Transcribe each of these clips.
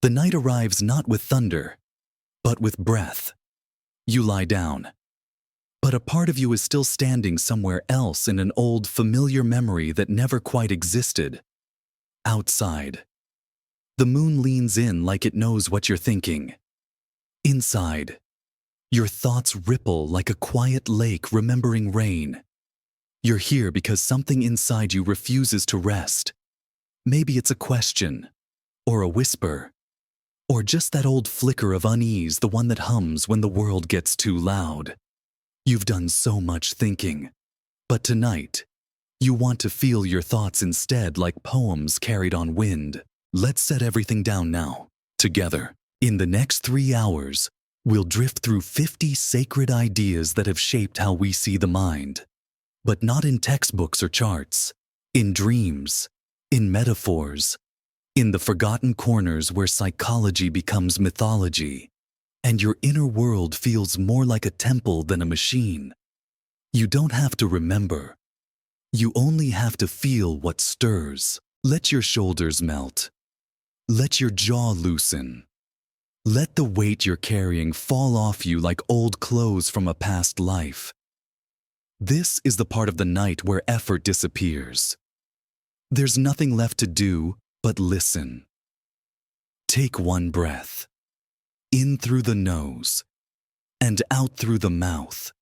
The night arrives not with thunder, but with breath. You lie down, but a part of you is still standing somewhere else in an old, familiar memory that never quite existed. Outside, the moon leans in like it knows what you're thinking. Inside, your thoughts ripple like a quiet lake remembering rain. You're here because something inside you refuses to rest. Maybe it's a question, or a whisper, or just that old flicker of unease, the one that hums when the world gets too loud. You've done so much thinking, but tonight, you want to feel your thoughts instead like poems carried on wind. Let's set everything down now, together. In the next 3 hours, we'll drift through 50 sacred ideas that have shaped how we see the mind. But not in textbooks or charts, in dreams, in metaphors, in the forgotten corners where psychology becomes mythology, and your inner world feels more like a temple than a machine. You don't have to remember. You only have to feel what stirs. Let your shoulders melt. Let your jaw loosen. Let the weight you're carrying fall off you like old clothes from a past life. This is the part of the night where effort disappears. There's nothing left to do but listen. Take one breath. In through the nose and out through the mouth.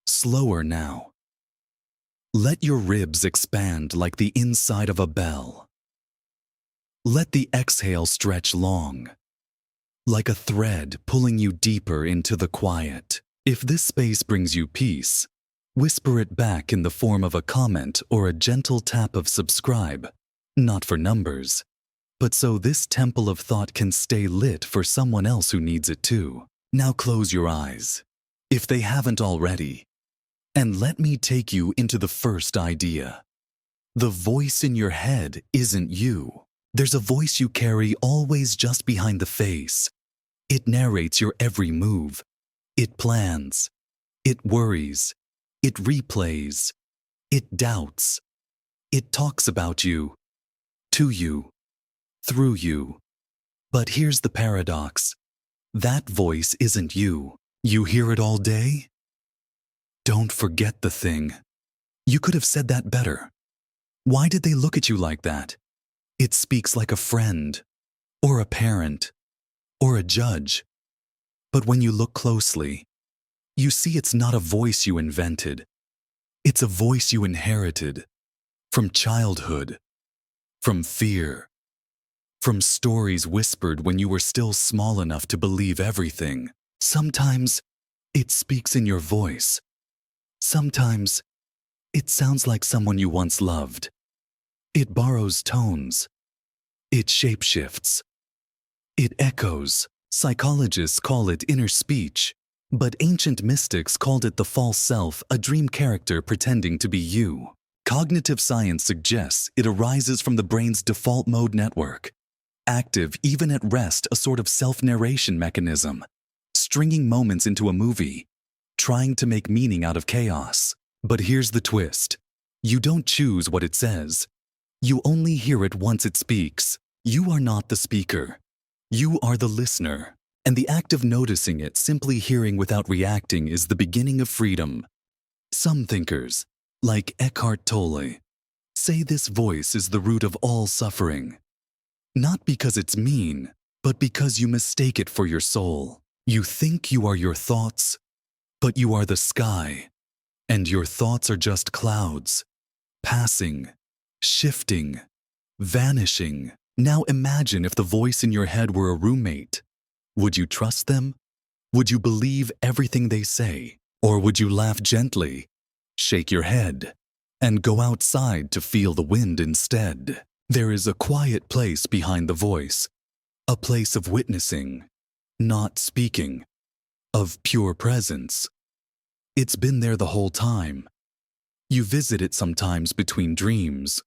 Slower now. Let your ribs expand like the inside of a bell. Let the exhale stretch long, like a thread pulling you deeper into the quiet. If this space brings you peace, whisper it back in the form of a comment or a gentle tap of subscribe, not for numbers, but so this temple of thought can stay lit for someone else who needs it too. Now close your eyes, if they haven't already, and let me take you into the first idea. The voice in your head isn't you. There's a voice you carry always just behind the face. It narrates your every move. It plans. It worries. It replays. It doubts. It talks about you, to you, through you. But here's the paradox. That voice isn't you. You hear it all day? Don't forget the thing. You could have said that better. Why did they look at you like that? It speaks like a friend, or a parent, or a judge. But when you look closely, you see it's not a voice you invented. It's a voice you inherited from childhood, from fear, from stories whispered when you were still small enough to believe everything. Sometimes it speaks in your voice. Sometimes it sounds like someone you once loved. It borrows tones. It shapeshifts. It echoes. Psychologists call it inner speech, but ancient mystics called it the false self, a dream character pretending to be you. Cognitive science suggests it arises from the brain's default mode network, active even at rest, a sort of self-narration mechanism, stringing moments into a movie, trying to make meaning out of chaos. But here's the twist. You don't choose what it says. You only hear it once it speaks. You are not the speaker. You are the listener. And the act of noticing it, simply hearing without reacting, is the beginning of freedom. Some thinkers, like Eckhart Tolle, say this voice is the root of all suffering. Not because it's mean, but because you mistake it for your soul. You think you are your thoughts, but you are the sky, and your thoughts are just clouds, passing, shifting, vanishing. Now imagine if the voice in your head were a roommate. Would you trust them? Would you believe everything they say? Or would you laugh gently, shake your head, and go outside to feel the wind instead? There is a quiet place behind the voice, a place of witnessing, not speaking, of pure presence. It's been there the whole time. You visit it sometimes between dreams,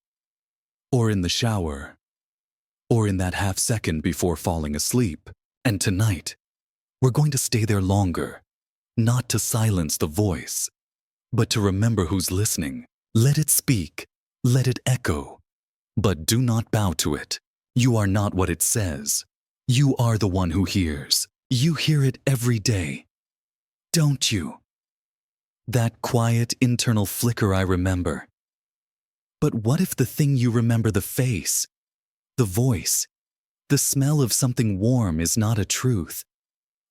or in the shower, or in that half second before falling asleep. And tonight, we're going to stay there longer, not to silence the voice, but to remember who's listening. Let it speak, let it echo, but do not bow to it. You are not what it says. You are the one who hears. You hear it every day. Don't you? That quiet internal flicker I remember. But what if the thing you remember, the face, the voice, the smell of something warm is not a truth,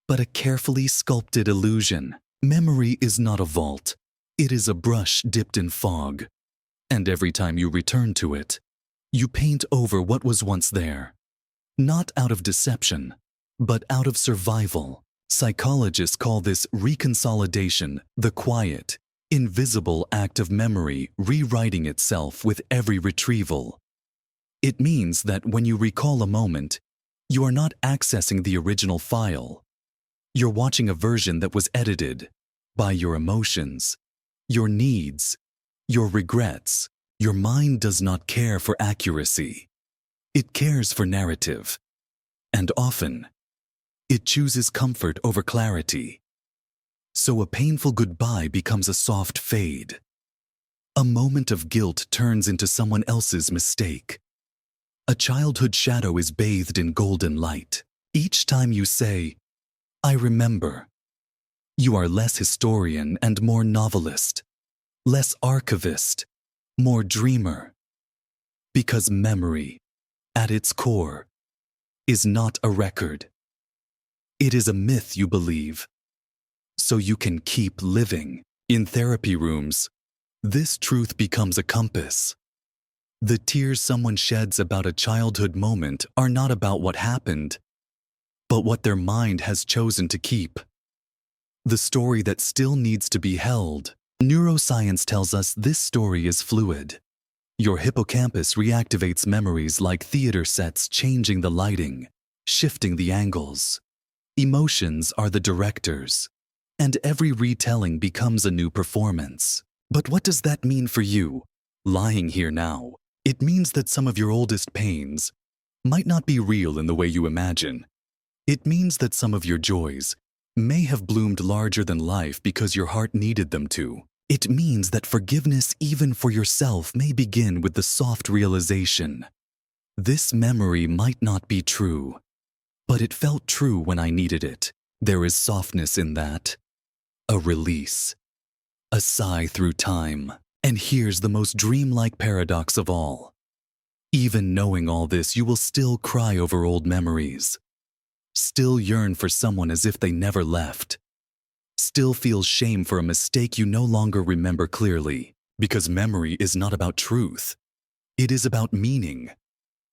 but a carefully sculpted illusion? Memory is not a vault. It is a brush dipped in fog. And every time you return to it, you paint over what was once there. Not out of deception, but out of survival. Psychologists call this reconsolidation, the quiet, invisible act of memory rewriting itself with every retrieval. It means that when you recall a moment, you are not accessing the original file. You're watching a version that was edited by your emotions, your needs, your regrets. Your mind does not care for accuracy. It cares for narrative. And often, it chooses comfort over clarity. So a painful goodbye becomes a soft fade. A moment of guilt turns into someone else's mistake. A childhood shadow is bathed in golden light. Each time you say, I remember, you are less historian and more novelist, less archivist, more dreamer. Because memory, at its core, is not a record. It is a myth you believe, so you can keep living. In therapy rooms, this truth becomes a compass. The tears someone sheds about a childhood moment are not about what happened, but what their mind has chosen to keep. The story that still needs to be held. Neuroscience tells us this story is fluid. Your hippocampus reactivates memories like theater sets, changing the lighting, shifting the angles. Emotions are the directors, and every retelling becomes a new performance. But what does that mean for you, lying here now? It means that some of your oldest pains might not be real in the way you imagine. It means that some of your joys may have bloomed larger than life because your heart needed them to. It means that forgiveness even for yourself may begin with the soft realization. This memory might not be true, but it felt true when I needed it. There is softness in that. A release. A sigh through time. And here's the most dreamlike paradox of all. Even knowing all this, you will still cry over old memories. Still yearn for someone as if they never left. Still feel shame for a mistake you no longer remember clearly. Because memory is not about truth. It is about meaning.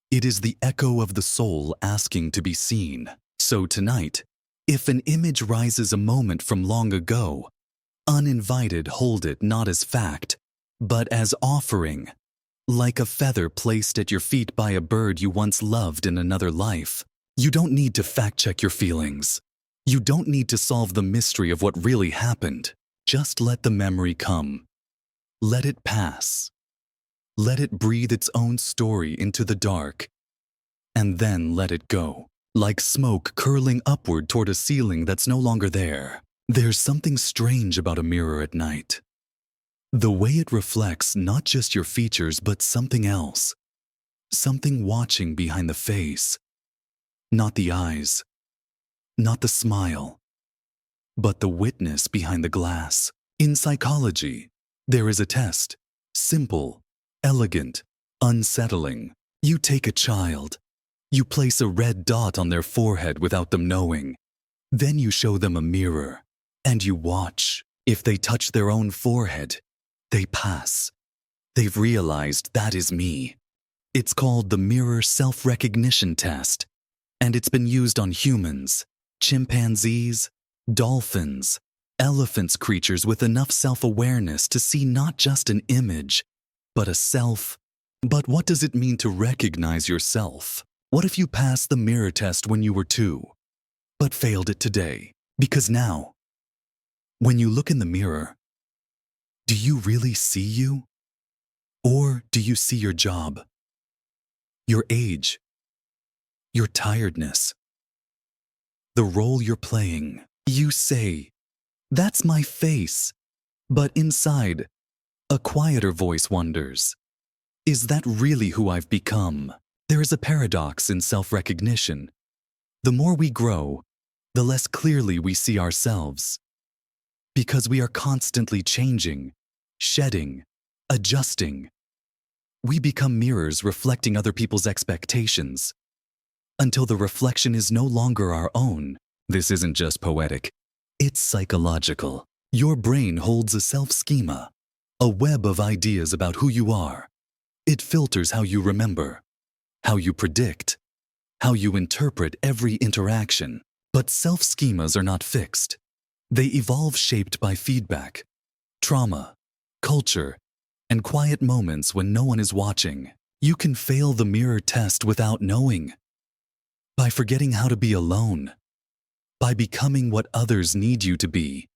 It is the echo of the soul asking to be seen. So tonight, if an image rises a moment from long ago, uninvited, hold it not as fact, but as offering, like a feather placed at your feet by a bird you once loved in another life. You don't need to fact-check your feelings. You don't need to solve the mystery of what really happened. Just let the memory come. Let it pass. Let it breathe its own story into the dark. And then let it go. Like smoke curling upward toward a ceiling that's no longer there. There's something strange about a mirror at night. The way it reflects not just your features, but something else. Something watching behind the face. Not the eyes. Not the smile. But the witness behind the glass. In psychology, there is a test. Simple, elegant, unsettling. You take a child. You place a red dot on their forehead without them knowing. Then you show them a mirror. And you watch. If they touch their own forehead, they pass. They've realized that is me. It's called the mirror self-recognition test. And it's been used on humans, chimpanzees, dolphins, elephants, creatures with enough self-awareness to see not just an image, but a self. But what does it mean to recognize yourself? What if you passed the mirror test when you were 2, but failed it today? Because now, when you look in the mirror, do you really see you? Or do you see your job, your age, your tiredness, the role you're playing? You say, "That's my face," but inside, a quieter voice wonders, "Is that really who I've become?" There is a paradox in self-recognition. The more we grow, the less clearly we see ourselves. Because we are constantly changing, shedding, adjusting. We become mirrors reflecting other people's expectations. Until the reflection is no longer our own. This isn't just poetic. It's psychological. Your brain holds a self-schema, a web of ideas about who you are. It filters how you remember, how you predict, how you interpret every interaction. But self-schemas are not fixed. They evolve shaped by feedback, trauma, culture, and quiet moments when no one is watching. You can fail the mirror test without knowing. By forgetting how to be alone. By becoming what others need you to be.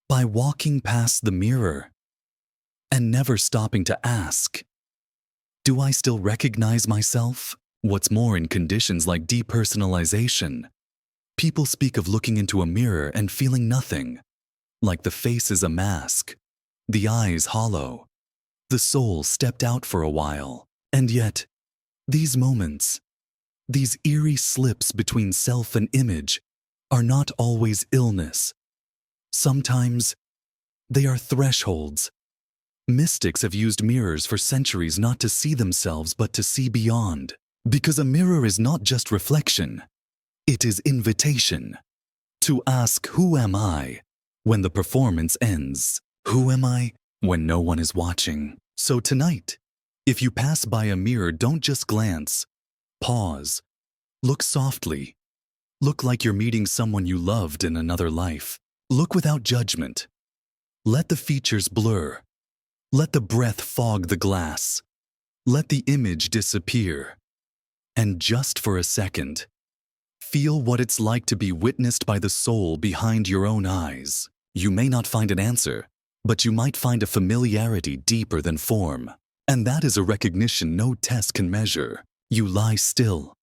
By walking past the mirror and never stopping to ask, do I still recognize myself? What's more, in conditions like depersonalization, people speak of looking into a mirror and feeling nothing, like the face is a mask, the eyes hollow, the soul stepped out for a while. And yet, these moments, these eerie slips between self and image, are not always illness. Sometimes, they are thresholds. Mystics have used mirrors for centuries not to see themselves but to see beyond. Because a mirror is not just reflection, it is invitation. To ask, who am I, when the performance ends? Who am I when no one is watching? So tonight, if you pass by a mirror, don't just glance. Pause. Look softly. Look like you're meeting someone you loved in another life. Look without judgment. Let the features blur. Let the breath fog the glass. Let the image disappear. And just for a second, feel what it's like to be witnessed by the soul behind your own eyes. You may not find an answer, but you might find a familiarity deeper than form. And that is a recognition no test can measure. You lie still.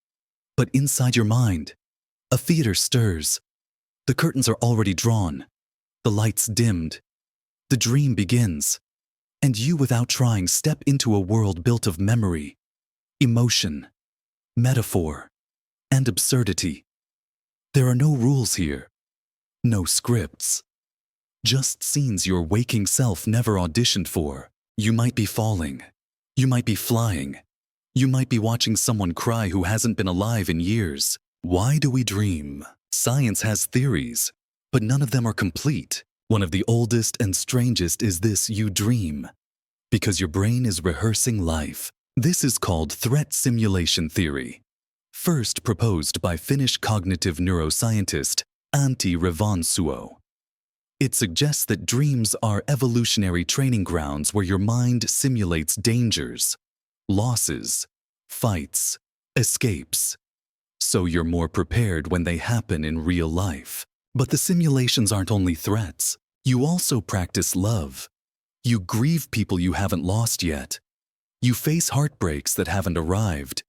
But inside your mind, a theater stirs. The curtains are already drawn. The lights dimmed. The dream begins. And you, without trying, step into a world built of memory, emotion, metaphor, and absurdity. There are no rules here. No scripts. Just scenes your waking self never auditioned for. You might be falling. You might be flying. You might be watching someone cry who hasn't been alive in years. Why do we dream? Science has theories, but none of them are complete. One of the oldest and strangest is this: you dream because your brain is rehearsing life. This is called threat simulation theory, first proposed by Finnish cognitive neuroscientist Antti Revonsuo. It suggests that dreams are evolutionary training grounds where your mind simulates dangers, losses, fights, escapes, so you're more prepared when they happen in real life. But the simulations aren't only threats. You also practice love. You grieve people you haven't lost yet. You face heartbreaks that haven't arrived.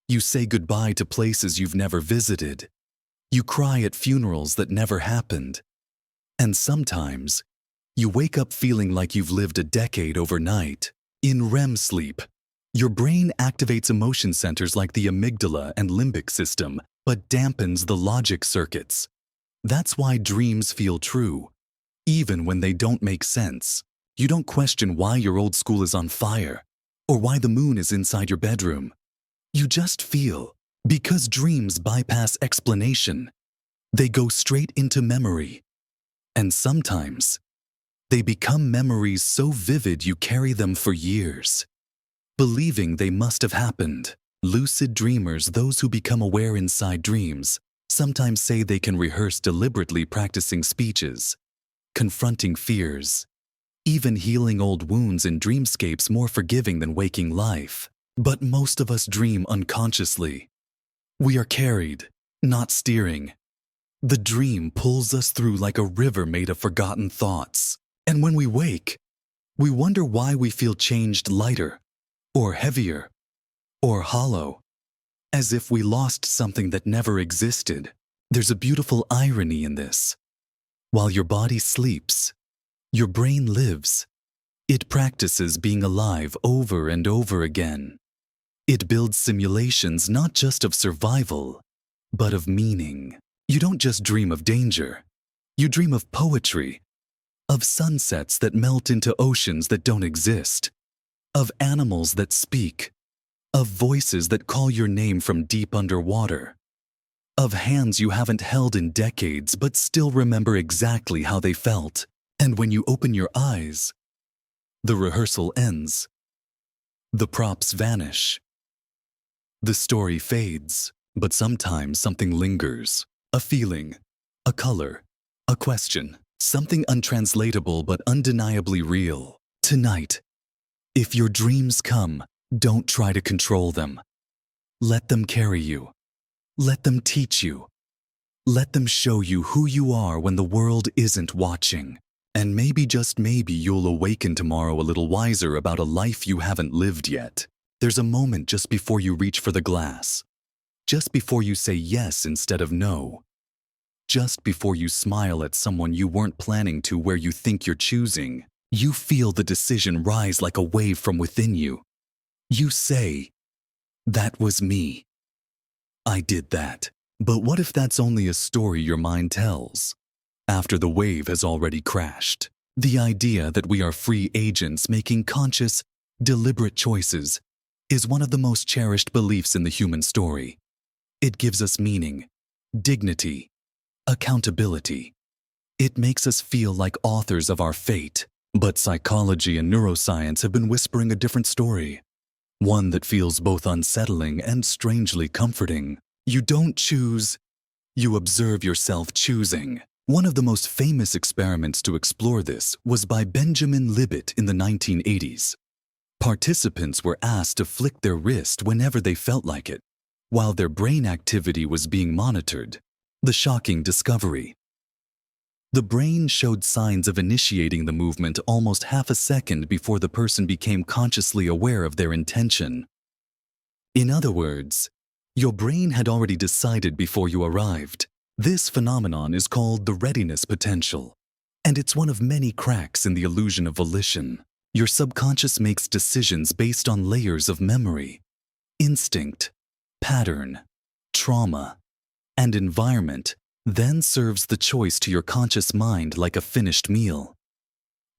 You say goodbye to places you've never visited. You cry at funerals that never happened. And sometimes, you wake up feeling like you've lived a decade overnight. In REM sleep, your brain activates emotion centers like the amygdala and limbic system, but dampens the logic circuits. That's why dreams feel true, even when they don't make sense. You don't question why your old school is on fire, or why the moon is inside your bedroom. You just feel, because dreams bypass explanation. They go straight into memory. And sometimes, they become memories so vivid you carry them for years, believing they must have happened. Lucid dreamers, those who become aware inside dreams, sometimes say they can rehearse deliberately, practicing speeches, confronting fears, even healing old wounds in dreamscapes more forgiving than waking life. But most of us dream unconsciously. We are carried, not steering. The dream pulls us through like a river made of forgotten thoughts. And when we wake, we wonder why we feel changed, lighter, or heavier, or hollow, as if we lost something that never existed. There's a beautiful irony in this. While your body sleeps, your brain lives. It practices being alive over and over again. It builds simulations not just of survival, but of meaning. You don't just dream of danger. You dream of poetry, of sunsets that melt into oceans that don't exist, of animals that speak, of voices that call your name from deep underwater, of hands you haven't held in decades but still remember exactly how they felt. And when you open your eyes, the rehearsal ends. The props vanish. The story fades, but sometimes something lingers. A feeling, a color, a question, something untranslatable but undeniably real. Tonight, if your dreams come, don't try to control them. Let them carry you. Let them teach you. Let them show you who you are when the world isn't watching. And maybe, just maybe, you'll awaken tomorrow a little wiser about a life you haven't lived yet. There's a moment just before you reach for the glass. Just before you say yes instead of no. Just before you smile at someone you weren't planning to, where you think you're choosing. You feel the decision rise like a wave from within you. You say, "That was me. I did that." But what if that's only a story your mind tells, after the wave has already crashed? The idea that we are free agents making conscious, deliberate choices is one of the most cherished beliefs in the human story. It gives us meaning, dignity, accountability. It makes us feel like authors of our fate. But psychology and neuroscience have been whispering a different story. One that feels both unsettling and strangely comforting. You don't choose, you observe yourself choosing. One of the most famous experiments to explore this was by Benjamin Libet in the 1980s. Participants were asked to flick their wrist whenever they felt like it, while their brain activity was being monitored. The shocking discovery. The brain showed signs of initiating the movement almost half a second before the person became consciously aware of their intention. In other words, your brain had already decided before you arrived. This phenomenon is called the readiness potential, and it's one of many cracks in the illusion of volition. Your subconscious makes decisions based on layers of memory, instinct, pattern, trauma, and environment, then serves the choice to your conscious mind like a finished meal.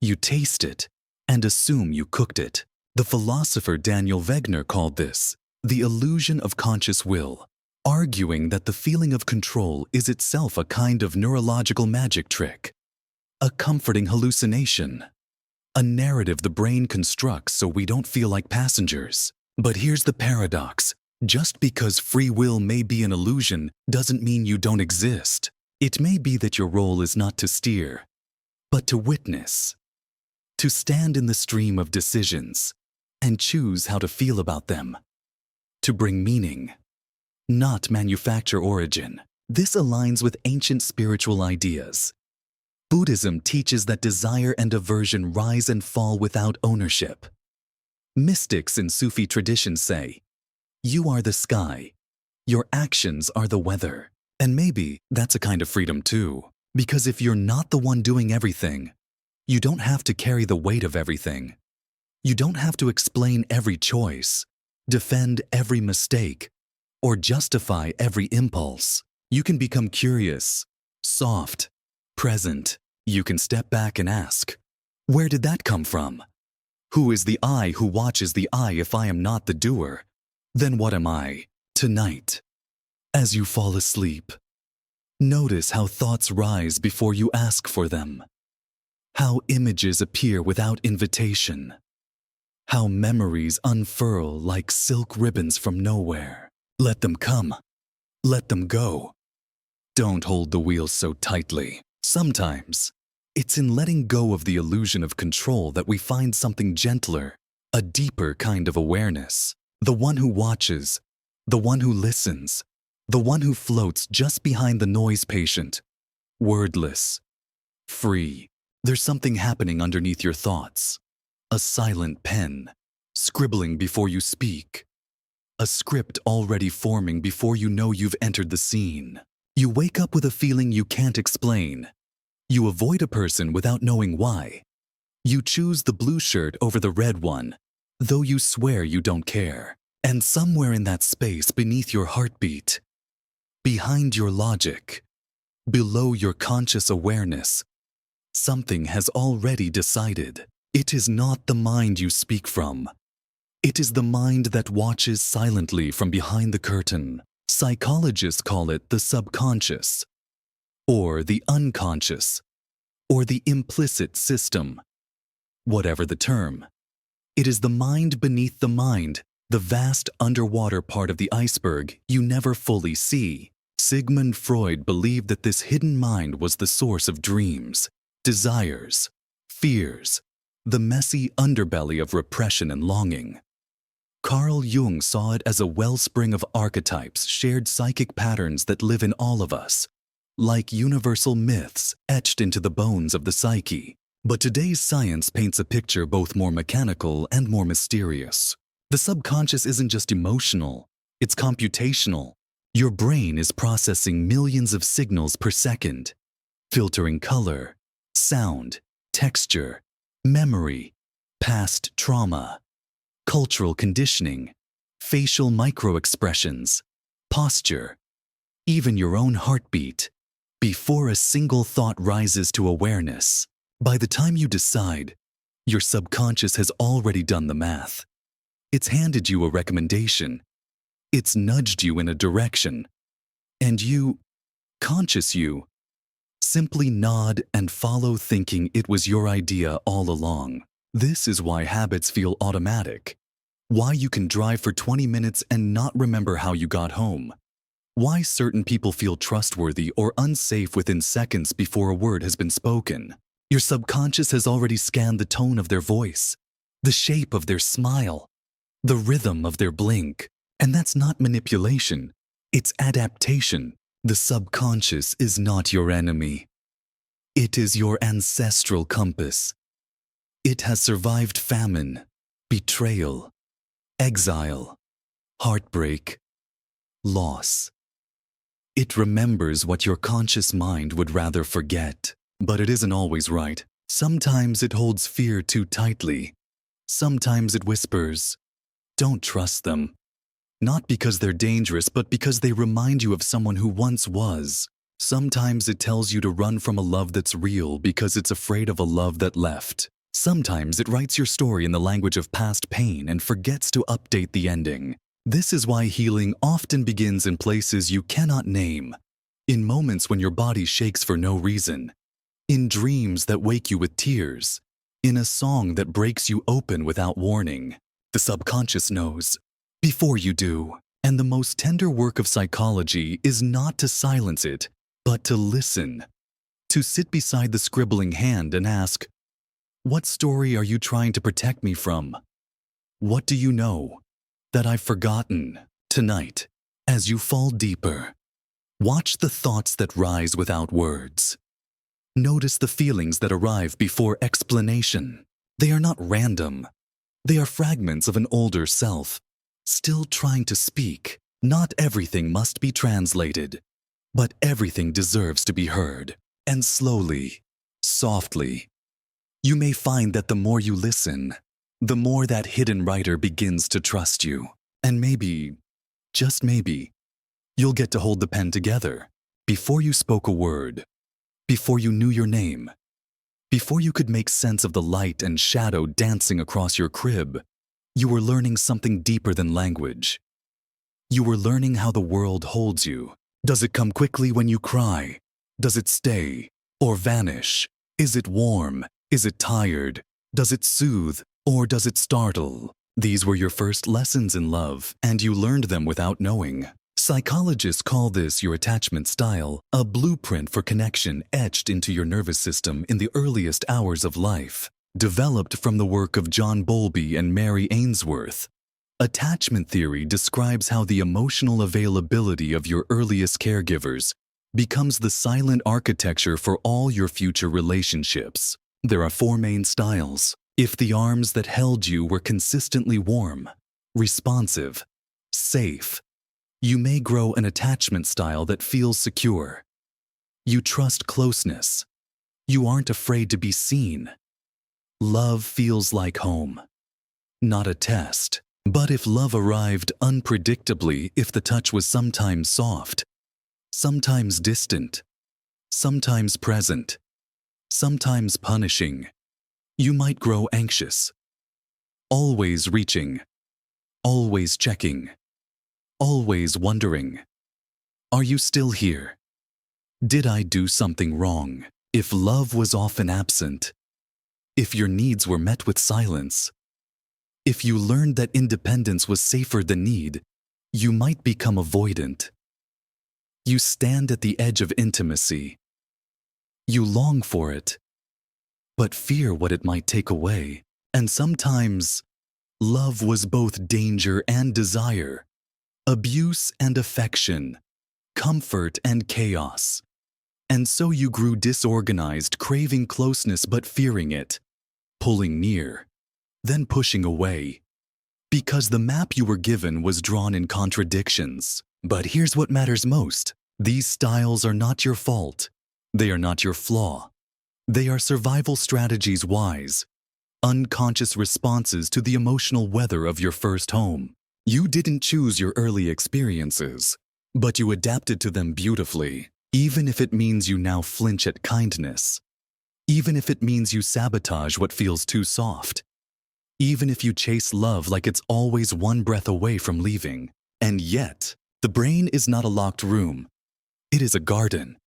You taste it and assume you cooked it. The philosopher Daniel Wegner called this the illusion of conscious will, arguing that the feeling of control is itself a kind of neurological magic trick, a comforting hallucination, a narrative the brain constructs so we don't feel like passengers. But here's the paradox. Just because free will may be an illusion doesn't mean you don't exist. It may be that your role is not to steer, but to witness, to stand in the stream of decisions and choose how to feel about them, to bring meaning, not manufacture origin. This aligns with ancient spiritual ideas. Buddhism teaches that desire and aversion rise and fall without ownership. Mystics in Sufi traditions say, "You are the sky, your actions are the weather." And maybe that's a kind of freedom too, because if you're not the one doing everything, you don't have to carry the weight of everything. You don't have to explain every choice, defend every mistake, or justify every impulse. You can become curious, soft, present. You can step back and ask, where did that come from? Who is the I who watches the I if I am not the doer? Then what am I? Tonight, as you fall asleep, notice how thoughts rise before you ask for them, how images appear without invitation, how memories unfurl like silk ribbons from nowhere. Let them come. Let them go. Don't hold the wheel so tightly. Sometimes, it's in letting go of the illusion of control that we find something gentler, a deeper kind of awareness. The one who watches, the one who listens, the one who floats just behind the noise patient, wordless, free. There's something happening underneath your thoughts. A silent pen, scribbling before you speak. A script already forming before you know you've entered the scene. You wake up with a feeling you can't explain. You avoid a person without knowing why. You choose the blue shirt over the red one, though you swear you don't care. And somewhere in that space beneath your heartbeat, behind your logic, below your conscious awareness, something has already decided. It is not the mind you speak from. It is the mind that watches silently from behind the curtain. Psychologists call it the subconscious, or the unconscious, or the implicit system. Whatever the term, it is the mind beneath the mind, the vast underwater part of the iceberg you never fully see. Sigmund Freud believed that this hidden mind was the source of dreams, desires, fears, the messy underbelly of repression and longing. Carl Jung saw it as a wellspring of archetypes, shared psychic patterns that live in all of us, like universal myths etched into the bones of the psyche. But today's science paints a picture both more mechanical and more mysterious. The subconscious isn't just emotional, it's computational. Your brain is processing millions of signals per second, filtering color, sound, texture, memory, past trauma, cultural conditioning, facial microexpressions, posture, even your own heartbeat, before a single thought rises to awareness. By the time you decide, your subconscious has already done the math. It's handed you a recommendation. It's nudged you in a direction. And you, conscious you, simply nod and follow, thinking it was your idea all along. This is why habits feel automatic. Why you can drive for 20 minutes and not remember how you got home. Why certain people feel trustworthy or unsafe within seconds before a word has been spoken. Your subconscious has already scanned the tone of their voice, the shape of their smile, the rhythm of their blink. And that's not manipulation, it's adaptation. The subconscious is not your enemy. It is your ancestral compass. It has survived famine, betrayal, exile, heartbreak, loss. It remembers what your conscious mind would rather forget. But it isn't always right. Sometimes it holds fear too tightly. Sometimes it whispers, "Don't trust them." Not because they're dangerous, but because they remind you of someone who once was. Sometimes it tells you to run from a love that's real because it's afraid of a love that left. Sometimes it writes your story in the language of past pain and forgets to update the ending. This is why healing often begins in places you cannot name, in moments when your body shakes for no reason, in dreams that wake you with tears, in a song that breaks you open without warning. The subconscious knows before you do. And the most tender work of psychology is not to silence it, but to listen. To sit beside the scribbling hand and ask, "What story are you trying to protect me from? What do you know that I've forgotten?" Tonight, as you fall deeper, watch the thoughts that rise without words. Notice the feelings that arrive before explanation. They are not random. They are fragments of an older self, still trying to speak. Not everything must be translated, but everything deserves to be heard. And slowly, softly, you may find that the more you listen, the more that hidden writer begins to trust you. And maybe, just maybe, you'll get to hold the pen together. Before you spoke a word, before you knew your name, before you could make sense of the light and shadow dancing across your crib, you were learning something deeper than language. You were learning how the world holds you. Does it come quickly when you cry? Does it stay or vanish? Is it warm? Is it tired? Does it soothe or does it startle? These were your first lessons in love, and you learned them without knowing. Psychologists call this your attachment style, a blueprint for connection etched into your nervous system in the earliest hours of life. Developed from the work of John Bowlby and Mary Ainsworth, attachment theory describes how the emotional availability of your earliest caregivers becomes the silent architecture for all your future relationships. There are 4 main styles. If the arms that held you were consistently warm, responsive, safe, you may grow an attachment style that feels secure. You trust closeness. You aren't afraid to be seen. Love feels like home, not a test. But if love arrived unpredictably, if the touch was sometimes soft, sometimes distant, sometimes present, sometimes punishing, you might grow anxious, always reaching, always checking, always wondering, are you still here? Did I do something wrong? If love was often absent, if your needs were met with silence, if you learned that independence was safer than need, you might become avoidant. You stand at the edge of intimacy. You long for it, but fear what it might take away. And sometimes, love was both danger and desire, abuse and affection, comfort and chaos. And so you grew disorganized, craving closeness but fearing it, pulling near, then pushing away, because the map you were given was drawn in contradictions. But here's what matters most. These styles are not your fault. They are not your flaw. They are survival strategies, wise, unconscious responses to the emotional weather of your first home. You didn't choose your early experiences, but you adapted to them beautifully, even if it means you now flinch at kindness, even if it means you sabotage what feels too soft, even if you chase love like it's always one breath away from leaving. And yet, the brain is not a locked room. It is a garden.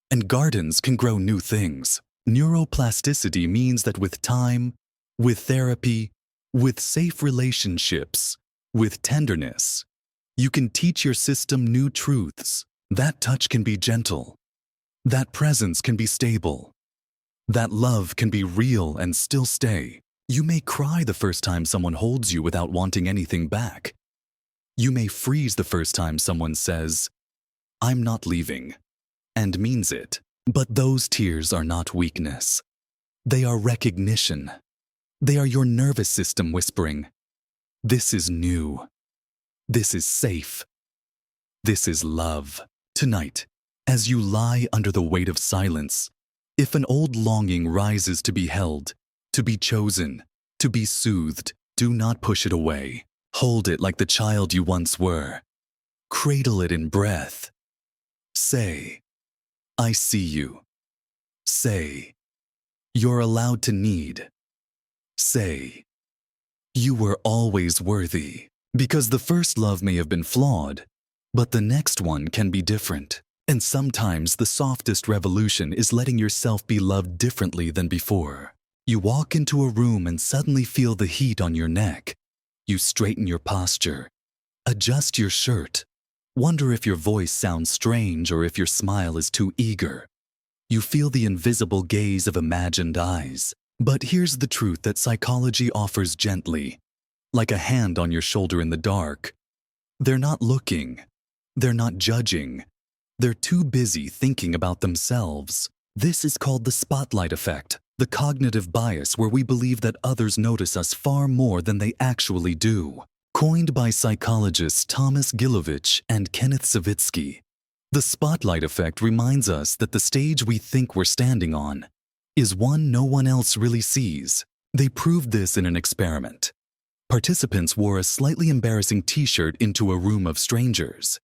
And gardens can grow new things. Neuroplasticity means that with time, with therapy, with safe relationships, with tenderness, you can teach your system new truths. That touch can be gentle. That presence can be stable. That love can be real and still stay. You may cry the first time someone holds you without wanting anything back. You may freeze the first time someone says, "I'm not leaving," and means it. But those tears are not weakness. They are recognition. They are your nervous system whispering, "This is new. This is safe. This is love." Tonight, as you lie under the weight of silence, if an old longing rises to be held, to be chosen, to be soothed, do not push it away. Hold it like the child you once were. Cradle it in breath. Say, "I see you." Say, "You're allowed to need." Say, "You were always worthy." Because the first love may have been flawed, but the next one can be different. And sometimes the softest revolution is letting yourself be loved differently than before. You walk into a room and suddenly feel the heat on your neck. You straighten your posture, adjust your shirt, wonder if your voice sounds strange or if your smile is too eager. You feel the invisible gaze of imagined eyes. But here's the truth that psychology offers gently, like a hand on your shoulder in the dark. They're not looking. They're not judging. They're too busy thinking about themselves. This is called the spotlight effect, the cognitive bias where we believe that others notice us far more than they actually do. Coined by psychologists Thomas Gilovich and Kenneth Savitsky, the spotlight effect reminds us that the stage we think we're standing on is one no one else really sees. They proved this in an experiment. Participants wore a slightly embarrassing t-shirt into a room of strangers.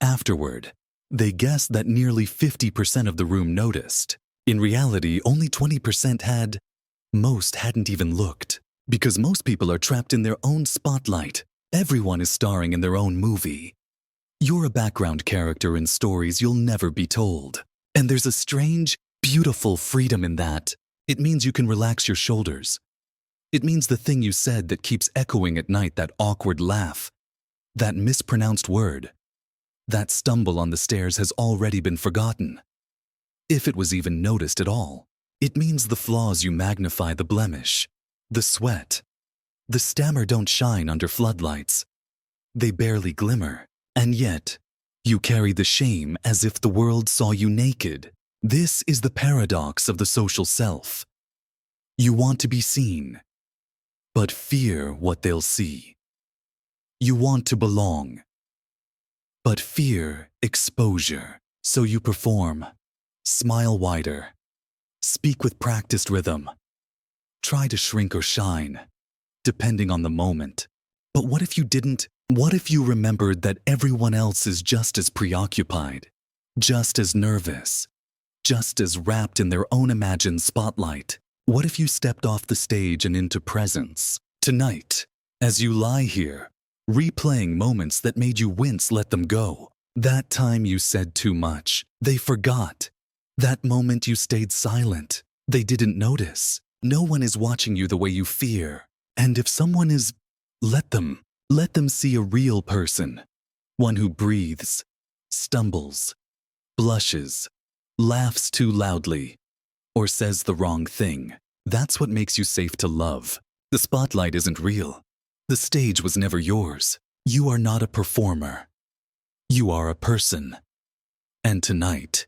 Afterward, they guessed that nearly 50% of the room noticed. In reality, only 20% had. Most hadn't even looked. Because most people are trapped in their own spotlight. Everyone is starring in their own movie. You're a background character in stories you'll never be told. And there's a strange, beautiful freedom in that. It means you can relax your shoulders. It means the thing you said that keeps echoing at night, that awkward laugh, that mispronounced word, that stumble on the stairs has already been forgotten. If it was even noticed at all. It means the flaws you magnify, the blemish, the sweat, the stammer don't shine under floodlights. They barely glimmer. And yet, you carry the shame as if the world saw you naked. This is the paradox of the social self. You want to be seen, but fear what they'll see. You want to belong, but fear exposure. So you perform, smile wider, speak with practiced rhythm, try to shrink or shine, depending on the moment. But what if you didn't? What if you remembered that everyone else is just as preoccupied, just as nervous, just as wrapped in their own imagined spotlight? What if you stepped off the stage and into presence? Tonight, as you lie here, replaying moments that made you wince, let them go. That time you said too much, they forgot. That moment you stayed silent, they didn't notice. No one is watching you the way you fear. And if someone is, let them see a real person. One who breathes, stumbles, blushes, laughs too loudly, or says the wrong thing. That's what makes you safe to love. The spotlight isn't real. The stage was never yours. You are not a performer. You are a person. And tonight,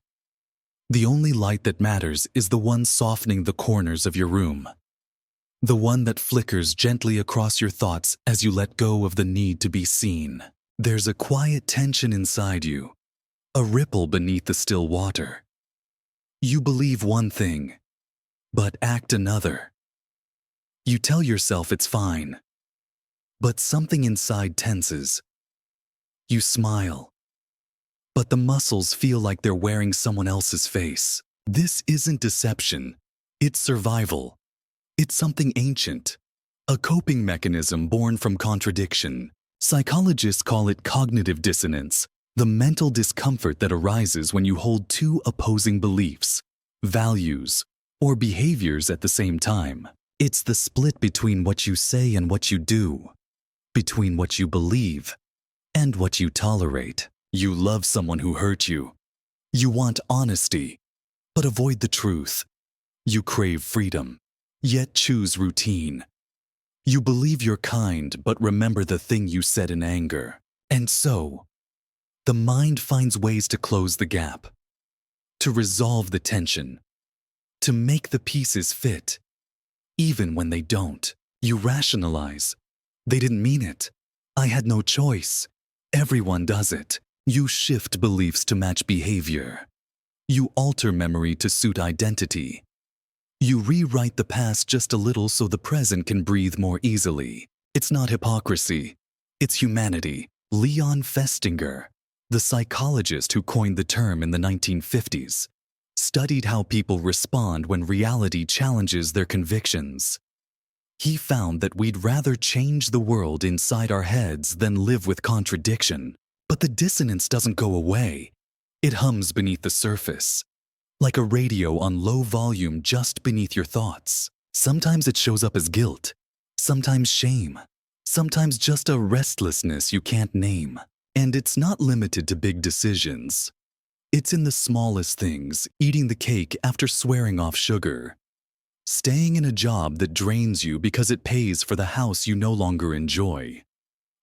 the only light that matters is the one softening the corners of your room. The one that flickers gently across your thoughts as you let go of the need to be seen. There's a quiet tension inside you, a ripple beneath the still water. You believe one thing, but act another. You tell yourself it's fine, but something inside tenses. You smile, but the muscles feel like they're wearing someone else's face. This isn't deception, it's survival. It's something ancient, a coping mechanism born from contradiction. Psychologists call it cognitive dissonance, the mental discomfort that arises when you hold two opposing beliefs, values, or behaviors at the same time. It's the split between what you say and what you do, between what you believe and what you tolerate. You love someone who hurt you. You want honesty, but avoid the truth. You crave freedom, yet choose routine. You believe you're kind, but remember the thing you said in anger. And so, the mind finds ways to close the gap, to resolve the tension, to make the pieces fit, even when they don't. You rationalize. They didn't mean it. I had no choice. Everyone does it. You shift beliefs to match behavior. You alter memory to suit identity. You rewrite the past just a little so the present can breathe more easily. It's not hypocrisy. It's humanity. Leon Festinger, the psychologist who coined the term in the 1950s, studied how people respond when reality challenges their convictions. He found that we'd rather change the world inside our heads than live with contradiction. But the dissonance doesn't go away. It hums beneath the surface, like a radio on low volume just beneath your thoughts. Sometimes it shows up as guilt, sometimes shame, sometimes just a restlessness you can't name. And it's not limited to big decisions. It's in the smallest things, eating the cake after swearing off sugar, staying in a job that drains you because it pays for the house you no longer enjoy,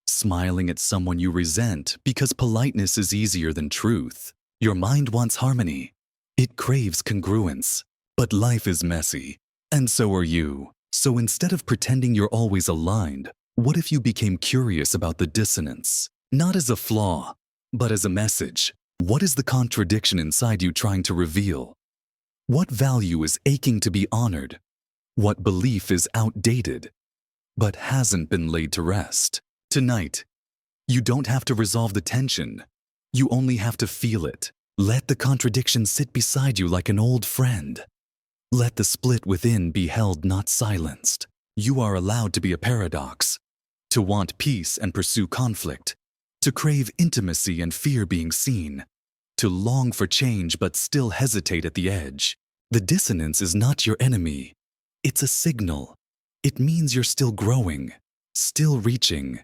smiling at someone you resent because politeness is easier than truth. Your mind wants harmony. It craves congruence. But life is messy, and so are you. So instead of pretending you're always aligned, what if you became curious about the dissonance? Not as a flaw, but as a message. What is the contradiction inside you trying to reveal? What value is aching to be honored? What belief is outdated, but hasn't been laid to rest? Tonight, you don't have to resolve the tension. You only have to feel it. Let the contradiction sit beside you like an old friend. Let the split within be held, not silenced. You are allowed to be a paradox, to want peace and pursue conflict, to crave intimacy and fear being seen, to long for change but still hesitate at the edge. The dissonance is not your enemy. It's a signal. It means you're still growing, still reaching,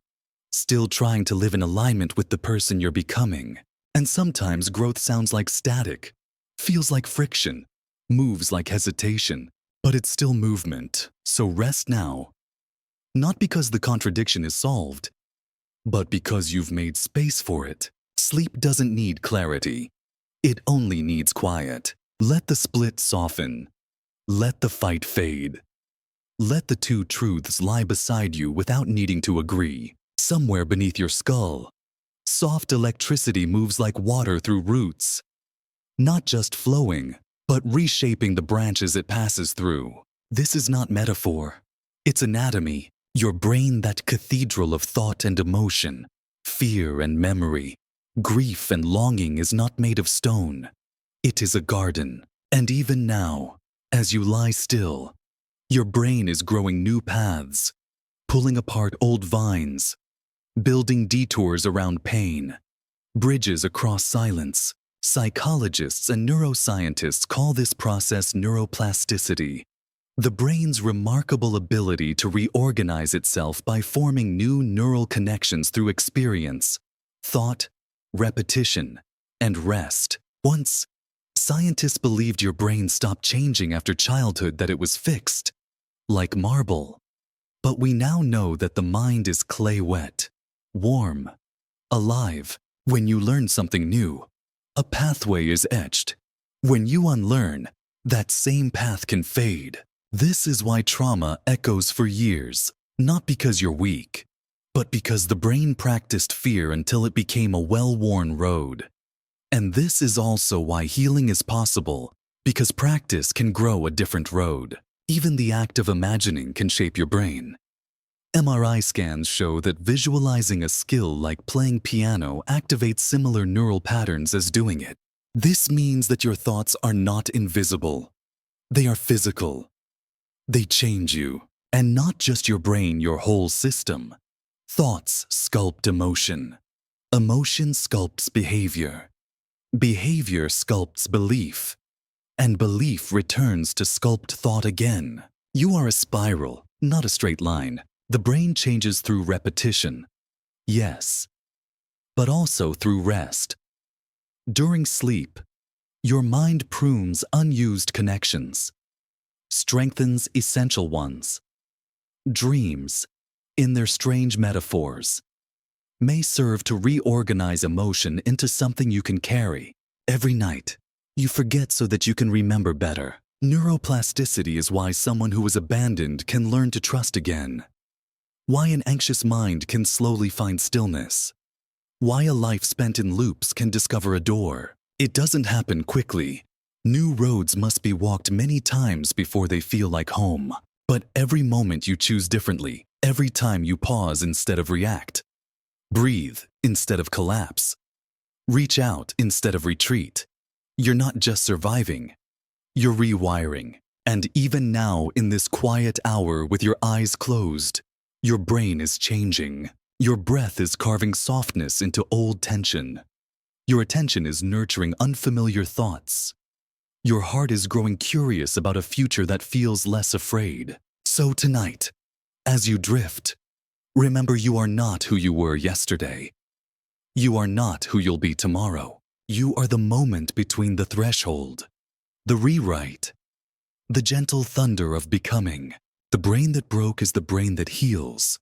still trying to live in alignment with the person you're becoming. And sometimes growth sounds like static, feels like friction, moves like hesitation, but it's still movement. So rest now. Not because the contradiction is solved, but because you've made space for it. Sleep doesn't need clarity. It only needs quiet. Let the split soften. Let the fight fade. Let the two truths lie beside you without needing to agree. Somewhere beneath your skull, soft electricity moves like water through roots, not just flowing, but reshaping the branches it passes through. This is not metaphor. It's anatomy. Your brain, that cathedral of thought and emotion, fear and memory, grief and longing, is not made of stone. It is a garden. And even now, as you lie still, your brain is growing new paths, pulling apart old vines, building detours around pain, bridges across silence. Psychologists and neuroscientists call this process neuroplasticity, the brain's remarkable ability to reorganize itself by forming new neural connections through experience, thought, repetition, and rest. Once, scientists believed your brain stopped changing after childhood, that it was fixed, like marble. But we now know that the mind is clay wet, warm, alive. When you learn something new, a pathway is etched. When you unlearn, that same path can fade. This is why trauma echoes for years, not because you're weak, but because the brain practiced fear until it became a well-worn road. And this is also why healing is possible, because practice can grow a different road. Even the act of imagining can shape your brain. MRI scans show that visualizing a skill like playing piano activates similar neural patterns as doing it. This means that your thoughts are not invisible. They are physical. They change you, and not just your brain, your whole system. Thoughts sculpt emotion. Emotion sculpts behavior. Behavior sculpts belief. And belief returns to sculpt thought again. You are a spiral, not a straight line. The brain changes through repetition, yes, but also through rest. During sleep, your mind prunes unused connections, strengthens essential ones. Dreams, in their strange metaphors, may serve to reorganize emotion into something you can carry. Every night, you forget so that you can remember better. Neuroplasticity is why someone who was abandoned can learn to trust again. Why an anxious mind can slowly find stillness. Why a life spent in loops can discover a door. It doesn't happen quickly. New roads must be walked many times before they feel like home. But every moment you choose differently, every time you pause instead of react, breathe instead of collapse, reach out instead of retreat, you're not just surviving, you're rewiring. And even now, in this quiet hour with your eyes closed, your brain is changing. Your breath is carving softness into old tension. Your attention is nurturing unfamiliar thoughts. Your heart is growing curious about a future that feels less afraid. So tonight, as you drift, remember you are not who you were yesterday. You are not who you'll be tomorrow. You are the moment between the threshold, the rewrite, the gentle thunder of becoming. The brain that broke is the brain that heals.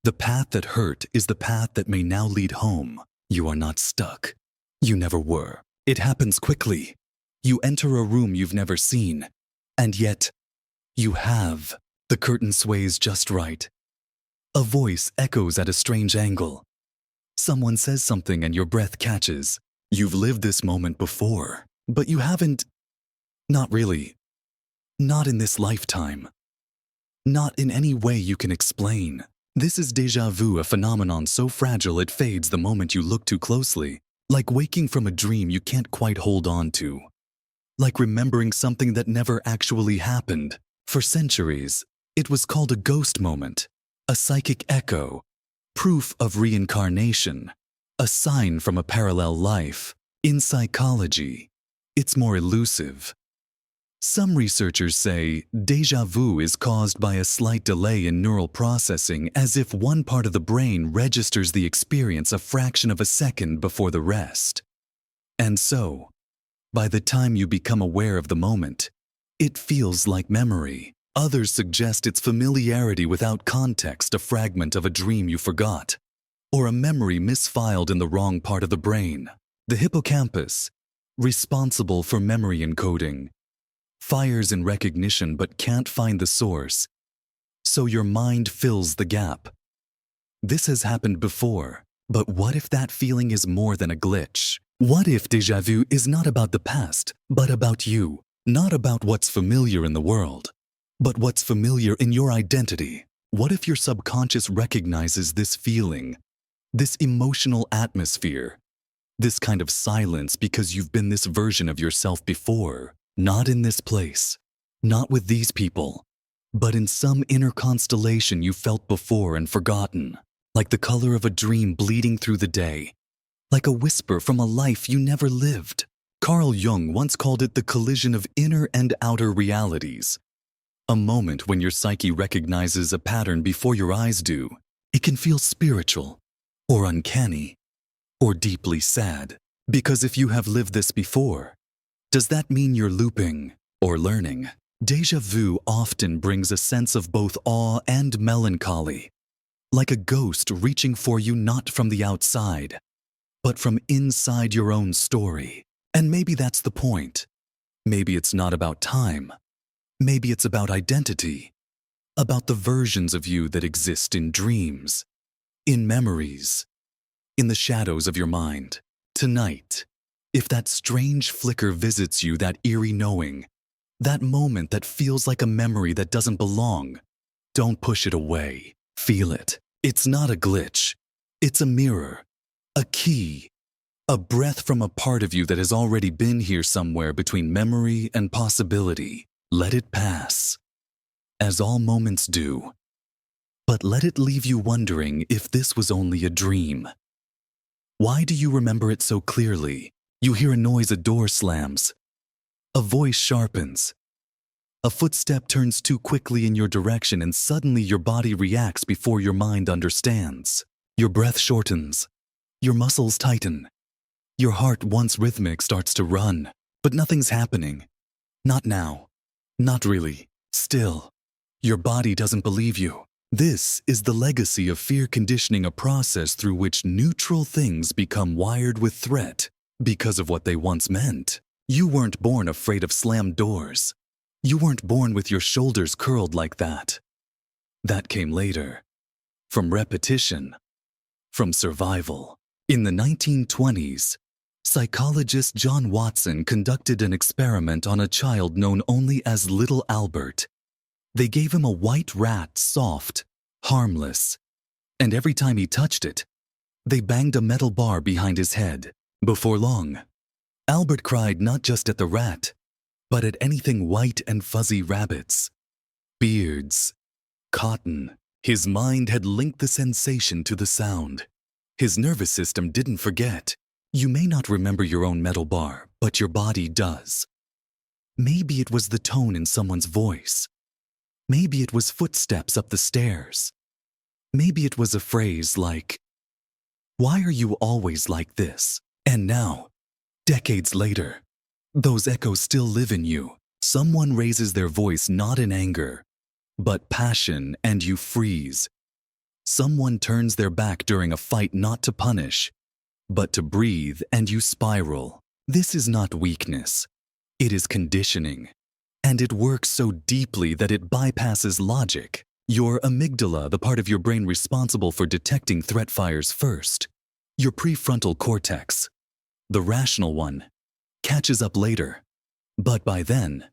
The path that hurt is the path that may now lead home. You are not stuck. You never were. It happens quickly. You enter a room you've never seen, and yet you have. The curtain sways just right. A voice echoes at a strange angle. Someone says something and your breath catches. You've lived this moment before, but you haven't. Not really. Not in this lifetime. Not in any way you can explain. This is déjà vu, a phenomenon so fragile it fades the moment you look too closely. Like waking from a dream you can't quite hold on to. Like remembering something that never actually happened. For centuries, it was called a ghost moment, a psychic echo, proof of reincarnation, a sign from a parallel life. In psychology, it's more elusive. Some researchers say déjà vu is caused by a slight delay in neural processing, as if one part of the brain registers the experience a fraction of a second before the rest. And so, by the time you become aware of the moment, it feels like memory. Others suggest it's familiarity without context, a fragment of a dream you forgot, or a memory misfiled in the wrong part of the brain. The hippocampus, responsible for memory encoding, fires in recognition but can't find the source, so your mind fills the gap. This has happened before, but what if that feeling is more than a glitch? What if déjà vu is not about the past, but about you? Not about what's familiar in the world, but what's familiar in your identity. What if your subconscious recognizes this feeling, this emotional atmosphere, this kind of silence because you've been this version of yourself before, not in this place, not with these people, but in some inner constellation you felt before and forgotten, like the color of a dream bleeding through the day, like a whisper from a life you never lived. Carl Jung once called it the collision of inner and outer realities, a moment when your psyche recognizes a pattern before your eyes do. It can feel spiritual, or uncanny, or deeply sad. Because if you have lived this before, does that mean you're looping or learning? Déjà vu often brings a sense of both awe and melancholy, like a ghost reaching for you not from the outside, but from inside your own story. And maybe that's the point. Maybe it's not about time. Maybe it's about identity, about the versions of you that exist in dreams, in memories, in the shadows of your mind. Tonight, if that strange flicker visits you, that eerie knowing, that moment that feels like a memory that doesn't belong, don't push it away. Feel it. It's not a glitch. It's a mirror, a key, a breath from a part of you that has already been here somewhere between memory and possibility. Let it pass, as all moments do. But let it leave you wondering if this was only a dream. Why do you remember it so clearly? You hear a noise, a door slams, a voice sharpens, a footstep turns too quickly in your direction, and suddenly your body reacts before your mind understands. Your breath shortens, your muscles tighten, your heart, once rhythmic, starts to run, but nothing's happening. Not now. Not really. Still, your body doesn't believe you. This is the legacy of fear conditioning, a process through which neutral things become wired with threat because of what they once meant. You weren't born afraid of slammed doors. You weren't born with your shoulders curled like that. That came later. From repetition. From survival. In the 1920s, psychologist John Watson conducted an experiment on a child known only as Little Albert. They gave him a white rat, soft, harmless, and every time he touched it, they banged a metal bar behind his head. Before long, Albert cried not just at the rat, but at anything white and fuzzy: rabbits, beards, cotton. His mind had linked the sensation to the sound. His nervous system didn't forget. You may not remember your own metal bar, but your body does. Maybe it was the tone in someone's voice. Maybe it was footsteps up the stairs. Maybe it was a phrase like, "Why are you always like this?" And now, decades later, those echoes still live in you. Someone raises their voice not in anger, but passion, and you freeze. Someone turns their back during a fight not to punish, but to breathe, and you spiral. This is not weakness. It is conditioning. And it works so deeply that it bypasses logic. Your amygdala, the part of your brain responsible for detecting threat, fires first. Your prefrontal cortex, the rational one, catches up later. But by then,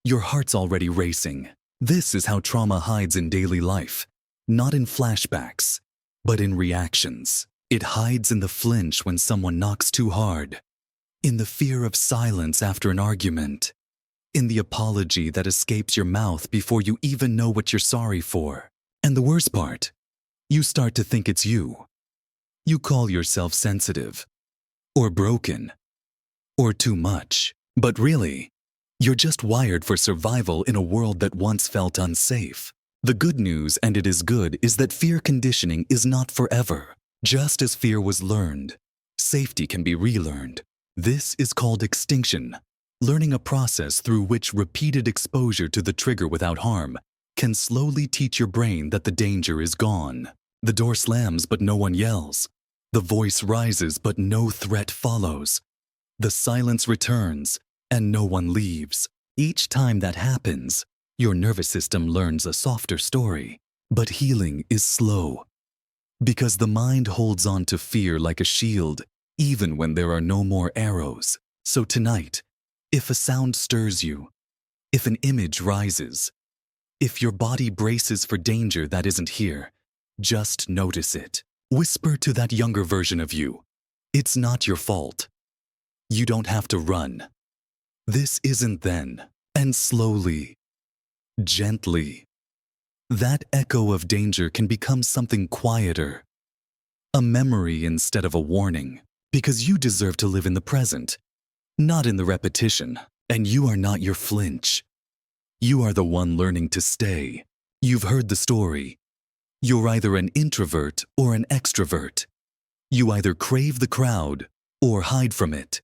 your heart's already racing. This is how trauma hides in daily life, not in flashbacks, but in reactions. It hides in the flinch when someone knocks too hard, in the fear of silence after an argument, in the apology that escapes your mouth before you even know what you're sorry for. And the worst part, you start to think it's you. You call yourself sensitive, or broken, or too much. But really, you're just wired for survival in a world that once felt unsafe. The good news, and it is good, is that fear conditioning is not forever. Just as fear was learned, safety can be relearned. This is called extinction, learning a process through which repeated exposure to the trigger without harm can slowly teach your brain that the danger is gone. The door slams, but no one yells. The voice rises, but no threat follows. The silence returns, and no one leaves. Each time that happens, your nervous system learns a softer story. But healing is slow, because the mind holds on to fear like a shield, even when there are no more arrows. So tonight, if a sound stirs you, if an image rises, If your body braces for danger that isn't here, just notice it. Whisper to that younger version of you, it's not your fault. You don't have to run. This isn't then. And slowly, gently, that echo of danger can become something quieter. A memory instead of a warning, because you deserve to live in the present, not in the repetition, and you are not your flinch. You are the one learning to stay. You've heard the story. You're either an introvert or an extrovert. You either crave the crowd or hide from it.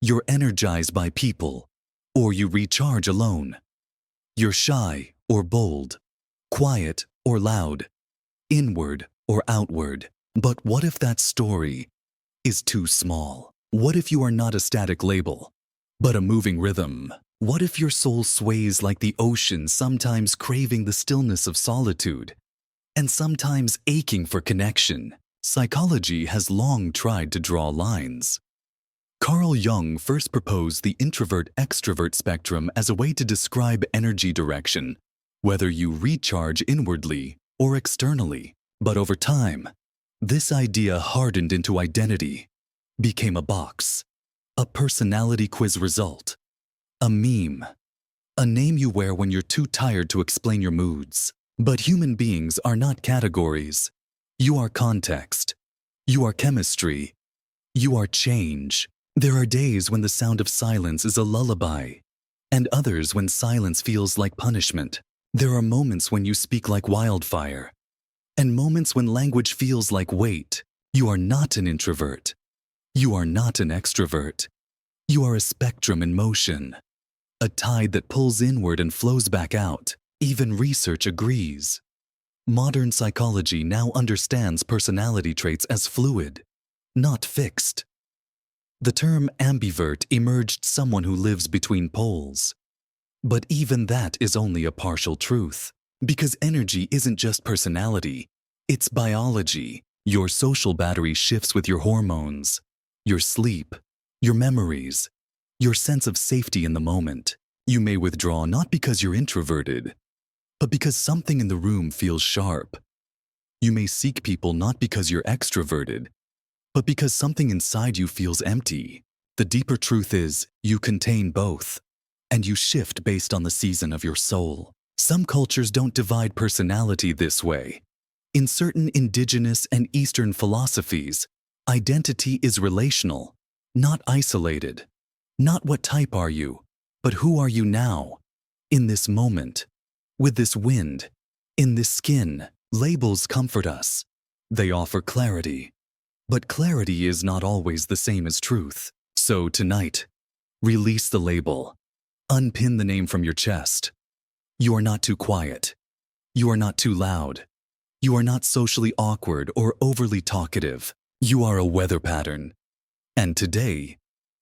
You're energized by people, or you recharge alone. You're shy or bold, quiet or loud, inward or outward. But what if that story is too small? What if you are not a static label, but a moving rhythm? What if your soul sways like the ocean, sometimes craving the stillness of solitude, and sometimes aching for connection? Psychology has long tried to draw lines. Carl Jung first proposed the introvert-extrovert spectrum as a way to describe energy direction, whether you recharge inwardly or externally. But over time, this idea hardened into identity, became a box, a personality quiz result, a meme, a name you wear when you're too tired to explain your moods. But human beings are not categories. You are context. You are chemistry. You are change. There are days when the sound of silence is a lullaby, and others when silence feels like punishment. There are moments when you speak like wildfire, and moments when language feels like weight. You are not an introvert. You are not an extrovert. You are a spectrum in motion, a tide that pulls inward and flows back out. Even research agrees. Modern psychology now understands personality traits as fluid, not fixed. The term ambivert emerged someone who lives between poles. But even that is only a partial truth, because energy isn't just personality, it's biology. Your social battery shifts with your hormones, your sleep, your memories, your sense of safety in the moment. You may withdraw not because you're introverted, but because something in the room feels sharp. You may seek people not because you're extroverted, but because something inside you feels empty. The deeper truth is, you contain both, and you shift based on the season of your soul. Some cultures don't divide personality this way. In certain indigenous and Eastern philosophies, identity is relational, not isolated. Not what type are you, but who are you now, in this moment, with this wind, in this skin. Labels comfort us. They offer clarity. But clarity is not always the same as truth. So tonight, release the label. Unpin the name from your chest. You are not too quiet. You are not too loud. You are not socially awkward or overly talkative. You are a weather pattern. And today,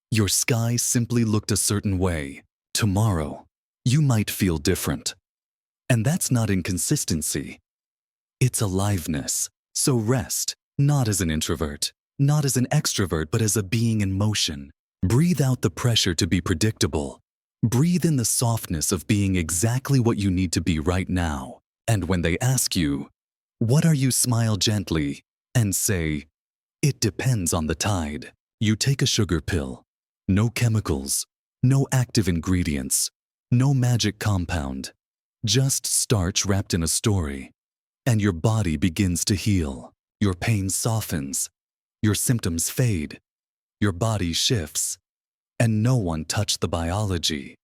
your sky simply looked a certain way. Tomorrow, you might feel different. And that's not inconsistency. It's aliveness. So rest, not as an introvert, not as an extrovert, but as a being in motion. Breathe out the pressure to be predictable. Breathe in the softness of being exactly what you need to be right now. And when they ask you, what are you, smile gently and say, it depends on the tide. You take a sugar pill. No chemicals, no active ingredients, no magic compound. Just starch wrapped in a story. And your body begins to heal. Your pain softens. Your symptoms fade. Your body shifts. And no one touched the biology.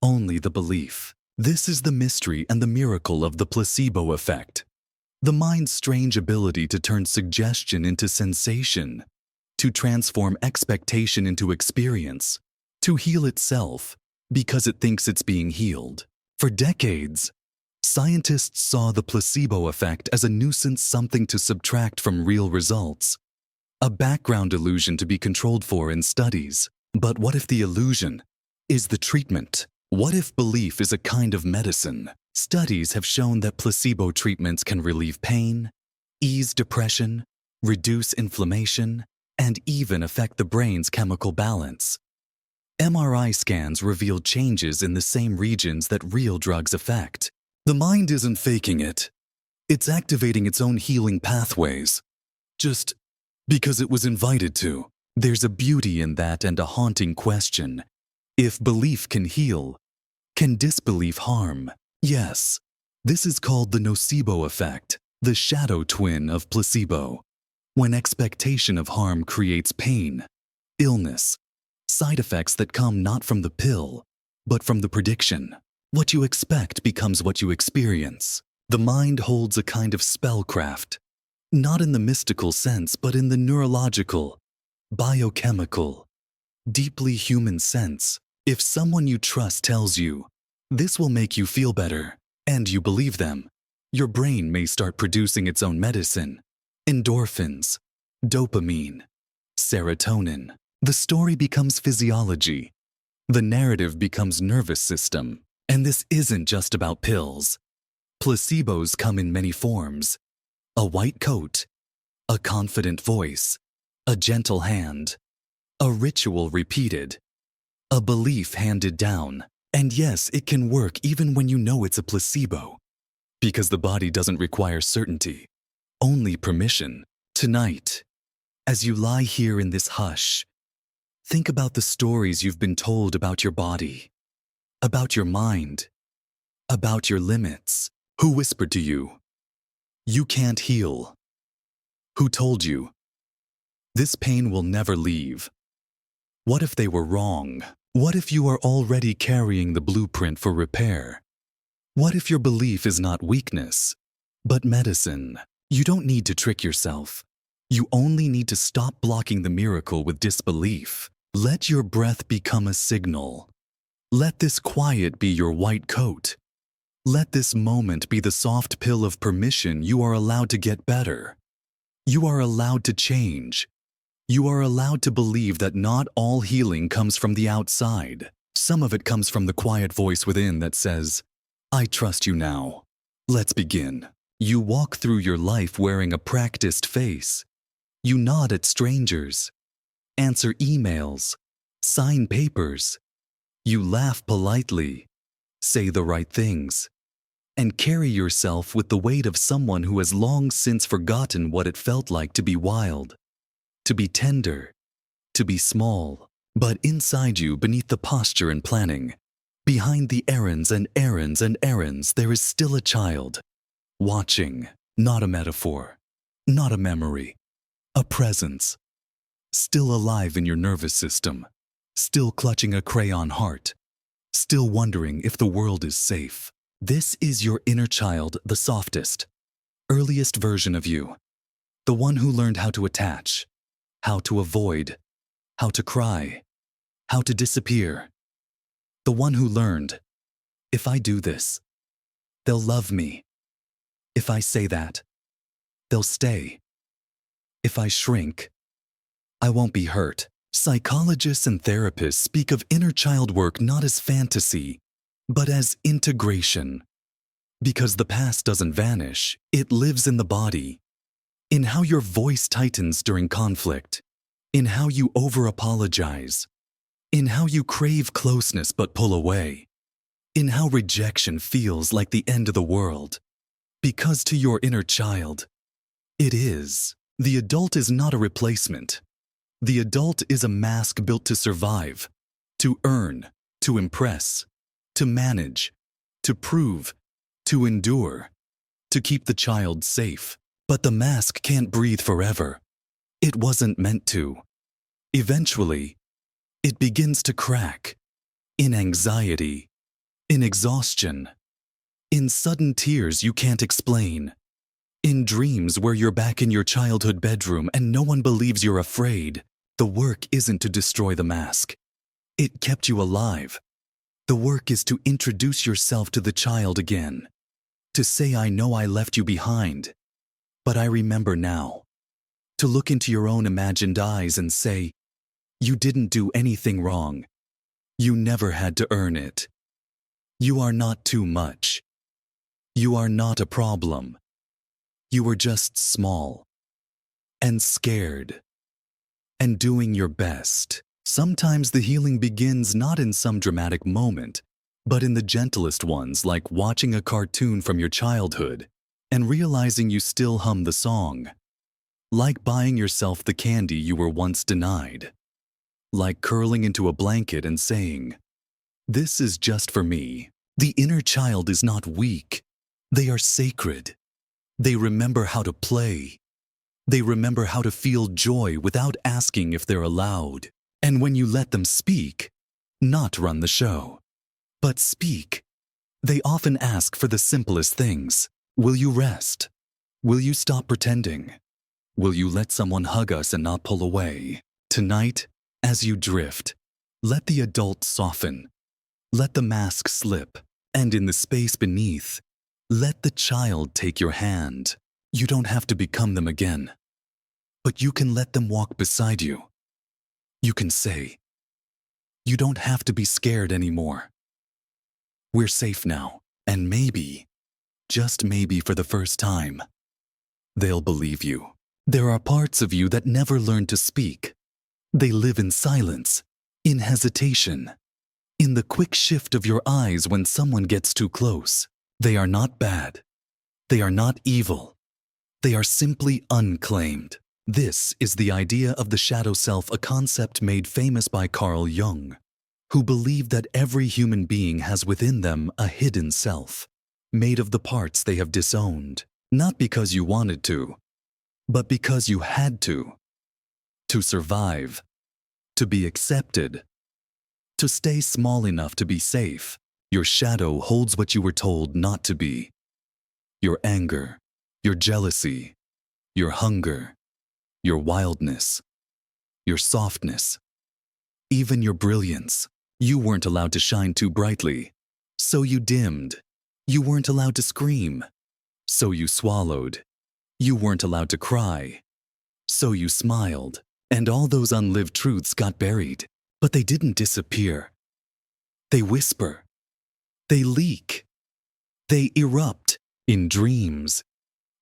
Only the belief. This is the mystery and the miracle of the placebo effect. The mind's strange ability to turn suggestion into sensation, to transform expectation into experience, to heal itself because it thinks it's being healed. For decades, scientists saw the placebo effect as a nuisance, something to subtract from real results, a background illusion to be controlled for in studies. But what if the illusion is the treatment? What if belief is a kind of medicine? Studies have shown that placebo treatments can relieve pain, ease depression, reduce inflammation, and even affect the brain's chemical balance. MRI scans revealed changes in the same regions that real drugs affect. The mind isn't faking it. It's activating its own healing pathways. Just because it was invited to. There's a beauty in that and a haunting question. If belief can heal, can disbelief harm? Yes. This is called the nocebo effect, the shadow twin of placebo. When expectation of harm creates pain, illness, side effects that come not from the pill, but from the prediction. What you expect becomes what you experience. The mind holds a kind of spellcraft, not in the mystical sense, but in the neurological, biochemical, deeply human sense. If someone you trust tells you, this will make you feel better, and you believe them, your brain may start producing its own medicine. Endorphins, dopamine, serotonin. The story becomes physiology. The narrative becomes nervous system. And this isn't just about pills. Placebos come in many forms. A white coat, a confident voice, a gentle hand, a ritual repeated, a belief handed down. And yes, it can work even when you know it's a placebo, because the body doesn't require certainty, only permission. Tonight, as you lie here in this hush, think about the stories you've been told about your body, about your mind, about your limits. Who whispered to you, you can't heal? Who told you, this pain will never leave? What if they were wrong? What if you are already carrying the blueprint for repair? What if your belief is not weakness, but medicine? You don't need to trick yourself. You only need to stop blocking the miracle with disbelief. Let your breath become a signal. Let this quiet be your white coat. Let this moment be the soft pill of permission. You are allowed to get better. You are allowed to change. You are allowed to believe that not all healing comes from the outside. Some of it comes from the quiet voice within that says, I trust you now. Let's begin. You walk through your life wearing a practiced face. You nod at strangers, answer emails, sign papers. You laugh politely, say the right things, and carry yourself with the weight of someone who has long since forgotten what it felt like to be wild, to be tender, to be small. But inside you, beneath the posture and planning, behind the errands and errands and errands, there is still a child, watching, not a metaphor, not a memory, a presence, still alive in your nervous system, still clutching a crayon heart, still wondering if the world is safe. This is your inner child, the softest, earliest version of you, the one who learned how to attach, how to avoid, how to cry, how to disappear. The one who learned, if I do this, they'll love me. If I say that, they'll stay. If I shrink, I won't be hurt. Psychologists and therapists speak of inner child work not as fantasy, but as integration. Because the past doesn't vanish, it lives in the body, in how your voice tightens during conflict, in how you over-apologize, in how you crave closeness but pull away, in how rejection feels like the end of the world. Because to your inner child, it is. The adult is not a replacement. The adult is a mask built to survive, to earn, to impress, to manage, to prove, to endure, to keep the child safe. But the mask can't breathe forever. It wasn't meant to. Eventually, it begins to crack, in anxiety, in exhaustion, in sudden tears you can't explain, in dreams where you're back in your childhood bedroom and no one believes you're afraid. The work isn't to destroy the mask. It kept you alive. The work is to introduce yourself to the child again, to say, I know I left you behind, but I remember now. To look into your own imagined eyes and say, you didn't do anything wrong. You never had to earn it. You are not too much. You are not a problem. You were just small and scared and doing your best. Sometimes the healing begins not in some dramatic moment, but in the gentlest ones, like watching a cartoon from your childhood and realizing you still hum the song, like buying yourself the candy you were once denied, like curling into a blanket and saying, "This is just for me." The inner child is not weak. They are sacred. They remember how to play. They remember how to feel joy without asking if they're allowed. And when you let them speak, not run the show, but speak, they often ask for the simplest things. Will you rest? Will you stop pretending? Will you let someone hug us and not pull away? Tonight, as you drift, let the adult soften. Let the mask slip. And in the space beneath, let the child take your hand. You don't have to become them again, but you can let them walk beside you. You can say, "You don't have to be scared anymore. We're safe now." And maybe, just maybe for the first time, they'll believe you. There are parts of you that never learn to speak. They live in silence, in hesitation, in the quick shift of your eyes when someone gets too close. They are not bad. They are not evil. They are simply unclaimed. This is the idea of the shadow self, a concept made famous by Carl Jung, who believed that every human being has within them a hidden self, made of the parts they have disowned, not because you wanted to, but because you had to survive, to be accepted, to stay small enough to be safe. Your shadow holds what you were told not to be. Your anger, your jealousy, your hunger, your wildness, your softness, even your brilliance. You weren't allowed to shine too brightly, so you dimmed. You weren't allowed to scream, so you swallowed. You weren't allowed to cry, so you smiled. And all those unlived truths got buried, but they didn't disappear. They whisper. They leak. They erupt in dreams,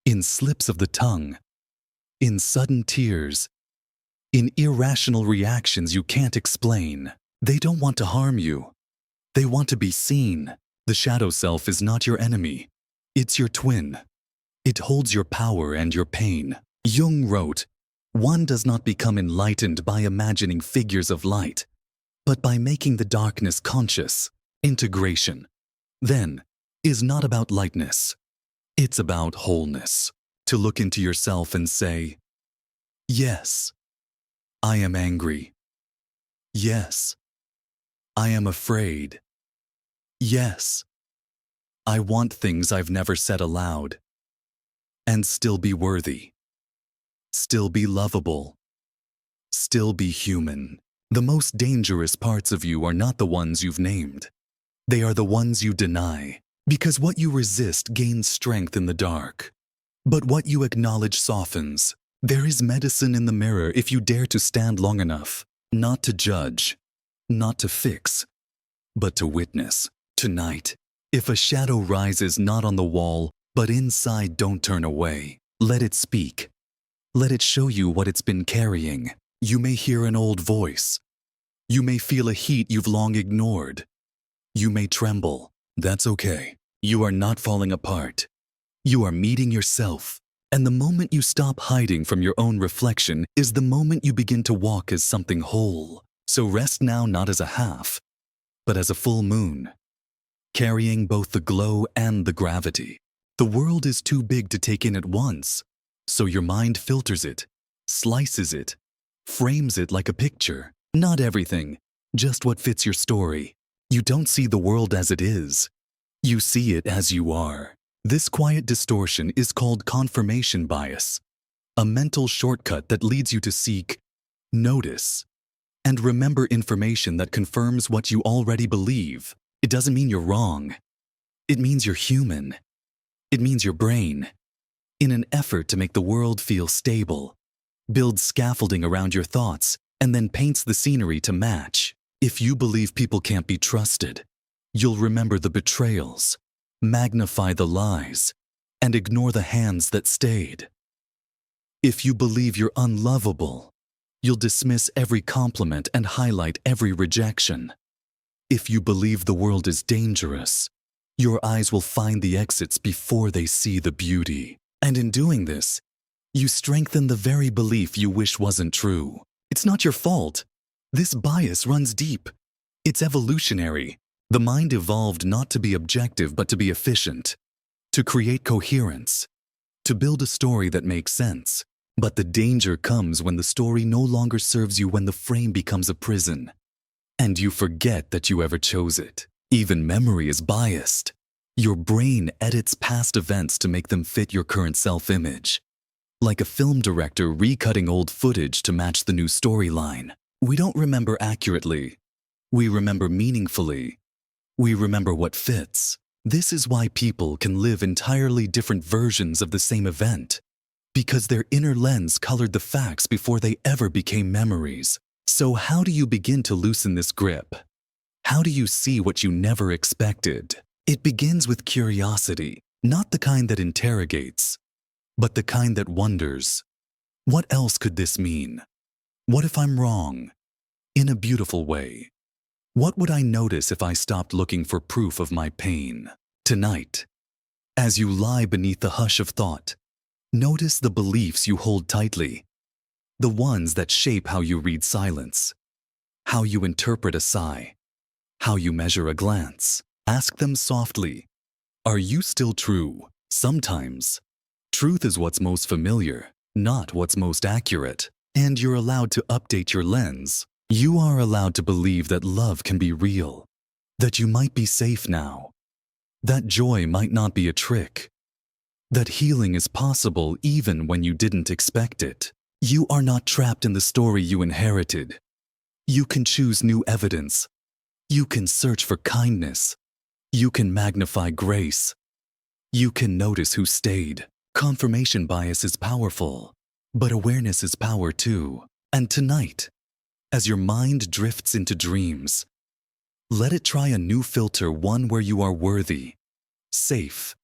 in slips of the tongue, in sudden tears, in irrational reactions you can't explain. They don't want to harm you. They want to be seen. The shadow self is not your enemy. It's your twin. It holds your power and your pain. Jung wrote, "One does not become enlightened by imagining figures of light, but by making the darkness conscious." Integration, then, is not about lightness. It's about wholeness. To look into yourself and say, "Yes, I am angry. Yes, I am afraid. Yes, I want things I've never said aloud." And still be worthy. Still be lovable. Still be human. The most dangerous parts of you are not the ones you've named. They are the ones you deny, because what you resist gains strength in the dark. But what you acknowledge softens. There is medicine in the mirror if you dare to stand long enough, not to judge, not to fix, but to witness. Tonight, if a shadow rises not on the wall, but inside, don't turn away. Let it speak. Let it show you what it's been carrying. You may hear an old voice. You may feel a heat you've long ignored. You may tremble. That's okay. You are not falling apart. You are meeting yourself. And the moment you stop hiding from your own reflection is the moment you begin to walk as something whole. So rest now, not as a half, but as a full moon, carrying both the glow and the gravity. The world is too big to take in at once, so your mind filters it, slices it, frames it like a picture. Not everything, just what fits your story. You don't see the world as it is. You see it as you are. This quiet distortion is called confirmation bias, a mental shortcut that leads you to seek, notice, and remember information that confirms what you already believe. It doesn't mean you're wrong. It means you're human. It means your brain, in an effort to make the world feel stable, builds scaffolding around your thoughts, and then paints the scenery to match. If you believe people can't be trusted, you'll remember the betrayals, magnify the lies, and ignore the hands that stayed. If you believe you're unlovable, you'll dismiss every compliment and highlight every rejection. If you believe the world is dangerous, your eyes will find the exits before they see the beauty. And in doing this, you strengthen the very belief you wish wasn't true. It's not your fault. This bias runs deep. It's evolutionary. The mind evolved not to be objective but to be efficient, to create coherence, to build a story that makes sense. But the danger comes when the story no longer serves you, when the frame becomes a prison, and you forget that you ever chose it. Even memory is biased. Your brain edits past events to make them fit your current self-image. Like a film director recutting old footage to match the new storyline. We don't remember accurately. We remember meaningfully. We remember what fits. This is why people can live entirely different versions of the same event, because their inner lens colored the facts before they ever became memories. So how do you begin to loosen this grip? How do you see what you never expected? It begins with curiosity, not the kind that interrogates, but the kind that wonders. What else could this mean? What if I'm wrong? In a beautiful way. What would I notice if I stopped looking for proof of my pain? Tonight, as you lie beneath the hush of thought, notice the beliefs you hold tightly, the ones that shape how you read silence, how you interpret a sigh, how you measure a glance. Ask them softly, are you still true? Sometimes, truth is what's most familiar, not what's most accurate. And you're allowed to update your lens. You are allowed to believe that love can be real, that you might be safe now, that joy might not be a trick, that healing is possible even when you didn't expect it. You are not trapped in the story you inherited. You can choose new evidence. You can search for kindness. You can magnify grace. You can notice who stayed. Confirmation bias is powerful, but awareness is power too. And tonight, as your mind drifts into dreams, let it try a new filter, one where you are worthy, safe,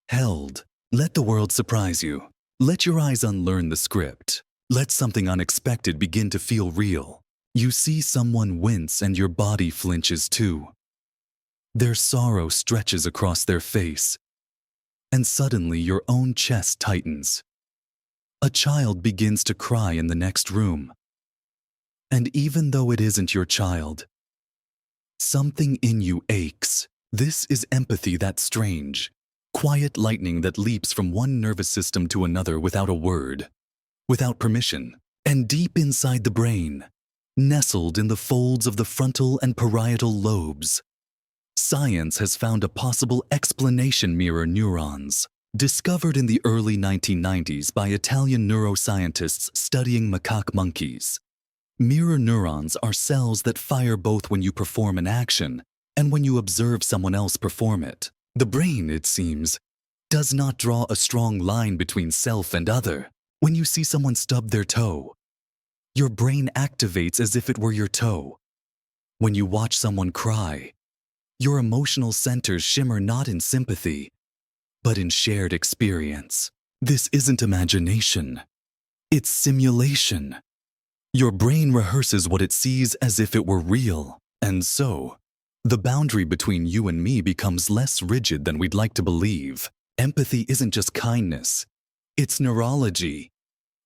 held. Let the world surprise you. Let your eyes unlearn the script. Let something unexpected begin to feel real. You see someone wince and your body flinches too. Their sorrow stretches across their face, and suddenly your own chest tightens. A child begins to cry in the next room. And even though it isn't your child, something in you aches. This is empathy that's strange. Quiet lightning that leaps from one nervous system to another without a word, without permission. And deep inside the brain, nestled in the folds of the frontal and parietal lobes, science has found a possible explanation: mirror neurons. Discovered in the early 1990s by Italian neuroscientists studying macaque monkeys. Mirror neurons are cells that fire both when you perform an action and when you observe someone else perform it. The brain, it seems, does not draw a strong line between self and other. When you see someone stub their toe, your brain activates as if it were your toe. When you watch someone cry, your emotional centers shimmer not in sympathy, but in shared experience. This isn't imagination. It's simulation. Your brain rehearses what it sees as if it were real. And so, the boundary between you and me becomes less rigid than we'd like to believe. Empathy isn't just kindness. It's neurology.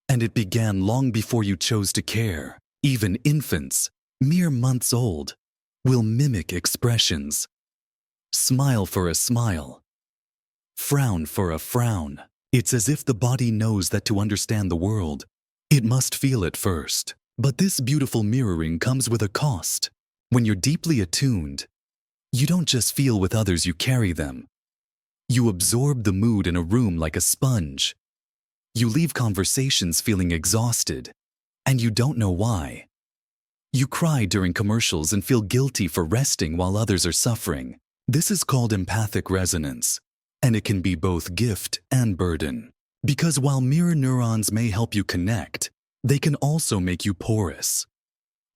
And it began long before you chose to care. Even infants, mere months old, will mimic expressions. Smile for a smile. Frown for a frown. It's as if the body knows that to understand the world, it must feel it first. But this beautiful mirroring comes with a cost. When you're deeply attuned, you don't just feel with others, you carry them. You absorb the mood in a room like a sponge. You leave conversations feeling exhausted, and you don't know why. You cry during commercials and feel guilty for resting while others are suffering. This is called empathic resonance. And it can be both gift and burden. Because while mirror neurons may help you connect, they can also make you porous,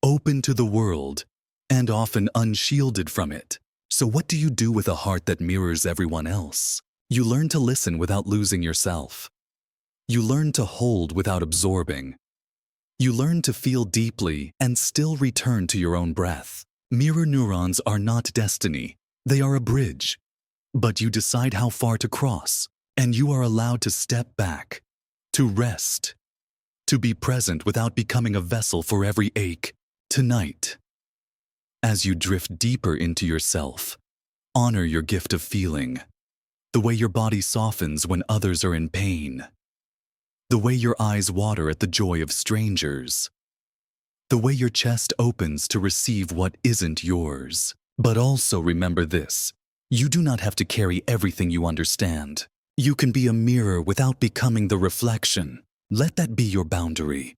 open to the world, and often unshielded from it. So what do you do with a heart that mirrors everyone else? You learn to listen without losing yourself. You learn to hold without absorbing. You learn to feel deeply and still return to your own breath. Mirror neurons are not destiny. They are a bridge. But you decide how far to cross, and you are allowed to step back, to rest, to be present without becoming a vessel for every ache. Tonight, as you drift deeper into yourself, honor your gift of feeling, the way your body softens when others are in pain, the way your eyes water at the joy of strangers, the way your chest opens to receive what isn't yours. But also remember this: you do not have to carry everything you understand. You can be a mirror without becoming the reflection. Let that be your boundary.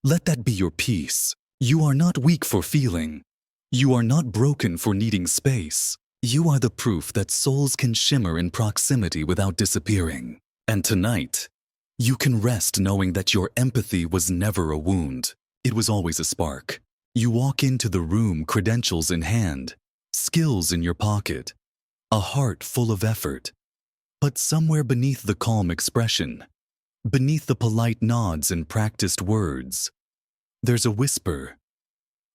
Let that be your peace. You are not weak for feeling. You are not broken for needing space. You are the proof that souls can shimmer in proximity without disappearing. And tonight, you can rest knowing that your empathy was never a wound. It was always a spark. You walk into the room, credentials in hand, skills in your pocket, a heart full of effort. But somewhere beneath the calm expression, beneath the polite nods and practiced words, there's a whisper.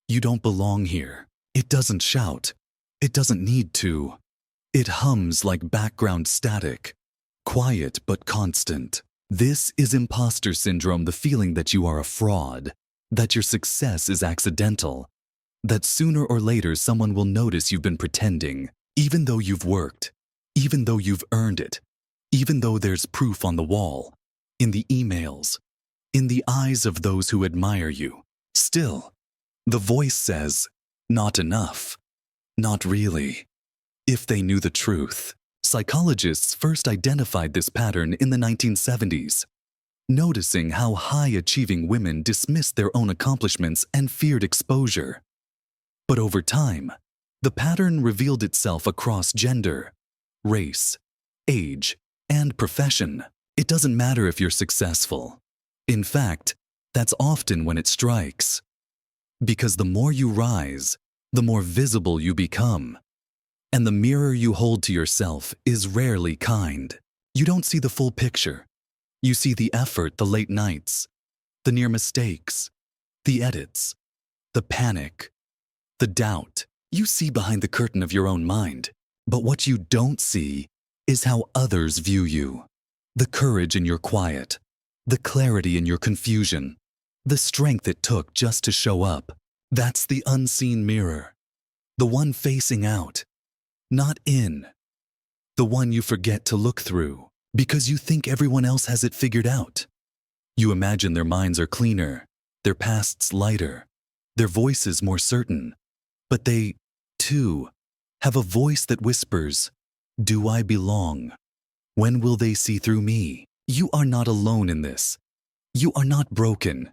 You don't belong here. It doesn't shout. It doesn't need to. It hums like background static, quiet but constant. This is imposter syndrome, the feeling that you are a fraud, that your success is accidental, that sooner or later someone will notice you've been pretending, even though you've worked, even though you've earned it, even though there's proof on the wall, in the emails, in the eyes of those who admire you. Still, the voice says, not enough, not really. If they knew the truth. Psychologists first identified this pattern in the 1970s, noticing how high-achieving women dismissed their own accomplishments and feared exposure. But over time, the pattern revealed itself across gender, race, age, and profession. It doesn't matter if you're successful. In fact, that's often when it strikes. Because the more you rise, the more visible you become. And the mirror you hold to yourself is rarely kind. You don't see the full picture. You see the effort, the late nights, the near mistakes, the edits, the panic, the doubt. You see behind the curtain of your own mind. But what you don't see is how others view you. The courage in your quiet, the clarity in your confusion, the strength it took just to show up. That's the unseen mirror. The one facing out, not in. The one you forget to look through because you think everyone else has it figured out. You imagine their minds are cleaner, their pasts lighter, their voices more certain. But they, too, have a voice that whispers, "Do I belong? When will they see through me?" You are not alone in this. You are not broken.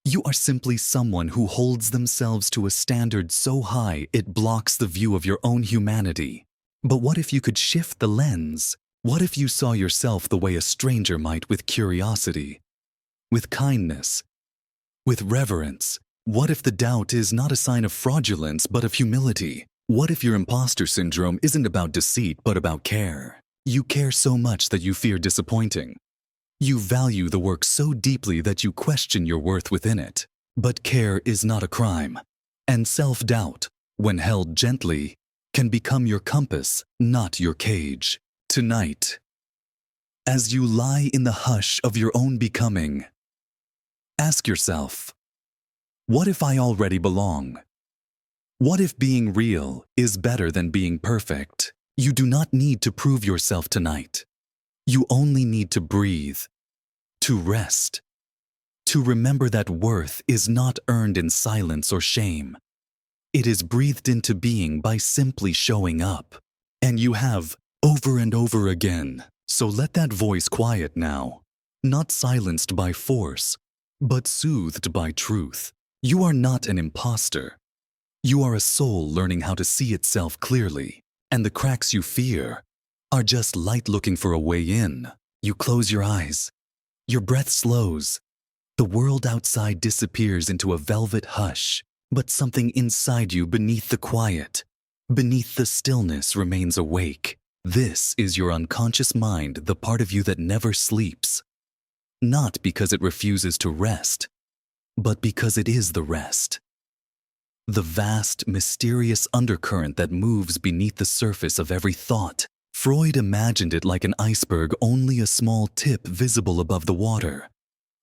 You are simply someone who holds themselves to a standard so high it blocks the view of your own humanity. But what if you could shift the lens? What if you saw yourself the way a stranger might, with curiosity, with kindness, with reverence? What if the doubt is not a sign of fraudulence but of humility? What if your imposter syndrome isn't about deceit but about care? You care so much that you fear disappointing. You value the work so deeply that you question your worth within it. But care is not a crime. And self-doubt, when held gently, can become your compass, not your cage. Tonight, as you lie in the hush of your own becoming, ask yourself, what if I already belong? What if being real is better than being perfect? You do not need to prove yourself tonight. You only need to breathe, to rest, to remember that worth is not earned in silence or shame. It is breathed into being by simply showing up. And you have, over and over again. So let that voice quiet now, not silenced by force, but soothed by truth. You are not an imposter. You are a soul learning how to see itself clearly, and the cracks you fear are just light looking for a way in. You close your eyes. Your breath slows. The world outside disappears into a velvet hush, but something inside you beneath the quiet, beneath the stillness remains awake. This is your unconscious mind, the part of you that never sleeps. Not because it refuses to rest, but because it is the rest. the vast, mysterious undercurrent that moves beneath the surface of every thought. Freud imagined it like an iceberg, only a small tip visible above the water,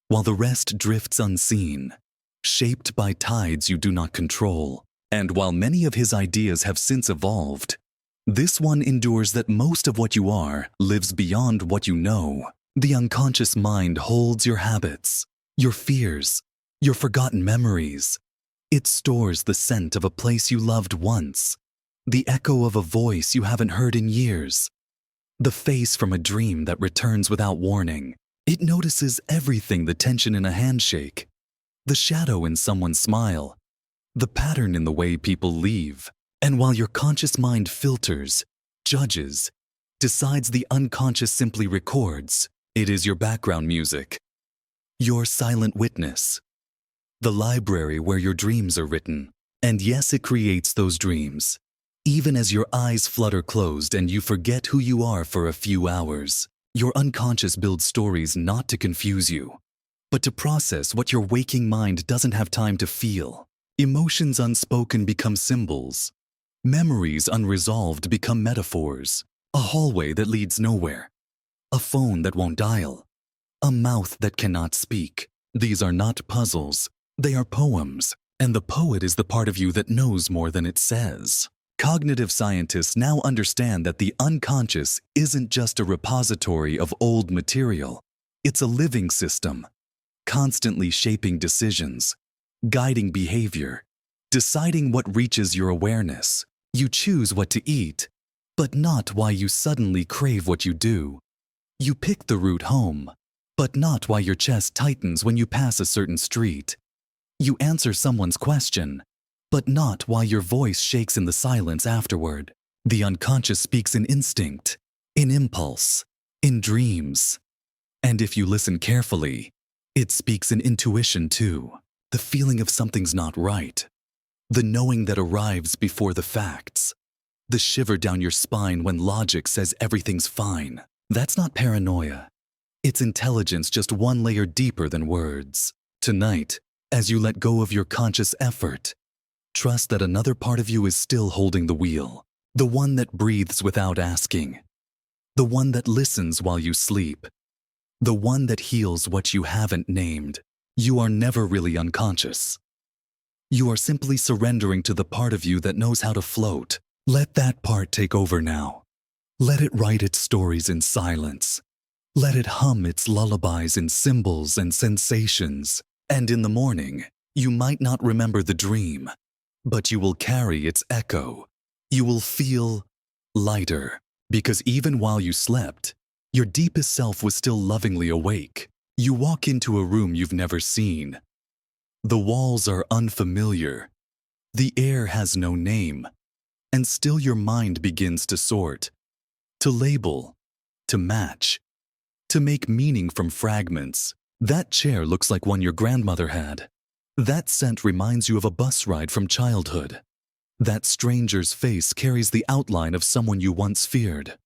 while the rest drifts unseen, shaped by tides you do not control. And while many of his ideas have since evolved, this one endures that most of what you are lives beyond what you know. The unconscious mind holds your habits, your fears, your forgotten memories. It stores the scent of a place you loved once, the echo of a voice you haven't heard in years, the face from a dream that returns without warning. It notices everything: the tension in a handshake, the shadow in someone's smile, the pattern in the way people leave. And while your conscious mind filters, judges, decides, the unconscious simply records. It is your background music, your silent witness, the library where your dreams are written. And yes, it creates those dreams, even as your eyes flutter closed and you forget who you are for a few hours. Your unconscious builds stories not to confuse you, but to process what your waking mind doesn't have time to feel. Emotions unspoken become symbols. Memories unresolved become metaphors. A hallway that leads nowhere. A phone that won't dial. A mouth that cannot speak. These are not puzzles. They are poems. And the poet is the part of you that knows more than it says. Cognitive scientists now understand that the unconscious isn't just a repository of old material. It's a living system, constantly shaping decisions, guiding behavior, deciding what reaches your awareness. You choose what to eat, but not why you suddenly crave what you do. You pick the route home, but not why your chest tightens when you pass a certain street. You answer someone's question, but not why your voice shakes in the silence afterward. The unconscious speaks in instinct, in impulse, in dreams. And if you listen carefully, it speaks in intuition too. The feeling of something's not right. The knowing that arrives before the facts. The shiver down your spine when logic says everything's fine. That's not paranoia. It's intelligence, just one layer deeper than words. Tonight, as you let go of your conscious effort, trust that another part of you is still holding the wheel. The one that breathes without asking. The one that listens while you sleep. The one that heals what you haven't named. You are never really unconscious. You are simply surrendering to the part of you that knows how to float. Let that part take over now. Let it write its stories in silence. Let it hum its lullabies in symbols and sensations. And in the morning, you might not remember the dream, but you will carry its echo. You will feel lighter, because even while you slept, your deepest self was still lovingly awake. You walk into a room you've never seen. The walls are unfamiliar. The air has no name. And still your mind begins to sort, to label, to match, to make meaning from fragments. That chair looks like one your grandmother had. That scent reminds you of a bus ride from childhood. That stranger's face carries the outline of someone you once feared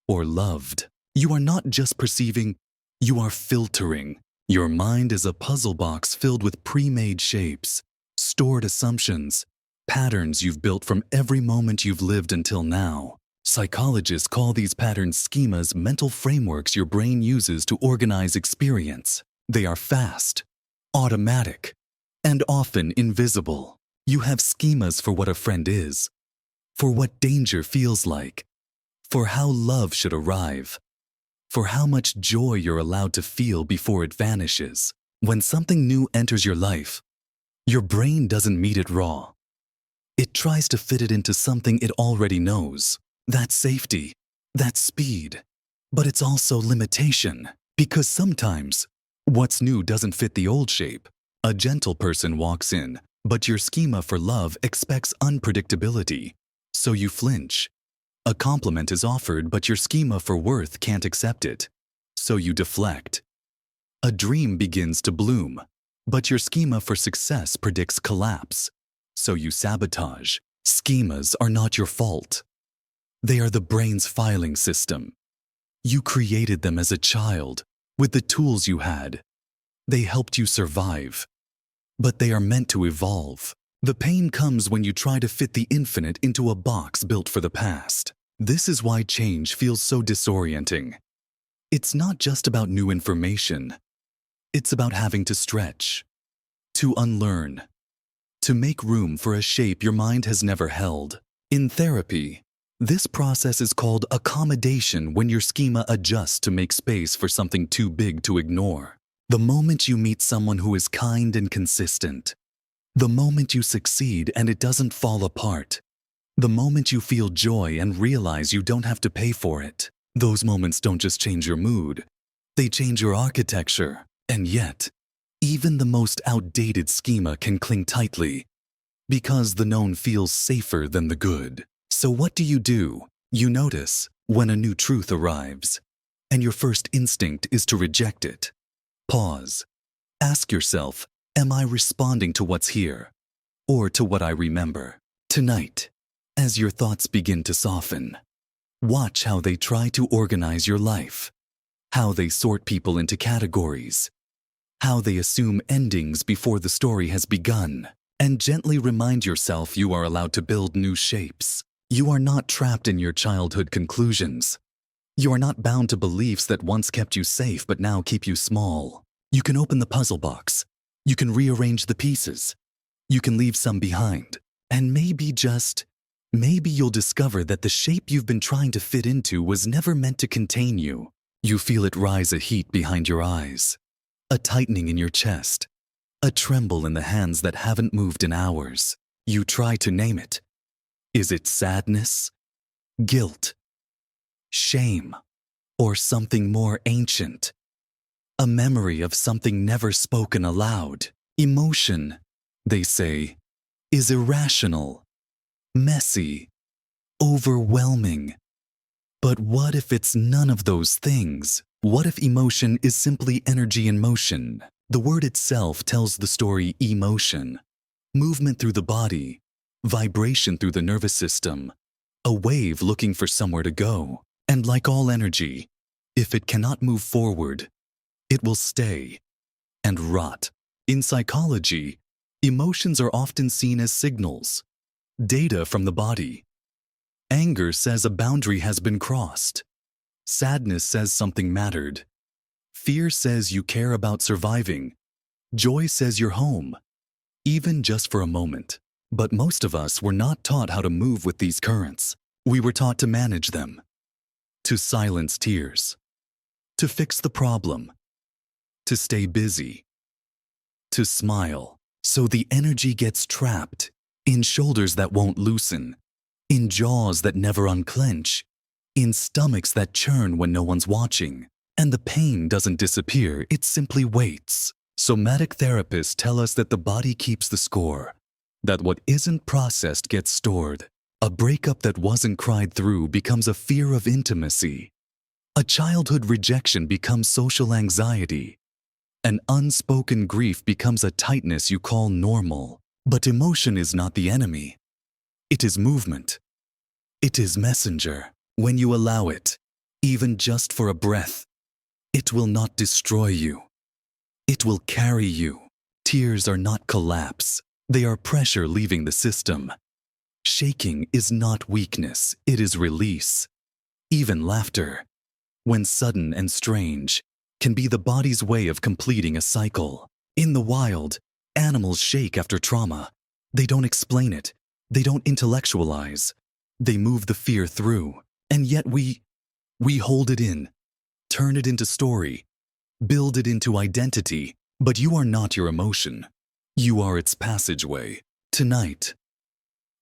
or loved. You are not just perceiving, you are filtering. Your mind is a puzzle box filled with pre-made shapes, stored assumptions, patterns you've built from every moment you've lived until now. Psychologists call these patterns schemas, mental frameworks your brain uses to organize experience. They are fast, automatic, and often invisible. You have schemas for what a friend is, for what danger feels like, for how love should arrive, for how much joy you're allowed to feel before it vanishes. When something new enters your life, your brain doesn't meet it raw. It tries to fit it into something it already knows. That's safety, that's speed. But it's also limitation, because sometimes what's new doesn't fit the old shape. A gentle person walks in, but your schema for love expects unpredictability, so you flinch. A compliment is offered, but your schema for worth can't accept it, so you deflect. A dream begins to bloom, but your schema for success predicts collapse, so you sabotage. Schemas are not your fault. They are the brain's filing system. You created them as a child, with the tools you had. They helped you survive, but they are meant to evolve. The pain comes when you try to fit the infinite into a box built for the past. This is why change feels so disorienting. It's not just about new information. It's about having to stretch, to unlearn, to make room for a shape your mind has never held. In therapy, this process is called accommodation when your schema adjusts to make space for something too big to ignore. The moment you meet someone who is kind and consistent, the moment you succeed and it doesn't fall apart, the moment you feel joy and realize you don't have to pay for it, those moments don't just change your mood, they change your architecture. And yet, even the most outdated schema can cling tightly because the known feels safer than the good. So what do? You notice when a new truth arrives, and your first instinct is to reject it. Pause. Ask yourself, am I responding to what's here, or to what I remember? Tonight, as your thoughts begin to soften, watch how they try to organize your life, how they sort people into categories, how they assume endings before the story has begun, and gently remind yourself you are allowed to build new shapes. You are not trapped in your childhood conclusions. You are not bound to beliefs that once kept you safe but now keep you small. You can open the puzzle box. You can rearrange the pieces. You can leave some behind. And maybe you'll discover that the shape you've been trying to fit into was never meant to contain you. You feel it rise a heat behind your eyes, a tightening in your chest, a tremble in the hands that haven't moved in hours. You try to name it. Is it sadness, guilt, shame, or something more ancient? A memory of something never spoken aloud. Emotion, they say, is irrational, messy, overwhelming. But what if it's none of those things? What if emotion is simply energy in motion? The word itself tells the story emotion. Movement through the body, vibration through the nervous system, a wave looking for somewhere to go. And like all energy, if it cannot move forward, it will stay and rot. In psychology, emotions are often seen as signals, data from the body. Anger says a boundary has been crossed. Sadness says something mattered. Fear says you care about surviving. Joy says you're home, even just for a moment. But most of us were not taught how to move with these currents. We were taught to manage them, to silence tears, to fix the problem, to stay busy, to smile. So the energy gets trapped in shoulders that won't loosen, in jaws that never unclench, in stomachs that churn when no one's watching. And the pain doesn't disappear, it simply waits. Somatic therapists tell us that the body keeps the score, that what isn't processed gets stored. A breakup that wasn't cried through becomes a fear of intimacy. A childhood rejection becomes social anxiety. An unspoken grief becomes a tightness you call normal. But emotion is not the enemy. It is movement. It is messenger. When you allow it, even just for a breath, it will not destroy you. It will carry you. Tears are not collapse. They are pressure leaving the system. Shaking is not weakness, it is release. Even laughter, when sudden and strange, can be the body's way of completing a cycle. In the wild, animals shake after trauma. They don't explain it. They don't intellectualize. They move the fear through. And yet we hold it in, turn it into story, build it into identity. But you are not your emotion. You are its passageway. Tonight,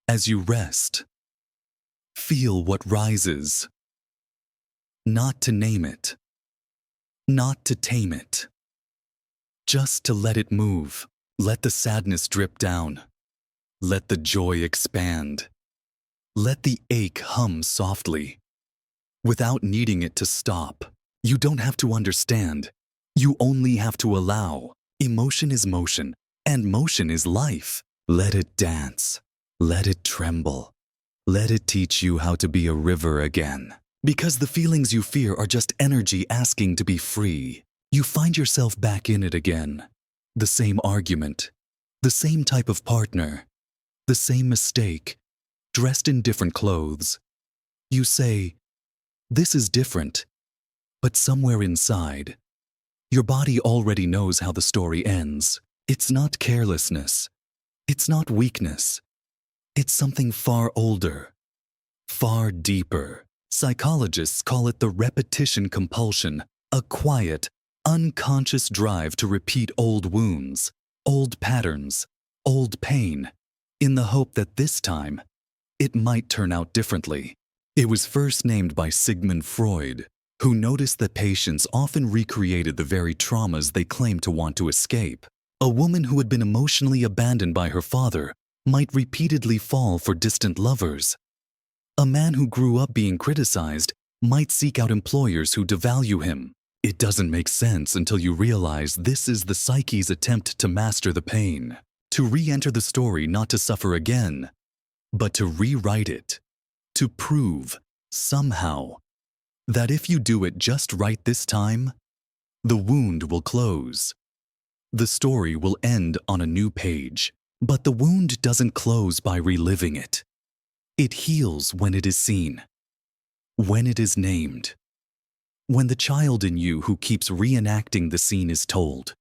as you rest, feel what rises. Not to name it, not to tame it, just to let it move. Let the sadness drip down. Let the joy expand. Let the ache hum softly, without needing it to stop. You don't have to understand. You only have to allow. Emotion is motion, and motion is life. Let it dance. Let it tremble. Let it teach you how to be a river again. Because the feelings you fear are just energy asking to be free. You find yourself back in it again. The same argument. The same type of partner. the same mistake, dressed in different clothes. You say, "This is different," but somewhere inside, your body already knows how the story ends. It's not carelessness. It's not weakness. It's something far older, far deeper. Psychologists call it the repetition compulsion, a quiet, unconscious drive to repeat old wounds, old patterns, old pain, in the hope that this time, it might turn out differently. It was first named by Sigmund Freud, who noticed that patients often recreated the very traumas they claimed to want to escape. A woman who had been emotionally abandoned by her father might repeatedly fall for distant lovers. A man who grew up being criticized might seek out employers who devalue him. It doesn't make sense until you realize this is the psyche's attempt to master the pain, to re-enter the story not to suffer again, but to rewrite it, to prove, somehow, that if you do it just right this time, the wound will close. The story will end on a new page, but the wound doesn't close by reliving it. It heals when it is seen, when it is named, when the child in you who keeps reenacting the scene is told.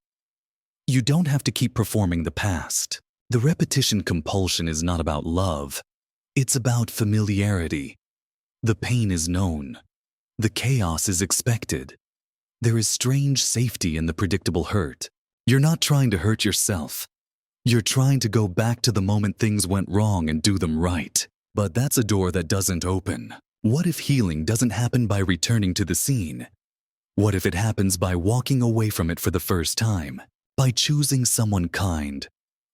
You don't have to keep performing the past. The repetition compulsion is not about love. It's about familiarity. The pain is known. The chaos is expected. There is strange safety in the predictable hurt. You're not trying to hurt yourself. You're trying to go back to the moment things went wrong and do them right. But that's a door that doesn't open. What if healing doesn't happen by returning to the scene? What if it happens by walking away from it for the first time? By choosing someone kind,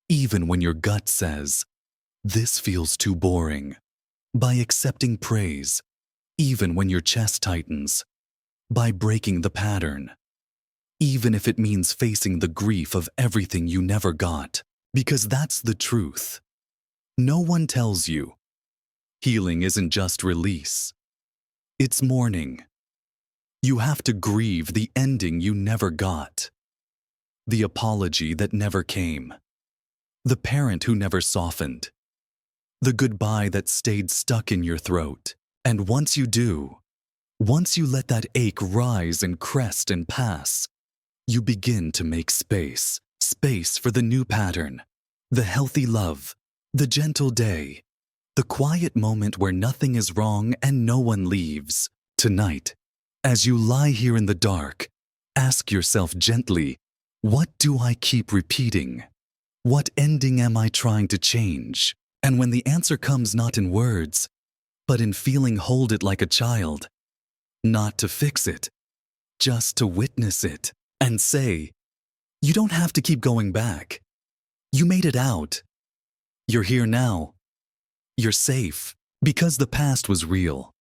even when your gut says, "This feels too boring." By accepting praise, even when your chest tightens. By breaking the pattern, even if it means facing the grief of everything you never got. Because that's the truth. No one tells you. Healing isn't just release. It's mourning. You have to grieve the ending you never got. The apology that never came. The parent who never softened. The goodbye that stayed stuck in your throat. And once you do, once you let that ache rise and crest and pass, you begin to make space. Space for the new pattern, the healthy love, the gentle day, the quiet moment where nothing is wrong and no one leaves. Tonight, as you lie here in the dark, ask yourself gently, what do I keep repeating? What ending am I trying to change? And when the answer comes not in words, but in feeling, hold it like a child. Not to fix it, just to witness it and say, you don't have to keep going back. You made it out. You're here now. You're safe because the past was real,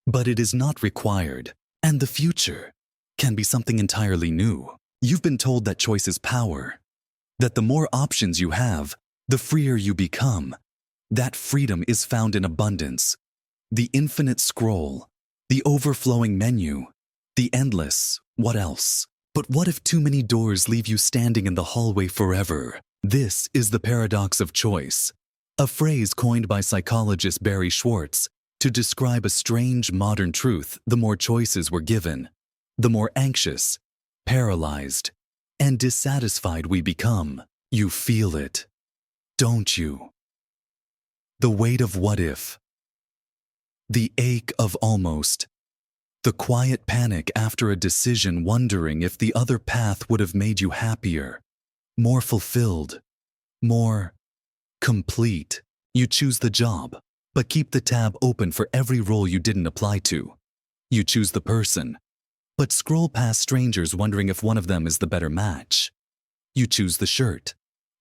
but it is not required, and the future can be something entirely new. You've been told that choice is power, that the more options you have, the freer you become. That freedom is found in abundance, the infinite scroll, the overflowing menu, the endless what else. But what if too many doors leave you standing in the hallway forever? This is the paradox of choice, a phrase coined by psychologist Barry Schwartz to describe a strange modern truth. The more choices we're given, the more anxious, paralyzed, and dissatisfied we become. You feel it, don't you? The weight of what if, the ache of almost, the quiet panic after a decision, wondering if the other path would have made you happier, more fulfilled, more complete. You choose the job, but keep the tab open for every role you didn't apply to. You choose the person, but scroll past strangers wondering if one of them is the better match. You choose the shirt,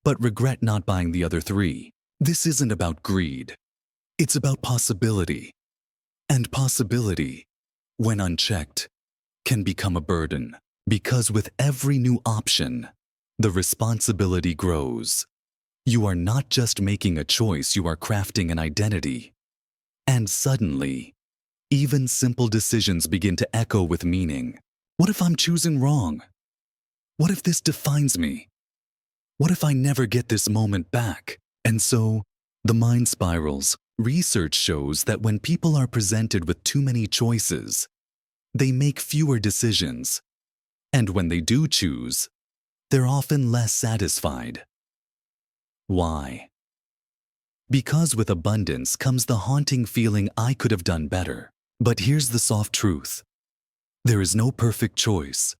but regret not buying the other three. This isn't about greed. It's about possibility. And possibility, when unchecked, can become a burden. Because with every new option, the responsibility grows. You are not just making a choice, you are crafting an identity. And suddenly, even simple decisions begin to echo with meaning. What if I'm choosing wrong? What if this defines me? What if I never get this moment back? And so, The mind spirals. Research shows that when people are presented with too many choices, they make fewer decisions. And when they do choose, they're often less satisfied. Why? Because with abundance comes the haunting feeling I could have done better. But here's the soft truth. There is no perfect choice.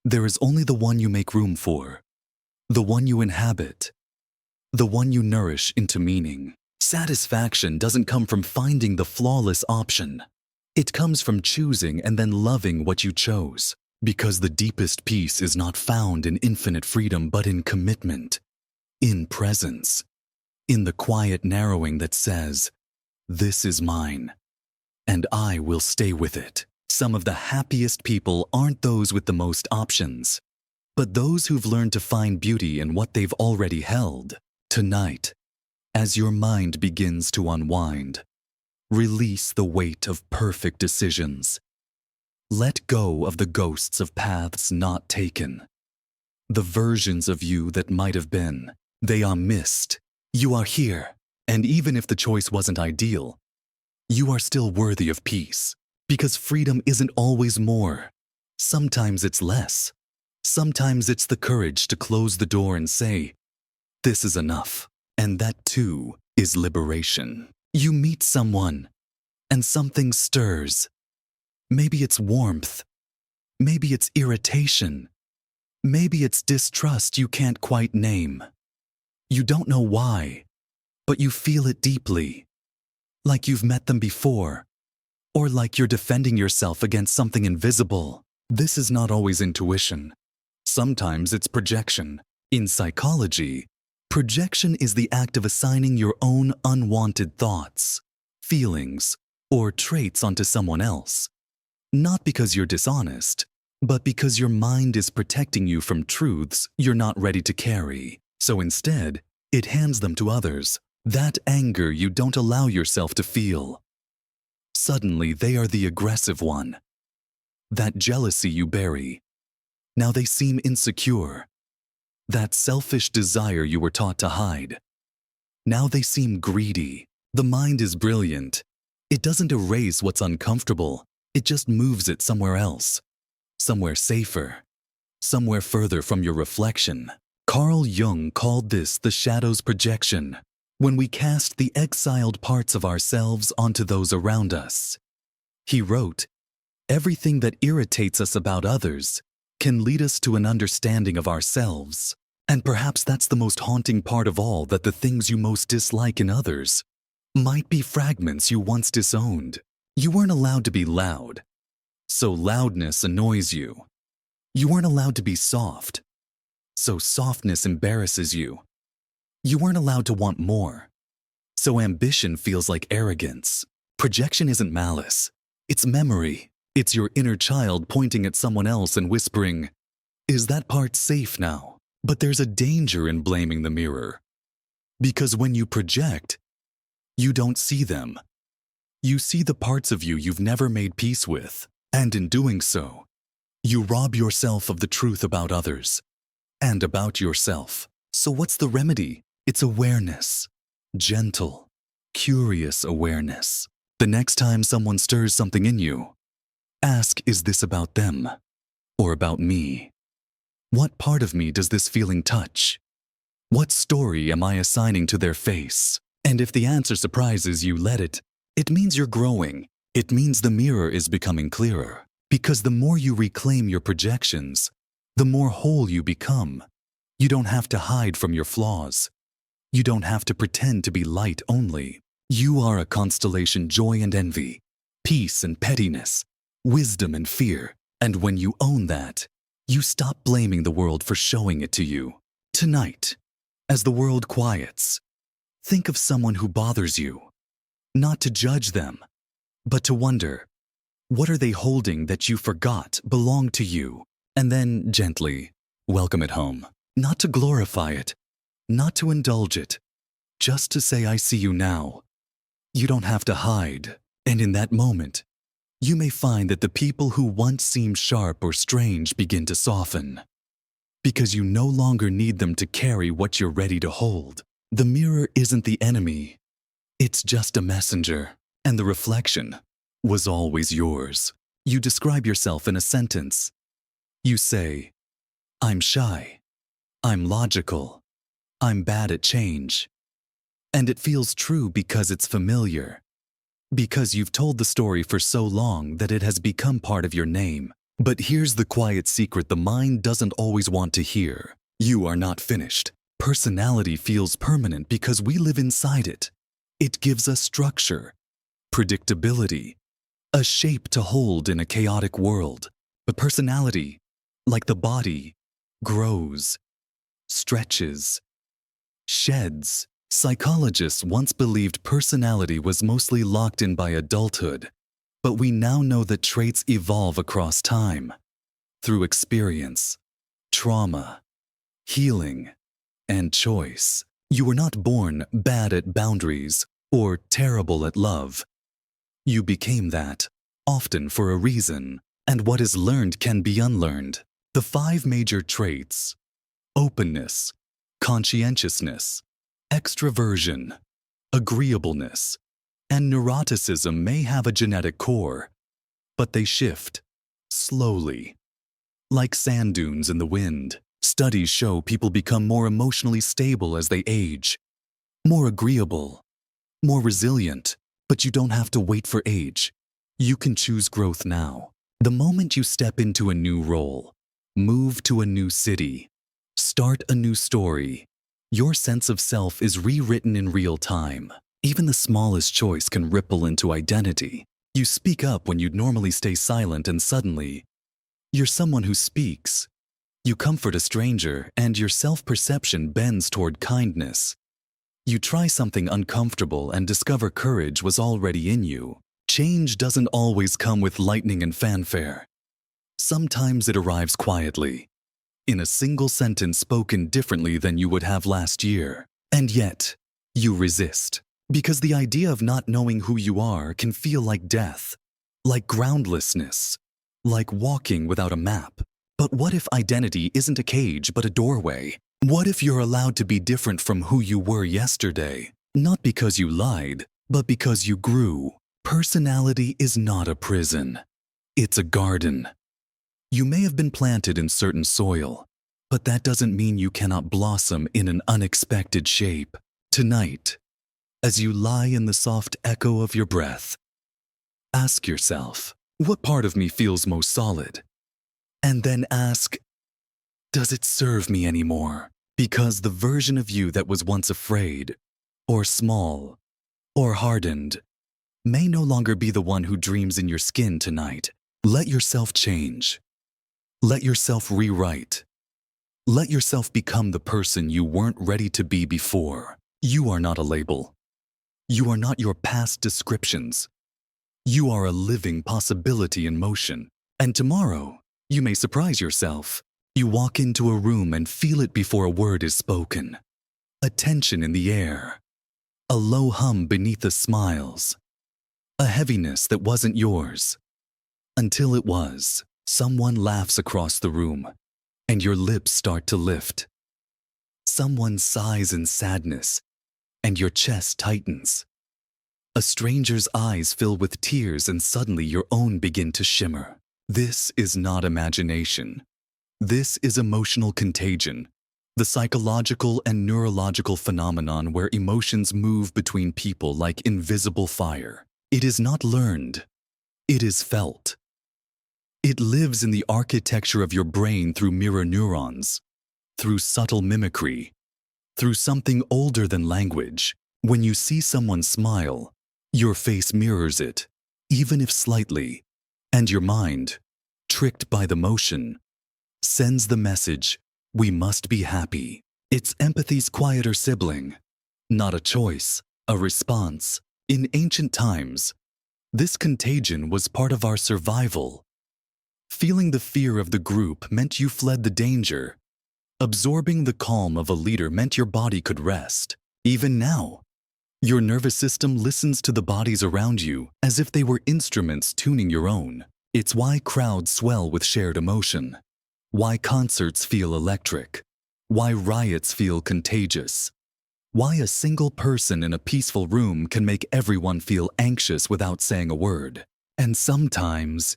There is only the one you make room for, the one you inhabit, the one you nourish into meaning. Satisfaction doesn't come from finding the flawless option. It comes from choosing and then loving what you chose. Because the deepest peace is not found in infinite freedom but in commitment, in presence, in the quiet narrowing that says, "This is mine, and I will stay with it." Some of the happiest people aren't those with the most options, but those who've learned to find beauty in what they've already held. Tonight, as your mind begins to unwind, release the weight of perfect decisions. Let go of the ghosts of paths not taken. The versions of you that might have been. They are missed. You are here, and even if the choice wasn't ideal, you are still worthy of peace. Because freedom isn't always more. Sometimes it's less. Sometimes it's the courage to close the door and say, "This is enough." And that too is liberation. You meet someone, and something stirs. Maybe it's warmth. Maybe it's irritation. Maybe it's distrust you can't quite name. You don't know why, but you feel it deeply. Like you've met them before, or like you're defending yourself against something invisible. This is not always intuition. Sometimes it's projection. In psychology, projection is the act of assigning your own unwanted thoughts, feelings, or traits onto someone else. Not because you're dishonest, but because your mind is protecting you from truths you're not ready to carry. So instead, it hands them to others. That anger you don't allow yourself to feel. Suddenly, they are the aggressive one. That jealousy you bury. Now they seem insecure. That selfish desire you were taught to hide. Now they seem greedy. The mind is brilliant. It doesn't erase what's uncomfortable. It just moves it somewhere else. Somewhere safer. Somewhere further from your reflection. Carl Jung called this the shadow's projection. When we cast the exiled parts of ourselves onto those around us. He wrote, "Everything that irritates us about others can lead us to an understanding of ourselves. And perhaps that's the most haunting part of all, that the things you most dislike in others might be fragments you once disowned. You weren't allowed to be loud, so loudness annoys you. You weren't allowed to be soft, so softness embarrasses you. You weren't allowed to want more, so ambition feels like arrogance. Projection isn't malice. It's memory. It's your inner child pointing at someone else and whispering, 'Is that part safe now?' But there's a danger in blaming the mirror. Because when you project, you don't see them. You see the parts of you you've never made peace with. And in doing so, you rob yourself of the truth about others and about yourself. So what's the remedy? It's awareness. Gentle, curious awareness. The next time someone stirs something in you, ask, is this about them or about me? What part of me does this feeling touch? What story am I assigning to their face? And if the answer surprises you, let it. It means you're growing. It means the mirror is becoming clearer. Because the more you reclaim your projections, the more whole you become. You don't have to hide from your flaws. You don't have to pretend to be light only. You are a constellation, joy and envy, peace and pettiness, wisdom and fear. And when you own that, you stop blaming the world for showing it to you. Tonight, as the world quiets, think of someone who bothers you. Not to judge them, but to wonder, what are they holding that you forgot belonged to you? And then gently welcome it home. Not to glorify it, not to indulge it, just to say, I see you now. You don't have to hide. And in that moment, you may find that the people who once seemed sharp or strange begin to soften. Because you no longer need them to carry what you're ready to hold. The mirror isn't the enemy. It's just a messenger, and the reflection was always yours. You describe yourself in a sentence. You say, I'm shy, I'm logical, I'm bad at change. And it feels true because it's familiar. Because you've told the story for so long that it has become part of your name. But here's the quiet secret the mind doesn't always want to hear. You are not finished. Personality feels permanent because we live inside it. It gives us structure, predictability, a shape to hold in a chaotic world. But personality, like the body, grows, stretches, sheds. Psychologists once believed personality was mostly locked in by adulthood, but we now know that traits evolve across time, through experience, trauma, healing, and choice. You were not born bad at boundaries or terrible at love. You became that, often for a reason, and what is learned can be unlearned. The 5 major traits: openness, conscientiousness, extroversion, agreeableness, and neuroticism may have a genetic core, but they shift slowly. Like sand dunes in the wind, studies show people become more emotionally stable as they age, more agreeable, more resilient, but you don't have to wait for age. You can choose growth now. The moment you step into a new role, move to a new city, start a new story, your sense of self is rewritten in real time. Even the smallest choice can ripple into identity. You speak up when you'd normally stay silent, and suddenly, you're someone who speaks. You comfort a stranger, and your self-perception bends toward kindness. You try something uncomfortable and discover courage was already in you. Change doesn't always come with lightning and fanfare. Sometimes it arrives quietly, in a single sentence spoken differently than you would have last year. And yet, you resist. Because the idea of not knowing who you are can feel like death, like groundlessness, like walking without a map. But what if identity isn't a cage but a doorway? What if you're allowed to be different from who you were yesterday? Not because you lied, but because you grew. Personality is not a prison. It's a garden. You may have been planted in certain soil, but that doesn't mean you cannot blossom in an unexpected shape. Tonight, as you lie in the soft echo of your breath, ask yourself, what part of me feels most solid? And then ask, does it serve me anymore? Because the version of you that was once afraid, or small, or hardened, may no longer be the one who dreams in your skin tonight. Let yourself change. Let yourself rewrite. Let yourself become the person you weren't ready to be before. You are not a label. You are not your past descriptions. You are a living possibility in motion. And tomorrow, you may surprise yourself. You walk into a room and feel it before a word is spoken. A tension in the air. A low hum beneath the smiles. A heaviness that wasn't yours. Until it was. Someone laughs across the room, and your lips start to lift. Someone sighs in sadness, and your chest tightens. A stranger's eyes fill with tears, and suddenly your own begin to shimmer. This is not imagination. This is emotional contagion, the psychological and neurological phenomenon where emotions move between people like invisible fire. It is not learned. It is felt. It lives in the architecture of your brain through mirror neurons, through subtle mimicry, through something older than language. When you see someone smile, your face mirrors it, even if slightly, and your mind, tricked by the motion, sends the message, we must be happy. It's empathy's quieter sibling, not a choice, a response. In ancient times, this contagion was part of our survival. Feeling the fear of the group meant you fled the danger. Absorbing the calm of a leader meant your body could rest. Even now, your nervous system listens to the bodies around you as if they were instruments tuning your own. It's why crowds swell with shared emotion, why concerts feel electric, why riots feel contagious. Why a single person in a peaceful room can make everyone feel anxious without saying a word. And sometimes,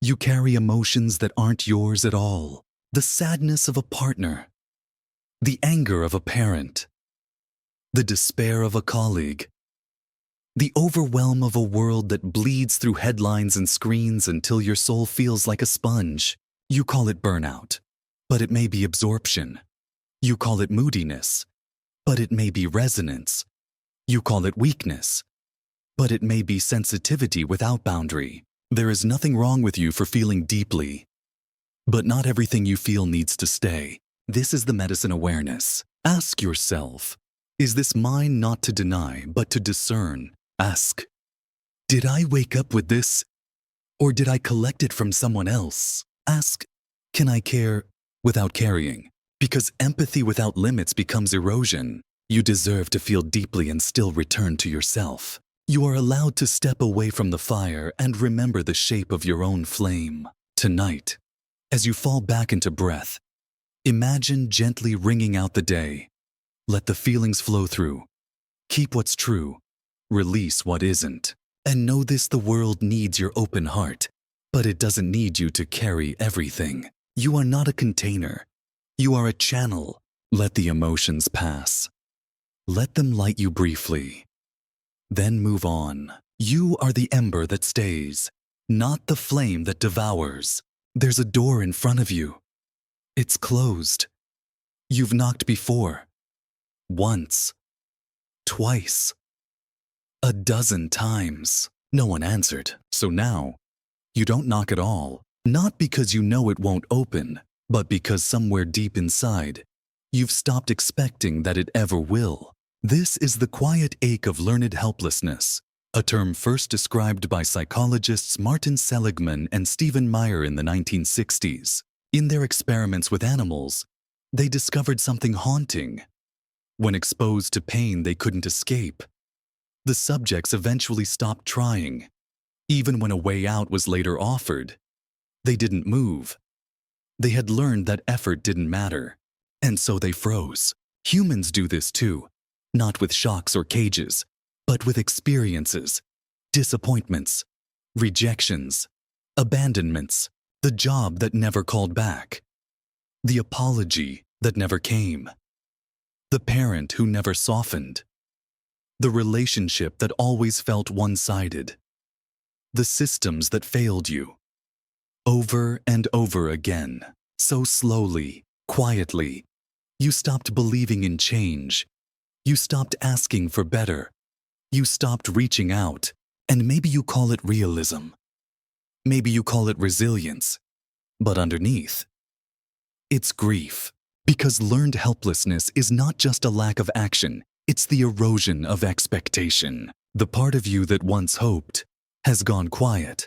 you carry emotions that aren't yours at all. The sadness of a partner, the anger of a parent, the despair of a colleague, the overwhelm of a world that bleeds through headlines and screens until your soul feels like a sponge. You call it burnout, but it may be absorption. You call it moodiness, but it may be resonance. You call it weakness, but it may be sensitivity without boundary. There is nothing wrong with you for feeling deeply, but not everything you feel needs to stay. This is the medicine awareness. Ask yourself, is this mine not to deny, but to discern? Ask, did I wake up with this, or did I collect it from someone else? Ask, can I care without carrying? Because empathy without limits becomes erosion. You deserve to feel deeply and still return to yourself. You are allowed to step away from the fire and remember the shape of your own flame. Tonight, as you fall back into breath, imagine gently ringing out the day. Let the feelings flow through. Keep what's true. Release what isn't. And know this: the world needs your open heart, but it doesn't need you to carry everything. You are not a container. You are a channel. Let the emotions pass. Let them light you briefly. Then move on. You are the ember that stays, not the flame that devours. There's a door in front of you. It's closed. You've knocked before. Once. Twice. A dozen times. No one answered. So now, you don't knock at all. Not because you know it won't open, but because somewhere deep inside, you've stopped expecting that it ever will. This is the quiet ache of learned helplessness, a term first described by psychologists Martin Seligman and Stephen Meyer in the 1960s. In their experiments with animals, they discovered something haunting. When exposed to pain they couldn't escape, the subjects eventually stopped trying. Even when a way out was later offered, they didn't move. They had learned that effort didn't matter, and so they froze. Humans do this too, not with shocks or cages, but with experiences, disappointments, rejections, abandonments, the job that never called back, the apology that never came, the parent who never softened, the relationship that always felt one-sided, the systems that failed you. Over and over again, so slowly, quietly, you stopped believing in change. You stopped asking for better. You stopped reaching out. And maybe you call it realism. Maybe you call it resilience. But underneath, it's grief. Because learned helplessness is not just a lack of action, it's the erosion of expectation. The part of you that once hoped has gone quiet.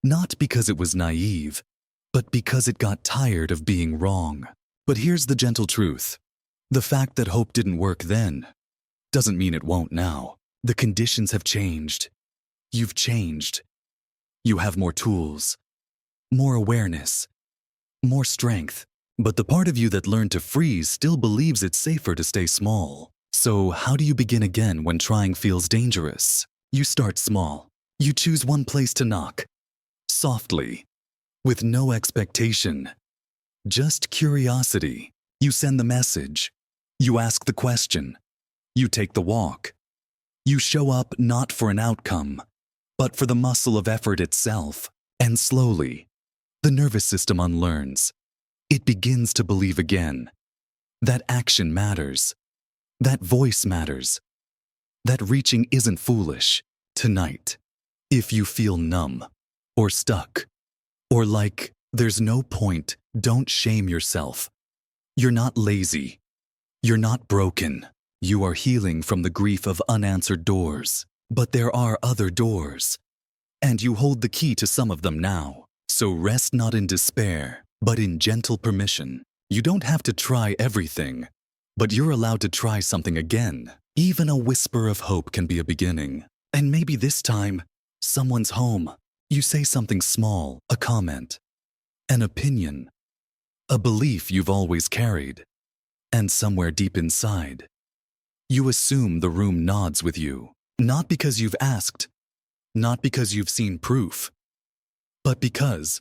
Not because it was naive, but because it got tired of being wrong. But here's the gentle truth. The fact that hope didn't work then doesn't mean it won't now. The conditions have changed. You've changed. You have more tools, more awareness, more strength. But the part of you that learned to freeze still believes it's safer to stay small. So how do you begin again when trying feels dangerous? You start small. You choose one place to knock. Softly, with no expectation, just curiosity. You send the message. You ask the question. You take the walk. You show up not for an outcome, but for the muscle of effort itself. And slowly, the nervous system unlearns. It begins to believe again. That action matters. That voice matters. That reaching isn't foolish. Tonight, if you feel numb, or stuck, or like there's no point, don't shame yourself. You're not lazy. You're not broken. You are healing from the grief of unanswered doors. But there are other doors, and you hold the key to some of them now. So rest not in despair, but in gentle permission. You don't have to try everything, but you're allowed to try something again. Even a whisper of hope can be a beginning. And maybe this time, someone's home. You say something small, a comment, an opinion, a belief you've always carried. And somewhere deep inside, You assume the room nods with you, not because you've asked, not because you've seen proof, but because.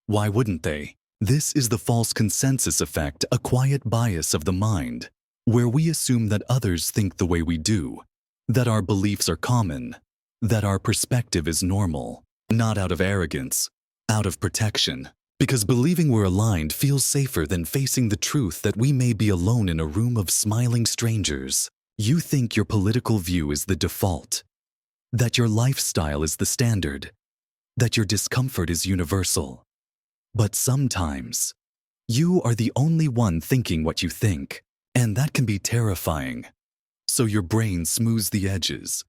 Why wouldn't they? This is the false consensus effect, a quiet bias of the mind, where we assume that others think the way we do, that our beliefs are common, that our perspective is normal, not out of arrogance, out of protection, because believing we're aligned feels safer than facing the truth that we may be alone in a room of smiling strangers. You think your political view is the default, that your lifestyle is the standard, that your discomfort is universal. But sometimes, you are the only one thinking what you think, and that can be terrifying. So your brain smooths the edges.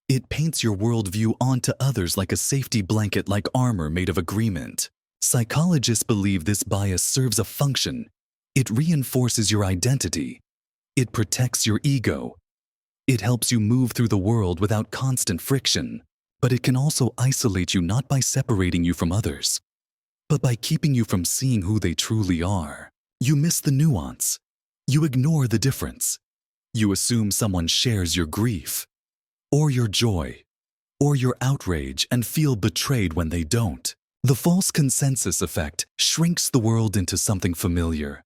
It paints your worldview onto others like a safety blanket, like armor made of agreement. Psychologists believe this bias serves a function. It reinforces your identity. It protects your ego. It helps you move through the world without constant friction. But it can also isolate you, not by separating you from others, but by keeping you from seeing who they truly are. You miss the nuance. You ignore the difference. You assume someone shares your grief, or your joy, or your outrage, and feel betrayed when they don't. The false consensus effect shrinks the world into something familiar.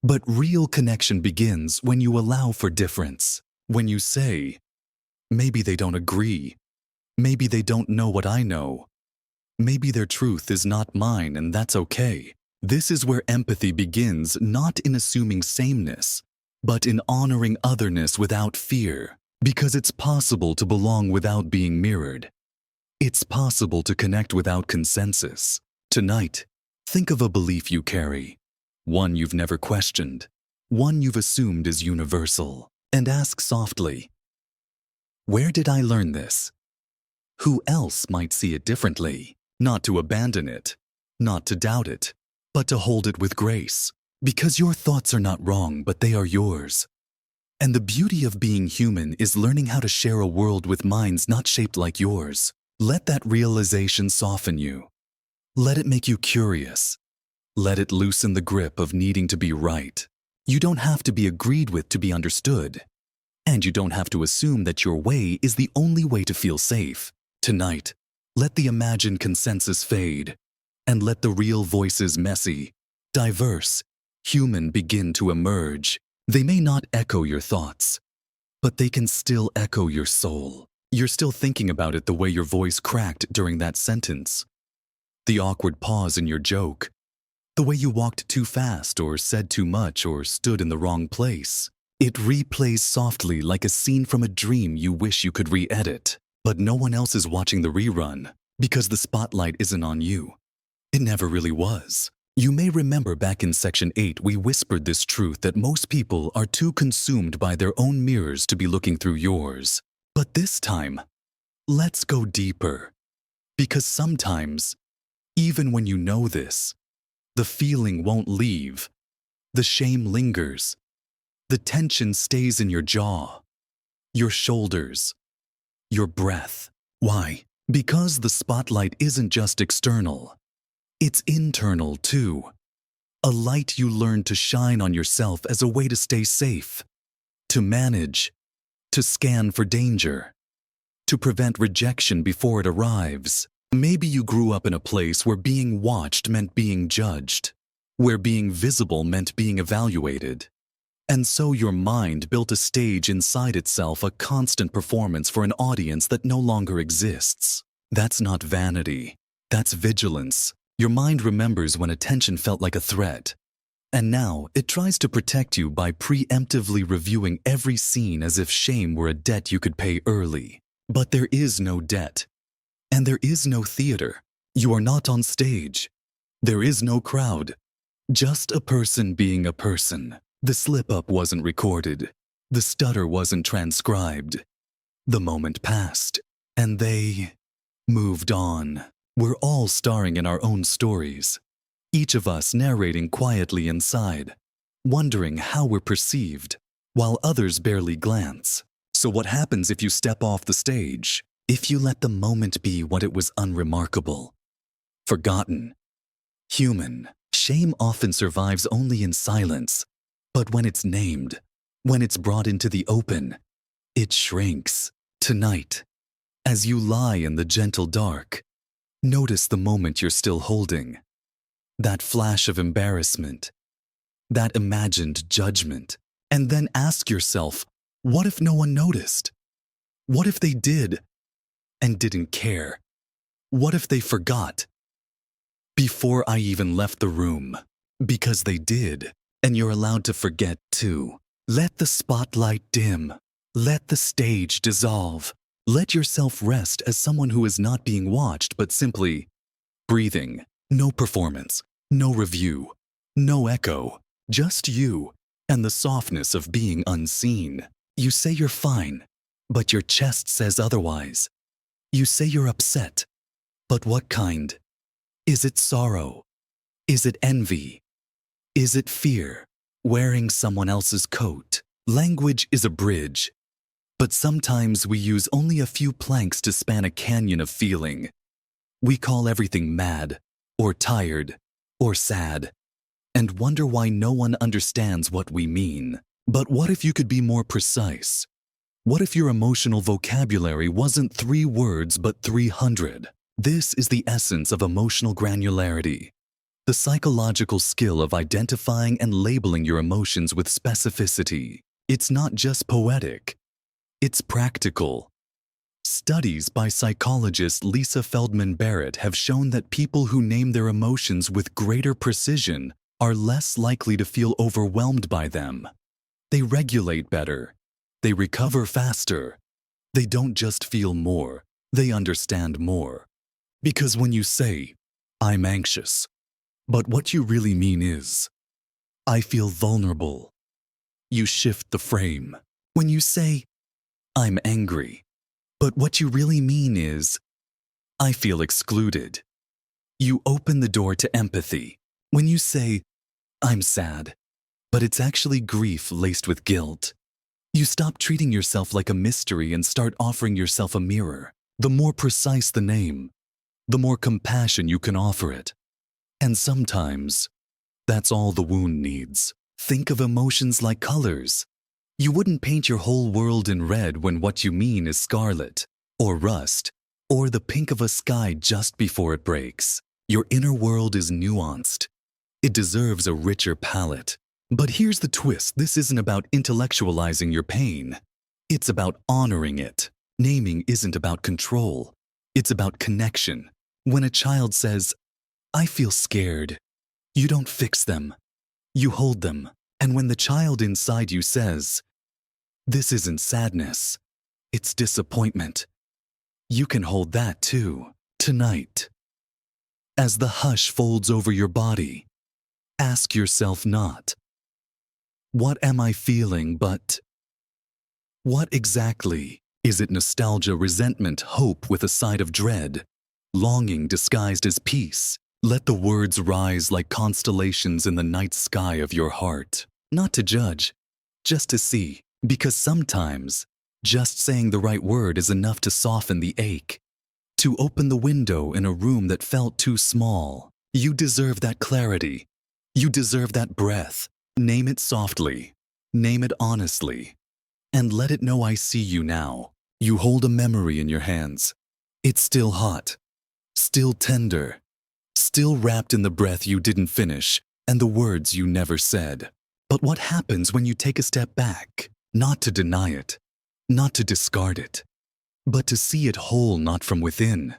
But real connection begins when you allow for difference. When you say, maybe they don't agree. Maybe they don't know what I know. Maybe their truth is not mine, and that's okay. This is where empathy begins, not in assuming sameness, but in honoring otherness without fear. Because it's possible to belong without being mirrored. It's possible to connect without consensus. Tonight, think of a belief you carry, one you've never questioned, one you've assumed is universal, and ask softly, where did I learn this? Who else might see it differently? Not to abandon it, not to doubt it, but to hold it with grace. Because your thoughts are not wrong, but they are yours. And the beauty of being human is learning how to share a world with minds not shaped like yours. Let that realization soften you. Let it make you curious. Let it loosen the grip of needing to be right. You don't have to be agreed with to be understood. And you don't have to assume that your way is the only way to feel safe. Tonight, let the imagined consensus fade, and let the real voices, messy, diverse, human, begin to emerge. They may not echo your thoughts, but they can still echo your soul. You're still thinking about it the way your voice cracked during that sentence, the awkward pause in your joke, the way you walked too fast or said too much or stood in the wrong place. It replays softly like a scene from a dream you wish you could re-edit. But no one else is watching the rerun because the spotlight isn't on you. It never really was. You may remember back in Section 8 we whispered this truth that most people are too consumed by their own mirrors to be looking through yours. But this time, let's go deeper. Because sometimes, even when you know this, the feeling won't leave. The shame lingers. The tension stays in your jaw, your shoulders, your breath. Why? Because the spotlight isn't just external. It's internal too. A light you learn to shine on yourself as a way to stay safe, to manage, to scan for danger, to prevent rejection before it arrives. Maybe you grew up in a place where being watched meant being judged, where being visible meant being evaluated. And so your mind built a stage inside itself, a constant performance for an audience that no longer exists. That's not vanity. That's vigilance. Your mind remembers when attention felt like a threat. And now it tries to protect you by preemptively reviewing every scene as if shame were a debt you could pay early. But there is no debt. And there is no theater. You are not on stage. There is no crowd. Just a person being a person. The slip-up wasn't recorded. The stutter wasn't transcribed. The moment passed, and they moved on. We're all starring in our own stories, each of us narrating quietly inside, wondering how we're perceived, while others barely glance. So what happens if you step off the stage? If you let the moment be what it was, unremarkable, forgotten, human? Shame often survives only in silence. But when it's named, When it's brought into the open, it shrinks. Tonight, as you lie in the gentle dark, notice the moment you're still holding. That flash of embarrassment, that imagined judgment, and then ask yourself, what if no one noticed? What if they did and didn't care? What if they forgot? Before I even left the room, because they did, and you're allowed to forget too. Let the spotlight dim. Let the stage dissolve. Let yourself rest as someone who is not being watched but simply breathing. No performance, no review, no echo, just you and the softness of being unseen. You say you're fine, but your chest says otherwise. You say you're upset, but what kind? Is it sorrow? Is it envy? Is it fear? Wearing someone else's coat? Language is a bridge, but sometimes we use only a few planks to span a canyon of feeling. We call everything mad, or tired, or sad, and wonder why no one understands what we mean. But what if you could be more precise? What if your emotional vocabulary wasn't 3 words but 300? This is the essence of emotional granularity, the psychological skill of identifying and labeling your emotions with specificity. It's not just poetic, it's practical. Studies by psychologist Lisa Feldman Barrett have shown that people who name their emotions with greater precision are less likely to feel overwhelmed by them. They regulate better. They recover faster. They don't just feel more, they understand more. Because when you say, I'm anxious, but what you really mean is, I feel vulnerable, you shift the frame. When you say, I'm angry, but what you really mean is, I feel excluded, you open the door to empathy. When you say, I'm sad, but it's actually grief laced with guilt, you stop treating yourself like a mystery and start offering yourself a mirror. The more precise the name, the more compassion you can offer it. And sometimes, that's all the wound needs. Think of emotions like colors. You wouldn't paint your whole world in red when what you mean is scarlet, or rust, or the pink of a sky just before it breaks. Your inner world is nuanced. It deserves a richer palette. But here's the twist. This isn't about intellectualizing your pain. It's about honoring it. Naming isn't about control. It's about connection. When a child says, I feel scared, you don't fix them. You hold them. And when the child inside you says, this isn't sadness, it's disappointment, you can hold that too. Tonight, as the hush folds over your body, ask yourself not, what am I feeling, but what exactly? Is it nostalgia, resentment, hope with a side of dread, longing disguised as peace? Let the words rise like constellations in the night sky of your heart. Not to judge, just to see. Because sometimes, just saying the right word is enough to soften the ache. To open the window in a room that felt too small. You deserve that clarity. You deserve that breath. Name it softly. Name it honestly. And let it know I see you now. You hold a memory in your hands. It's still hot. Still tender. Still wrapped in the breath you didn't finish and the words you never said. But what happens when you take a step back? Not to deny it, not to discard it, but to see it whole, not from within,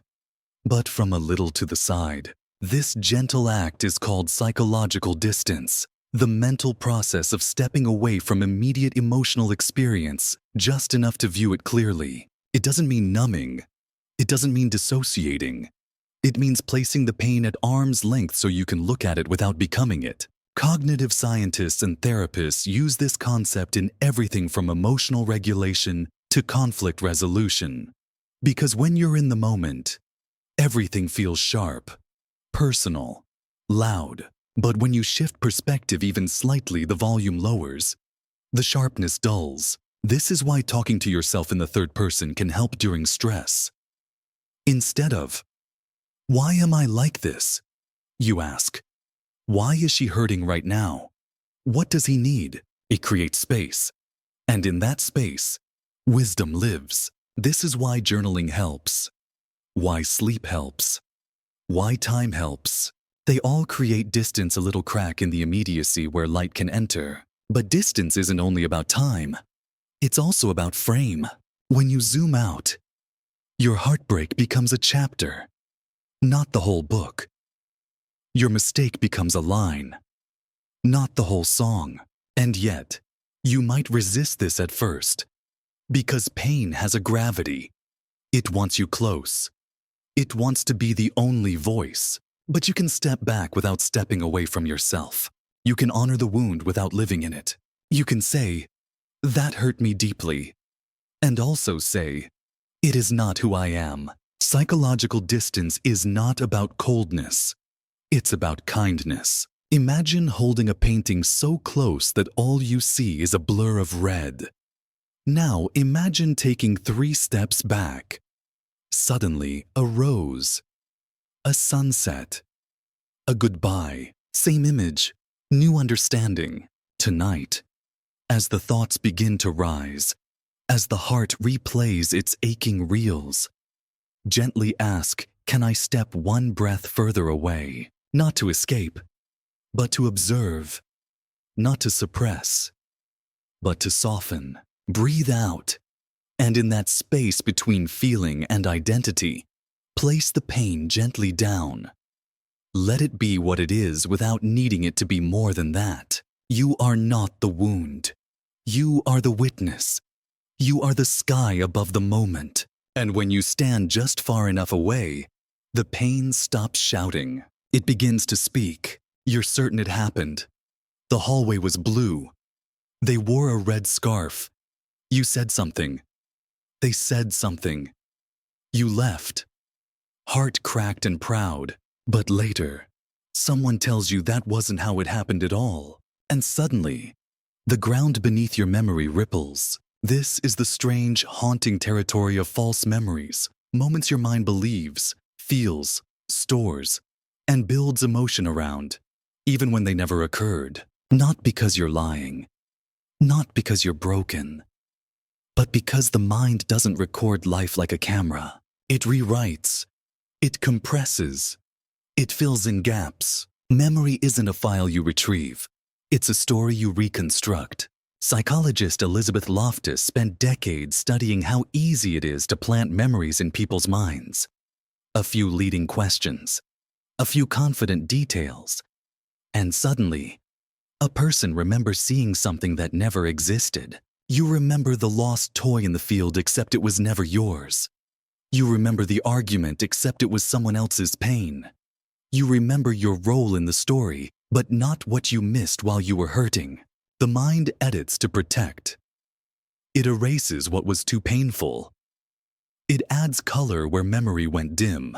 but from a little to the side. This gentle act is called psychological distance, the mental process of stepping away from immediate emotional experience just enough to view it clearly. It doesn't mean numbing. It doesn't mean dissociating. It means placing the pain at arm's length so you can look at it without becoming it. Cognitive scientists and therapists use this concept in everything from emotional regulation to conflict resolution. Because when you're in the moment, everything feels sharp, personal, loud. But when you shift perspective even slightly, the volume lowers, the sharpness dulls. This is why talking to yourself in the third person can help during stress. Instead of, why am I like this? You ask, why is she hurting right now? What does he need? It creates space. And in that space, wisdom lives. This is why journaling helps, why sleep helps, why time helps. They all create distance, a little crack in the immediacy where light can enter. But distance isn't only about time. It's also about frame. When you zoom out, your heartbreak becomes a chapter, not the whole book. Your mistake becomes a line, not the whole song. And yet, you might resist this at first, because pain has a gravity. It wants you close. It wants to be the only voice. But you can step back without stepping away from yourself. You can honor the wound without living in it. You can say, "That hurt me deeply," and also say, "It is not who I am." Psychological distance is not about coldness. It's about kindness. Imagine holding a painting so close that all you see is a blur of red. Now imagine taking 3 steps back. Suddenly, a rose, a sunset, a goodbye, same image, new understanding. Tonight, as the thoughts begin to rise, as the heart replays its aching reels, gently ask, can I step one breath further away? Not to escape, but to observe. Not to suppress, but to soften. Breathe out, and in that space between feeling and identity, place the pain gently down. Let it be what it is without needing it to be more than that. You are not the wound. You are the witness. You are the sky above the moment. And when you stand just far enough away, the pain stops shouting. It begins to speak. You're certain it happened. The hallway was blue. They wore a red scarf. You said something. They said something. You left. Heart cracked and proud. But later, someone tells you that wasn't how it happened at all. And suddenly, the ground beneath your memory ripples. This is the strange, haunting territory of false memories. Moments your mind believes, feels, stores, and builds emotion around, even when they never occurred. Not because you're lying, not because you're broken, but because the mind doesn't record life like a camera. It rewrites, it compresses, it fills in gaps. Memory isn't a file you retrieve. It's a story you reconstruct. Psychologist Elizabeth Loftus spent decades studying how easy it is to plant memories in people's minds. A few leading questions, a few confident details, and suddenly, a person remembers seeing something that never existed. You remember the lost toy in the field except it was never yours. You remember the argument except it was someone else's pain. You remember your role in the story, but not what you missed while you were hurting. The mind edits to protect. It erases what was too painful. It adds color where memory went dim.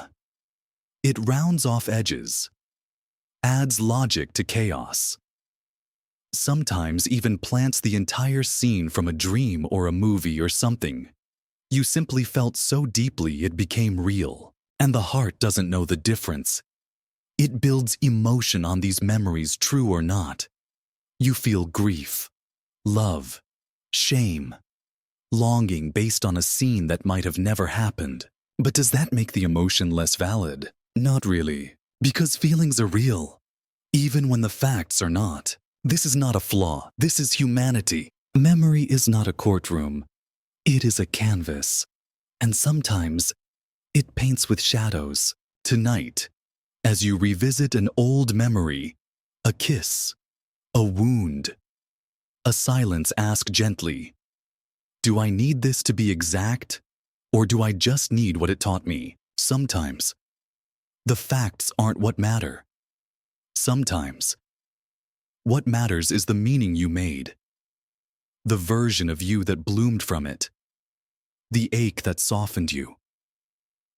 It rounds off edges, adds logic to chaos. Sometimes even plants the entire scene from a dream or a movie or something. You simply felt so deeply it became real. And the heart doesn't know the difference. It builds emotion on these memories, true or not. You feel grief, love, shame, longing based on a scene that might have never happened. But does that make the emotion less valid? Not really, because feelings are real, even when the facts are not. This is not a flaw. This is humanity. Memory is not a courtroom. It is a canvas. And sometimes it paints with shadows. Tonight, as you revisit an old memory, a kiss, a wound, a silence, ask gently, do I need this to be exact, or do I just need what it taught me? Sometimes, the facts aren't what matter. Sometimes, what matters is the meaning you made, the version of you that bloomed from it, the ache that softened you,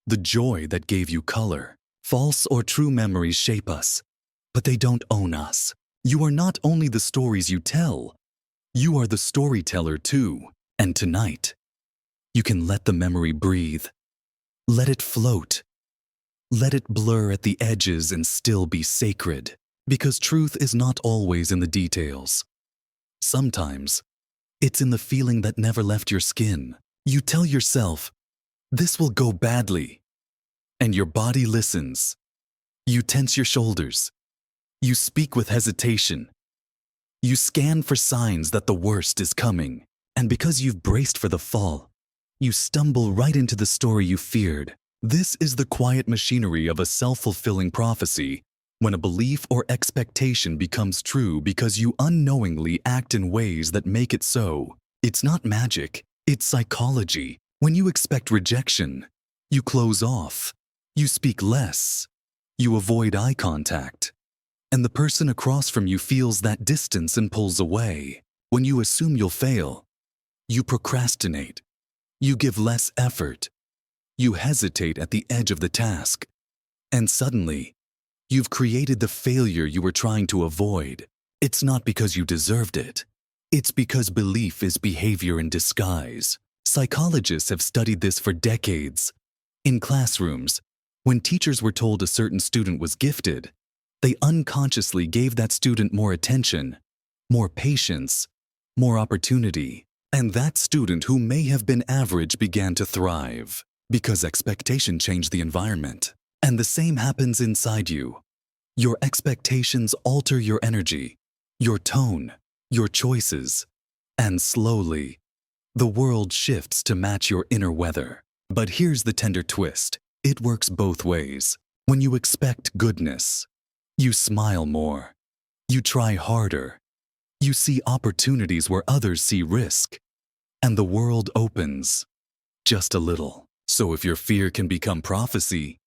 the joy that gave you color. False or true memories shape us, but they don't own us. You are not only the stories you tell, you are the storyteller too. And tonight, you can let the memory breathe. Let it float. Let it blur at the edges and still be sacred. Because truth is not always in the details. Sometimes, It's in the feeling that never left your skin. You tell yourself, this will go badly. And your body listens. You tense your shoulders. You speak with hesitation. You scan for signs that the worst is coming. And because you've braced for the fall, you stumble right into the story you feared. This is the quiet machinery of a self-fulfilling prophecy, when a belief or expectation becomes true because you unknowingly act in ways that make it so. It's not magic, it's psychology. When you expect rejection, you close off, you speak less, you avoid eye contact, and the person across from you feels that distance and pulls away. When you assume you'll fail, you procrastinate, you give less effort, you hesitate at the edge of the task, and suddenly, you've created the failure you were trying to avoid. It's not because you deserved it. It's because belief is behavior in disguise. Psychologists have studied this for decades. In classrooms, when teachers were told a certain student was gifted, they unconsciously gave that student more attention, more patience, more opportunity. And that student who may have been average began to thrive, because expectation changed the environment. And the same happens inside you. Your expectations alter your energy, your tone, your choices, and slowly, the world shifts to match your inner weather. But here's the tender twist. It works both ways. When you expect goodness, you smile more, you try harder, you see opportunities where others see risk, and the world opens just a little. So if your fear can become prophecy,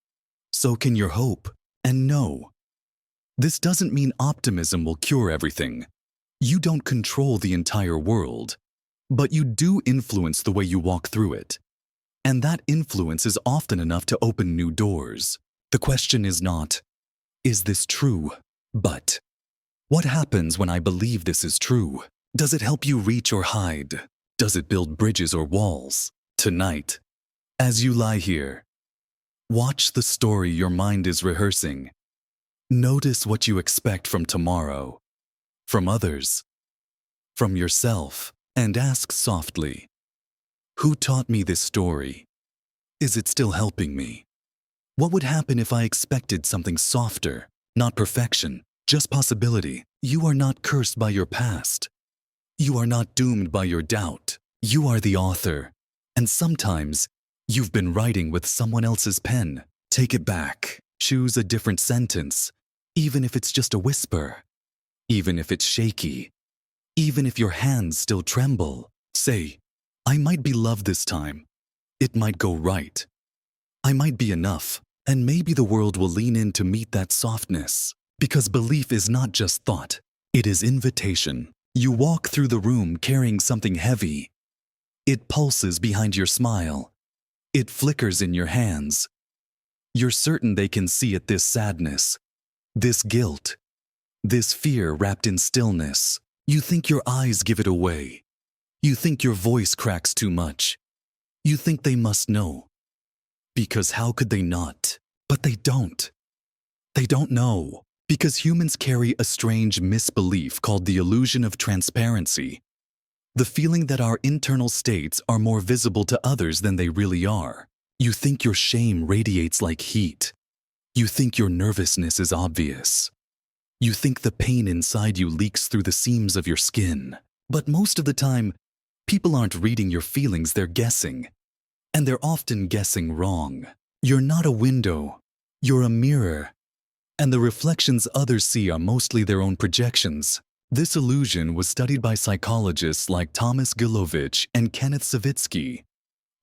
so can your hope. And no, this doesn't mean optimism will cure everything. You don't control the entire world, but you do influence the way you walk through it. And that influence is often enough to open new doors. The question is not, is this true? But, what happens when I believe this is true? Does it help you reach or hide? Does it build bridges or walls? Tonight, as you lie here, watch the story your mind is rehearsing. Notice what you expect from tomorrow, from others, from yourself, and ask softly, who taught me this story? Is it still helping me? What would happen if I expected something softer, not perfection, just possibility? You are not cursed by your past. You are not doomed by your doubt. You are the author, and sometimes you've been writing with someone else's pen. Take it back. Choose a different sentence, even if it's just a whisper, even if it's shaky, even if your hands still tremble. Say, I might be loved this time. It might go right. I might be enough, and maybe the world will lean in to meet that softness. Because belief is not just thought, it is invitation. You walk through the room carrying something heavy. It pulses behind your smile. It flickers in your hands. You're certain they can see it, this sadness, this guilt, this fear wrapped in stillness. You think your eyes give it away. You think your voice cracks too much. You think they must know. Because how could they not? But they don't. They don't know. Because humans carry a strange misbelief called the illusion of transparency. The feeling that our internal states are more visible to others than they really are. You think your shame radiates like heat. You think your nervousness is obvious. You think the pain inside you leaks through the seams of your skin. But most of the time, people aren't reading your feelings, they're guessing. And they're often guessing wrong. You're not a window. You're a mirror. And the reflections others see are mostly their own projections. This illusion was studied by psychologists like Thomas Gilovich and Kenneth Savitsky,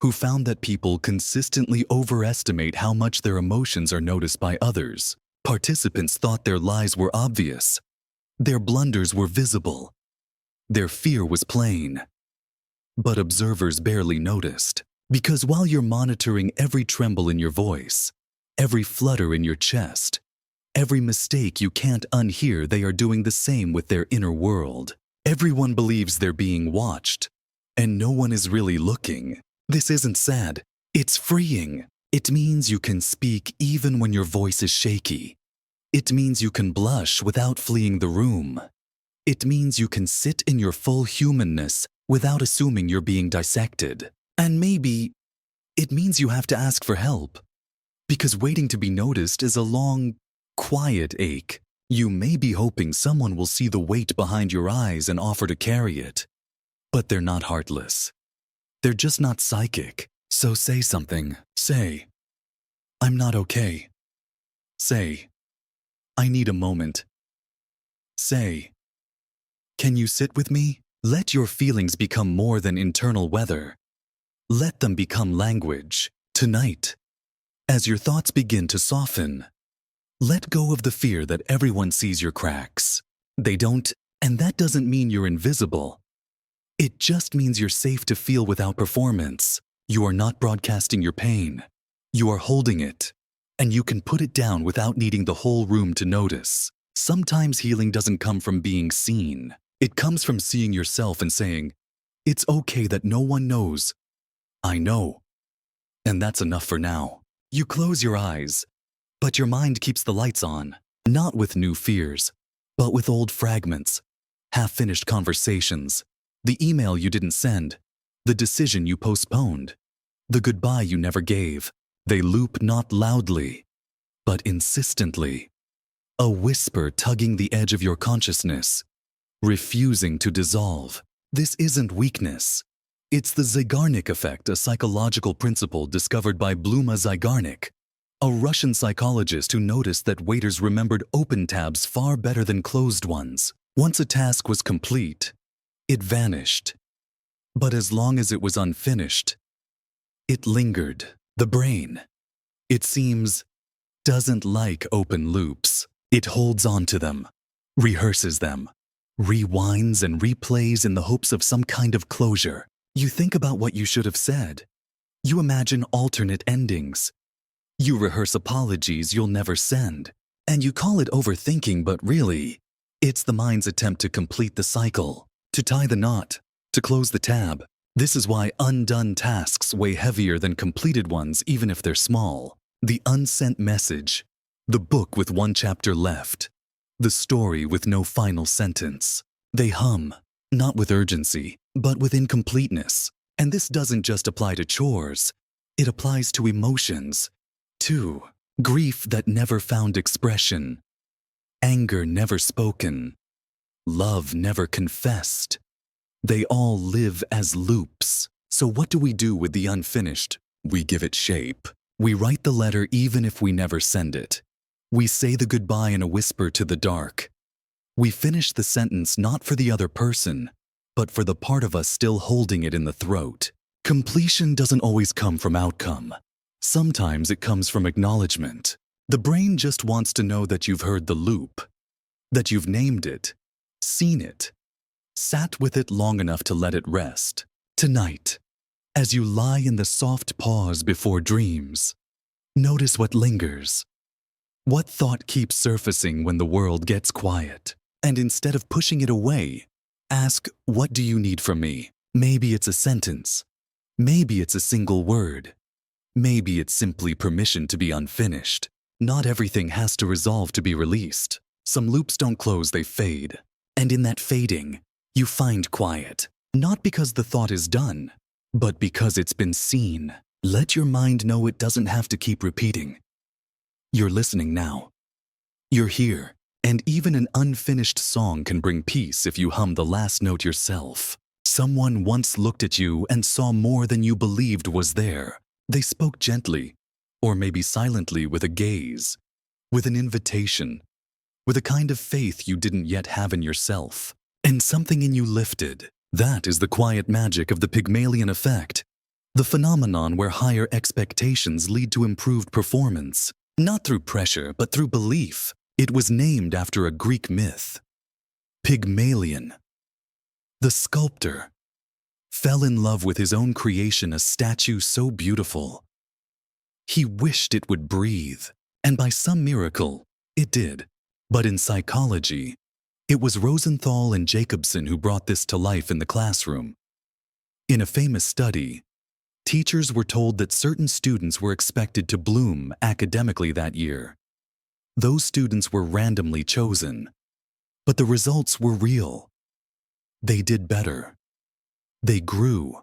who found that people consistently overestimate how much their emotions are noticed by others. Participants thought their lies were obvious. Their blunders were visible. Their fear was plain. But observers barely noticed. Because while you're monitoring every tremble in your voice, every flutter in your chest, every mistake you can't unhear, they are doing the same with their inner world. Everyone believes they're being watched, and no one is really looking. This isn't sad. It's freeing. It means you can speak even when your voice is shaky. It means you can blush without fleeing the room. It means you can sit in your full humanness without assuming you're being dissected. And maybe it means you have to ask for help, because waiting to be noticed is a long, quiet ache. You may be hoping someone will see the weight behind your eyes and offer to carry it, but they're not heartless. They're just not psychic. So say something. Say, "I'm not okay." Say, "I need a moment." Say, "Can you sit with me?" Let your feelings become more than internal weather. Let them become language. Tonight, as your thoughts begin to soften, let go of the fear that everyone sees your cracks. They don't, and that doesn't mean you're invisible. It just means you're safe to feel without performance. You are not broadcasting your pain. You are holding it, and you can put it down without needing the whole room to notice. Sometimes healing doesn't come from being seen. It comes from seeing yourself and saying, "It's okay that no one knows. I know." And that's enough for now. You close your eyes, but your mind keeps the lights on, not with new fears, but with old fragments, half-finished conversations, the email you didn't send, the decision you postponed, the goodbye you never gave. They loop not loudly, but insistently. A whisper tugging the edge of your consciousness, refusing to dissolve. This isn't weakness. It's the Zeigarnik effect, a psychological principle discovered by Bluma Zeigarnik, a Russian psychologist who noticed that waiters remembered open tabs far better than closed ones. Once a task was complete, it vanished. But as long as it was unfinished, it lingered. The brain, it seems, doesn't like open loops. It holds on to them, rehearses them, rewinds and replays in the hopes of some kind of closure. You think about what you should have said. You imagine alternate endings. You rehearse apologies you'll never send. And you call it overthinking, but really, it's the mind's attempt to complete the cycle, to tie the knot, to close the tab. This is why undone tasks weigh heavier than completed ones, even if they're small. The unsent message, the book with one chapter left, the story with no final sentence. They hum, not with urgency, but with incompleteness. And this doesn't just apply to chores. It applies to emotions, too. Grief that never found expression, anger never spoken, love never confessed. They all live as loops. So what do we do with the unfinished? We give it shape. We write the letter even if we never send it. We say the goodbye in a whisper to the dark. We finish the sentence not for the other person, but for the part of us still holding it in the throat. Completion doesn't always come from outcome. Sometimes it comes from acknowledgement. The brain just wants to know that you've heard the loop, that you've named it, seen it, sat with it long enough to let it rest. Tonight, as you lie in the soft pause before dreams, notice what lingers. What thought keeps surfacing when the world gets quiet? And instead of pushing it away, ask, "What do you need from me?" Maybe it's a sentence. Maybe it's a single word. Maybe it's simply permission to be unfinished. Not everything has to resolve to be released. Some loops don't close, they fade. And in that fading, you find quiet. Not because the thought is done, but because it's been seen. Let your mind know it doesn't have to keep repeating. You're listening now. You're here. And even an unfinished song can bring peace if you hum the last note yourself. Someone once looked at you and saw more than you believed was there. They spoke gently, or maybe silently, with a gaze, with an invitation, with a kind of faith you didn't yet have in yourself. And something in you lifted. That is the quiet magic of the Pygmalion effect, the phenomenon where higher expectations lead to improved performance, not through pressure, but through belief. It was named after a Greek myth. Pygmalion, the sculptor, fell in love with his own creation, a statue so beautiful. He wished it would breathe, and by some miracle, it did. But in psychology, it was Rosenthal and Jacobson who brought this to life in the classroom. In a famous study, teachers were told that certain students were expected to bloom academically that year. Those students were randomly chosen, but the results were real. They did better. They grew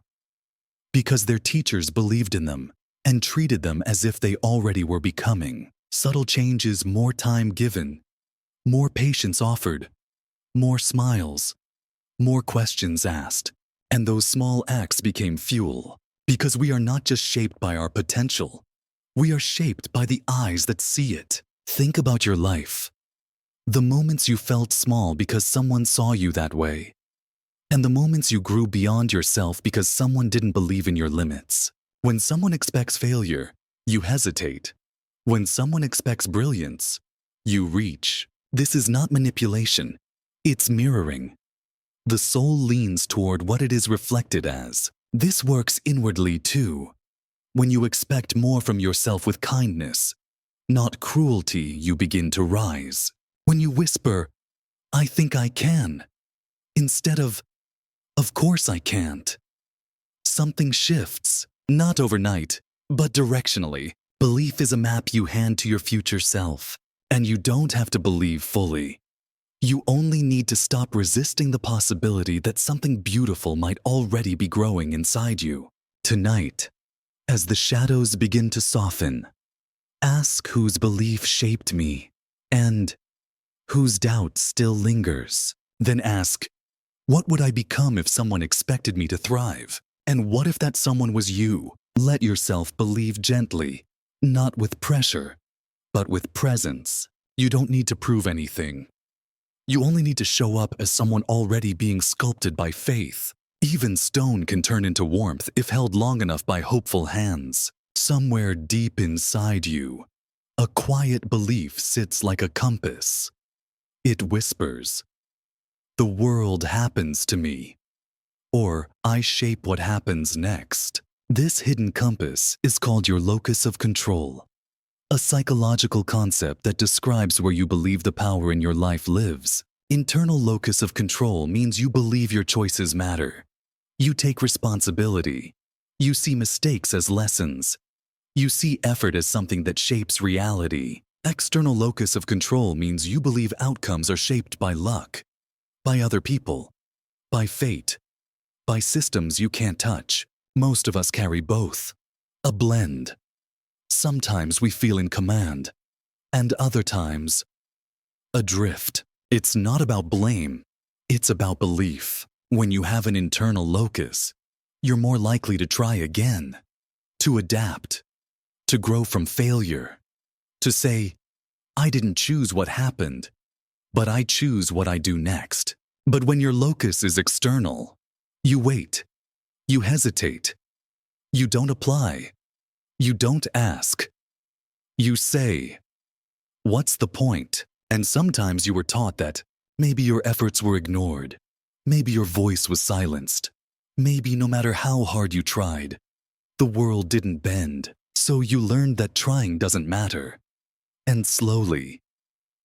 because their teachers believed in them and treated them as if they already were becoming. Subtle changes, more time given, more patience offered, more smiles, more questions asked. And those small acts became fuel, because we are not just shaped by our potential. We are shaped by the eyes that see it. Think about your life. The moments you felt small because someone saw you that way. And the moments you grew beyond yourself because someone didn't believe in your limits. When someone expects failure, you hesitate. When someone expects brilliance, you reach. This is not manipulation. It's mirroring. The soul leans toward what it is reflected as. This works inwardly too. When you expect more from yourself with kindness, not cruelty, you begin to rise. When you whisper, "I think I can," instead of course I can't, something shifts, not overnight, but directionally. Belief is a map you hand to your future self, and you don't have to believe fully. You only need to stop resisting the possibility that something beautiful might already be growing inside you. Tonight, as the shadows begin to soften, ask whose belief shaped me, and whose doubt still lingers. Then ask, what would I become if someone expected me to thrive? And what if that someone was you? Let yourself believe gently, not with pressure, but with presence. You don't need to prove anything. You only need to show up as someone already being sculpted by faith. Even stone can turn into warmth if held long enough by hopeful hands. Somewhere deep inside you, a quiet belief sits like a compass. It whispers, "The world happens to me," or "I shape what happens next." This hidden compass is called your locus of control, a psychological concept that describes where you believe the power in your life lives. Internal locus of control means you believe your choices matter. You take responsibility. You see mistakes as lessons. You see effort as something that shapes reality. External locus of control means you believe outcomes are shaped by luck, by other people, by fate, by systems you can't touch. Most of us carry both, a blend. Sometimes we feel in command, and other times, adrift. It's not about blame, it's about belief. When you have an internal locus, you're more likely to try again, to adapt, to grow from failure, to say, "I didn't choose what happened, but I choose what I do next." But when your locus is external, you wait, you hesitate, you don't apply, you don't ask. You say, "What's the point?" And sometimes you were taught that maybe your efforts were ignored, maybe your voice was silenced, maybe no matter how hard you tried, the world didn't bend. So you learned that trying doesn't matter. And slowly,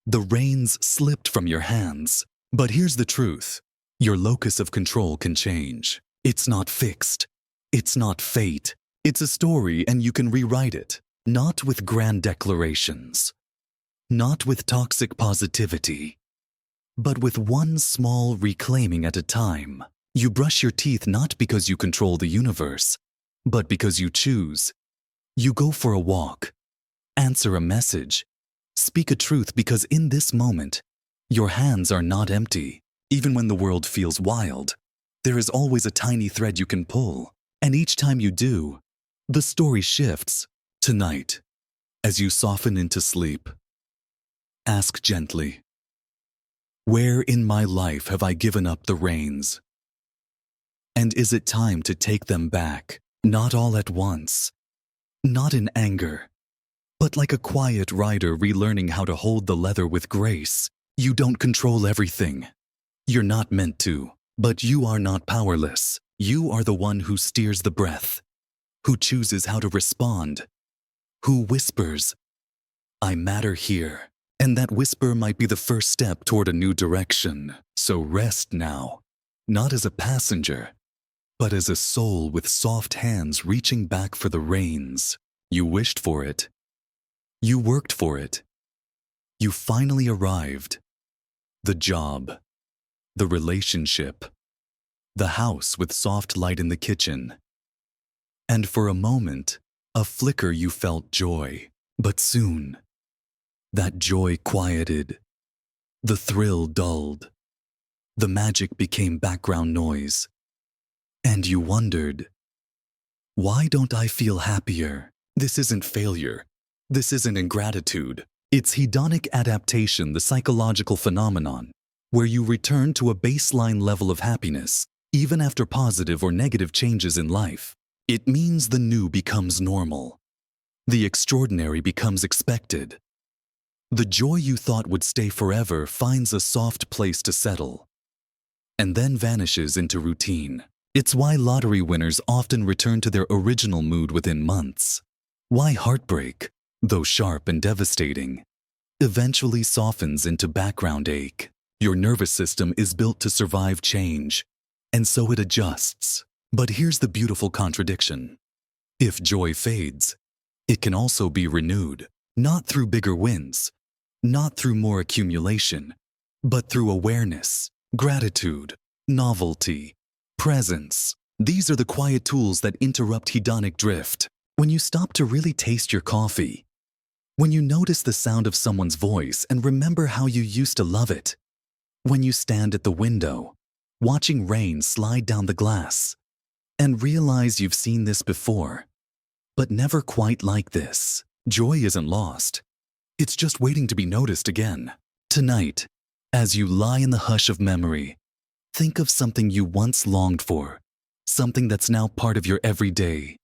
the reins slipped from your hands. But here's the truth. Your locus of control can change. It's not fixed. It's not fate. It's a story, and you can rewrite it. Not with grand declarations. Not with toxic positivity. But with one small reclaiming at a time. You brush your teeth not because you control the universe, but because you choose. You go for a walk. Answer a message. Speak a truth, because in this moment, your hands are not empty. Even when the world feels wild, there is always a tiny thread you can pull. And each time you do, the story shifts. Tonight, as you soften into sleep, ask gently, where in my life have I given up the reins? And is it time to take them back? Not all at once, not in anger, but like a quiet rider relearning how to hold the leather with grace. You don't control everything. You're not meant to, but you are not powerless. You are the one who steers the breath, who chooses how to respond, who whispers, "I matter here." And that whisper might be the first step toward a new direction. So rest now, not as a passenger, but as a soul with soft hands reaching back for the reins. You wished for it. You worked for it. You finally arrived. The job, the relationship, the house with soft light in the kitchen. And for a moment, a flicker you felt joy. But soon, that joy quieted. The thrill dulled. The magic became background noise. And you wondered, why don't I feel happier? This isn't failure. This isn't ingratitude. It's hedonic adaptation, the psychological phenomenon, where you return to a baseline level of happiness, even after positive or negative changes in life. It means the new becomes normal. The extraordinary becomes expected. The joy you thought would stay forever finds a soft place to settle, and then vanishes into routine. It's why lottery winners often return to their original mood within months. Why heartbreak, though sharp and devastating, eventually softens into background ache. Your nervous system is built to survive change, and so it adjusts. But here's the beautiful contradiction. If joy fades, it can also be renewed, not through bigger wins, not through more accumulation, but through awareness, gratitude, novelty, presence. These are the quiet tools that interrupt hedonic drift. When you stop to really taste your coffee, when you notice the sound of someone's voice and remember how you used to love it, when you stand at the window, watching rain slide down the glass, and realize you've seen this before, but never quite like this. Joy isn't lost. It's just waiting to be noticed again. Tonight, as you lie in the hush of memory, think of something you once longed for, something that's now part of your everyday.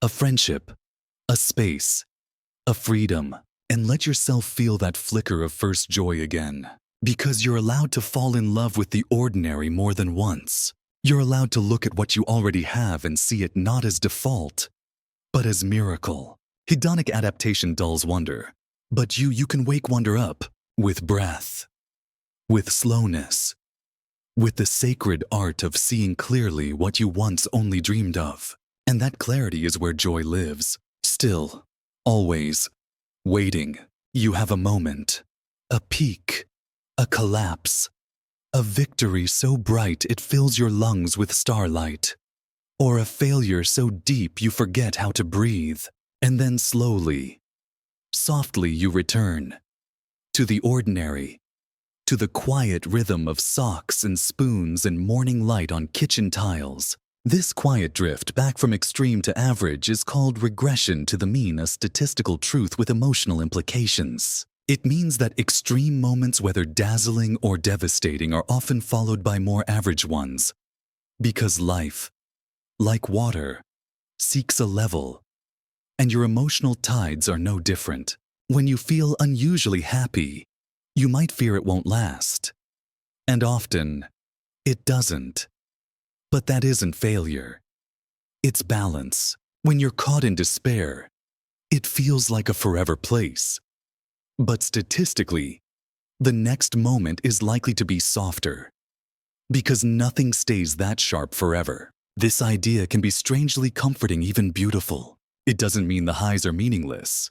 A friendship, a space, a freedom, and let yourself feel that flicker of first joy again. Because you're allowed to fall in love with the ordinary more than once. You're allowed to look at what you already have and see it not as default, but as miracle. Hedonic adaptation dulls wonder, but you can wake wonder up with breath, with slowness, with the sacred art of seeing clearly what you once only dreamed of. And that clarity is where joy lives. Still, always, waiting. You have a moment, a peak, a collapse, a victory so bright it fills your lungs with starlight, or a failure so deep you forget how to breathe. And then slowly, softly you return to the ordinary, to the quiet rhythm of socks and spoons and morning light on kitchen tiles. This quiet drift back from extreme to average is called regression to the mean, a statistical truth with emotional implications. It means that extreme moments, whether dazzling or devastating, are often followed by more average ones. Because life, like water, seeks a level, and your emotional tides are no different. When you feel unusually happy, you might fear it won't last. And often, it doesn't. But that isn't failure. It's balance. When you're caught in despair, it feels like a forever place. But statistically, the next moment is likely to be softer. Because nothing stays that sharp forever. This idea can be strangely comforting, even beautiful. It doesn't mean the highs are meaningless.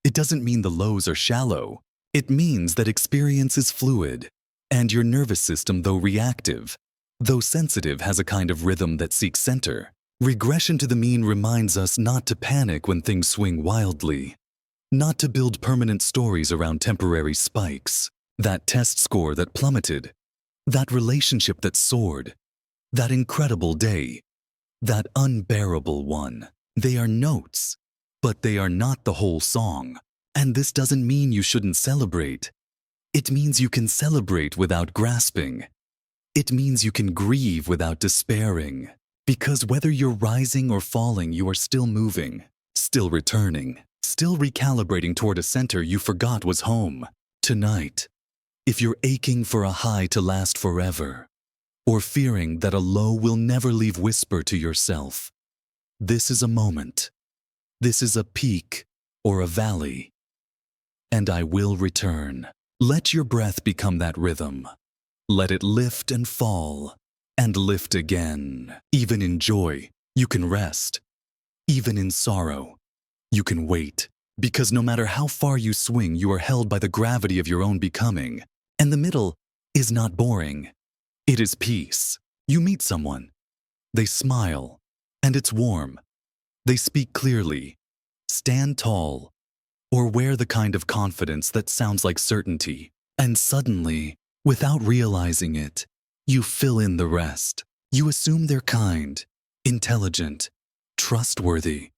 It doesn't mean the lows are shallow. It means that experience is fluid, and your nervous system, though reactive, though sensitive, has a kind of rhythm that seeks center. Regression to the mean reminds us not to panic when things swing wildly, not to build permanent stories around temporary spikes. That test score that plummeted, that relationship that soared, that incredible day, that unbearable one. They are notes, but they are not the whole song. And this doesn't mean you shouldn't celebrate. It means you can celebrate without grasping. It means you can grieve without despairing. Because whether you're rising or falling, you are still moving, still returning, still recalibrating toward a center you forgot was home. Tonight, if you're aching for a high to last forever, or fearing that a low will never leave, whisper to yourself, this is a moment. This is a peak or a valley. And I will return. Let your breath become that rhythm. Let it lift and fall, and lift again. Even in joy, you can rest. Even in sorrow, you can wait. Because no matter how far you swing, you are held by the gravity of your own becoming. And the middle is not boring. It is peace. You meet someone. They smile, and it's warm. They speak clearly, stand tall, or wear the kind of confidence that sounds like certainty. And suddenly, without realizing it, you fill in the rest. You assume they're kind, intelligent, trustworthy.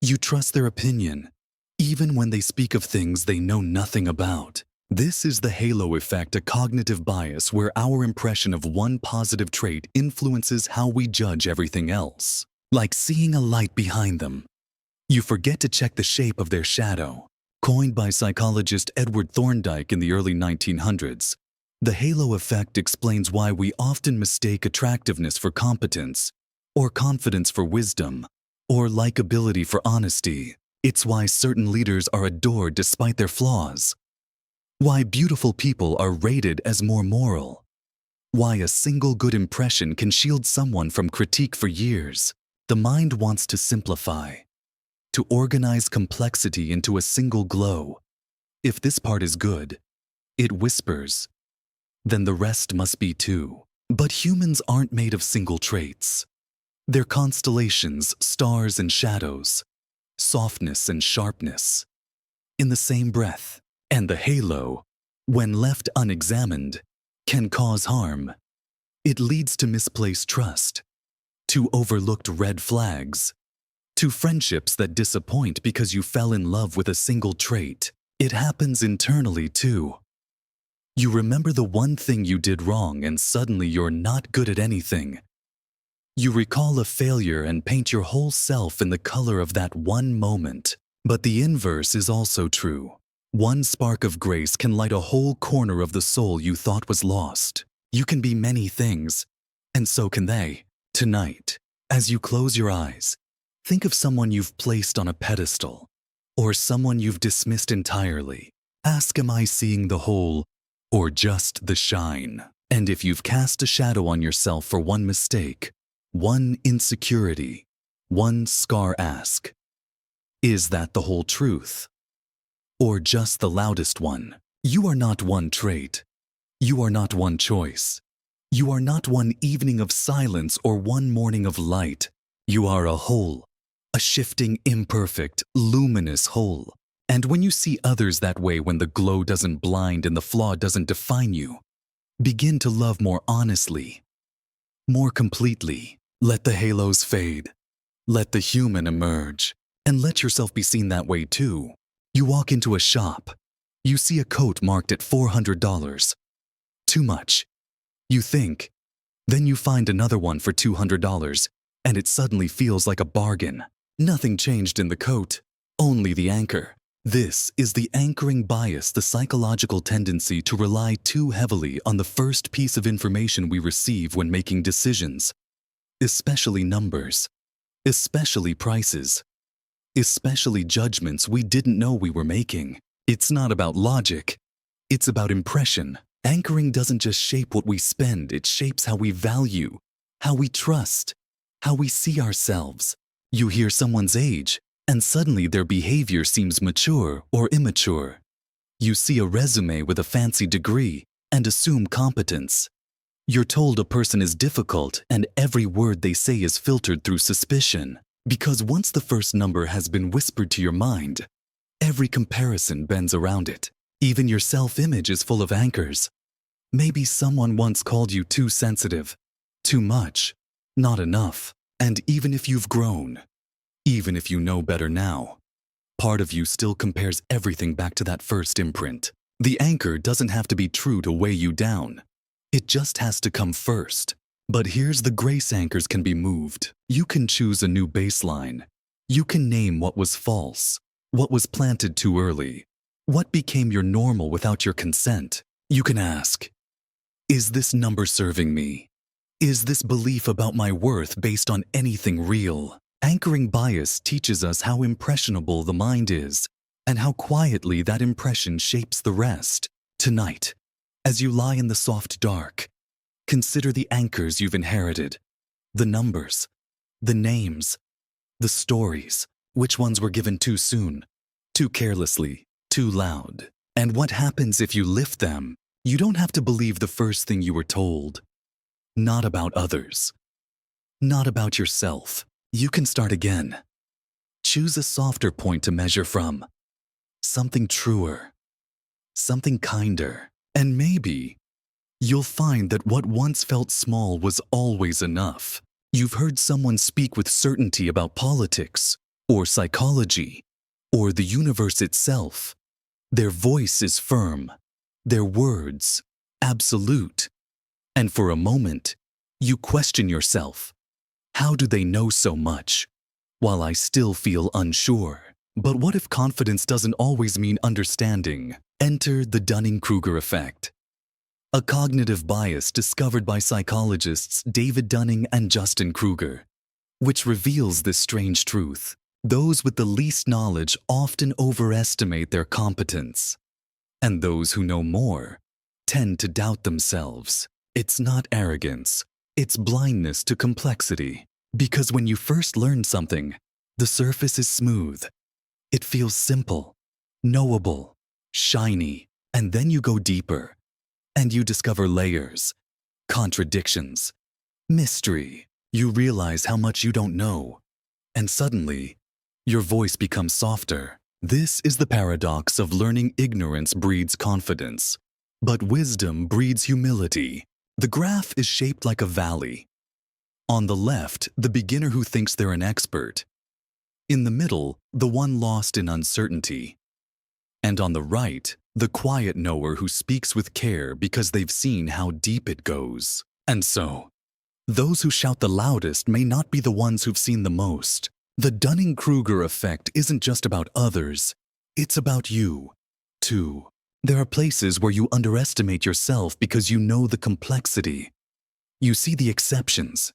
You trust their opinion, even when they speak of things they know nothing about. This is the halo effect, a cognitive bias where our impression of one positive trait influences how we judge everything else. Like seeing a light behind them. You forget to check the shape of their shadow. Coined by psychologist Edward Thorndike in the early 1900s, the halo effect explains why we often mistake attractiveness for competence, or confidence for wisdom, or likability for honesty. It's why certain leaders are adored despite their flaws. Why beautiful people are rated as more moral. Why a single good impression can shield someone from critique for years. The mind wants to simplify, to organize complexity into a single glow. If this part is good, it whispers, then the rest must be too. But humans aren't made of single traits. They're constellations, stars and shadows, softness and sharpness, in the same breath. And the halo, when left unexamined, can cause harm. It leads to misplaced trust, to overlooked red flags, to friendships that disappoint because you fell in love with a single trait. It happens internally too. You remember the one thing you did wrong and suddenly you're not good at anything. You recall a failure and paint your whole self in the color of that one moment. But the inverse is also true. One spark of grace can light a whole corner of the soul you thought was lost. You can be many things, and so can they. Tonight, as you close your eyes, think of someone you've placed on a pedestal, or someone you've dismissed entirely. Ask, am I seeing the whole, or just the shine? And if you've cast a shadow on yourself for one mistake, one insecurity, one scar, ask, is that the whole truth? Or just the loudest one? You are not one trait. You are not one choice. You are not one evening of silence or one morning of light. You are a whole, a shifting, imperfect, luminous whole. And when you see others that way, when the glow doesn't blind and the flaw doesn't define you, begin to love more honestly, more completely. Let the halos fade. Let the human emerge. And let yourself be seen that way too. You walk into a shop. You see a coat marked at $400. Too much. You think. Then you find another one for $200, and it suddenly feels like a bargain. Nothing changed in the coat, only the anchor. This is the anchoring bias, the psychological tendency to rely too heavily on the first piece of information we receive when making decisions, especially numbers, especially prices, especially judgments we didn't know we were making. It's not about logic. It's about impression. Anchoring doesn't just shape what we spend, it shapes how we value, how we trust, how we see ourselves. You hear someone's age, and suddenly their behavior seems mature or immature. You see a resume with a fancy degree and assume competence. You're told a person is difficult, and every word they say is filtered through suspicion. Because once the first number has been whispered to your mind, every comparison bends around it. Even your self-image is full of anchors. Maybe someone once called you too sensitive, too much, not enough. And even if you've grown, even if you know better now, part of you still compares everything back to that first imprint. The anchor doesn't have to be true to weigh you down. It just has to come first. But here's the grace: anchors can be moved. You can choose a new baseline. You can name what was false, what was planted too early, what became your normal without your consent. You can ask, is this number serving me? Is this belief about my worth based on anything real? Anchoring bias teaches us how impressionable the mind is and how quietly that impression shapes the rest. Tonight, as you lie in the soft dark, consider the anchors you've inherited, the numbers, the names, the stories. Which ones were given too soon, too carelessly, too loud? And what happens if you lift them? You don't have to believe the first thing you were told. not about others, not about yourself. You can start again. Choose a softer point to measure from, something truer, something kinder, and maybe you'll find that what once felt small was always enough. You've heard someone speak with certainty about politics, or psychology, or the universe itself. Their voice is firm, their words absolute, and for a moment, you question yourself. How do they know so much, while I still feel unsure? But what if confidence doesn't always mean understanding? Enter the Dunning-Kruger effect, a cognitive bias discovered by psychologists David Dunning and Justin Kruger, which reveals this strange truth. Those with the least knowledge often overestimate their competence, and those who know more tend to doubt themselves. It's not arrogance, it's blindness to complexity. Because when you first learn something, the surface is smooth. It feels simple, knowable, shiny, and then you go deeper, and you discover layers, contradictions, mystery. You realize how much you don't know, and suddenly, your voice becomes softer. This is the paradox of learning. Ignorance breeds confidence, but wisdom breeds humility. The graph is shaped like a valley. On the left, the beginner who thinks they're an expert. In the middle, the one lost in uncertainty. And on the right, the quiet knower who speaks with care because they've seen how deep it goes. And so, those who shout the loudest may not be the ones who've seen the most. The Dunning-Kruger effect isn't just about others, it's about you, too. There are places where you underestimate yourself because you know the complexity. You see the exceptions.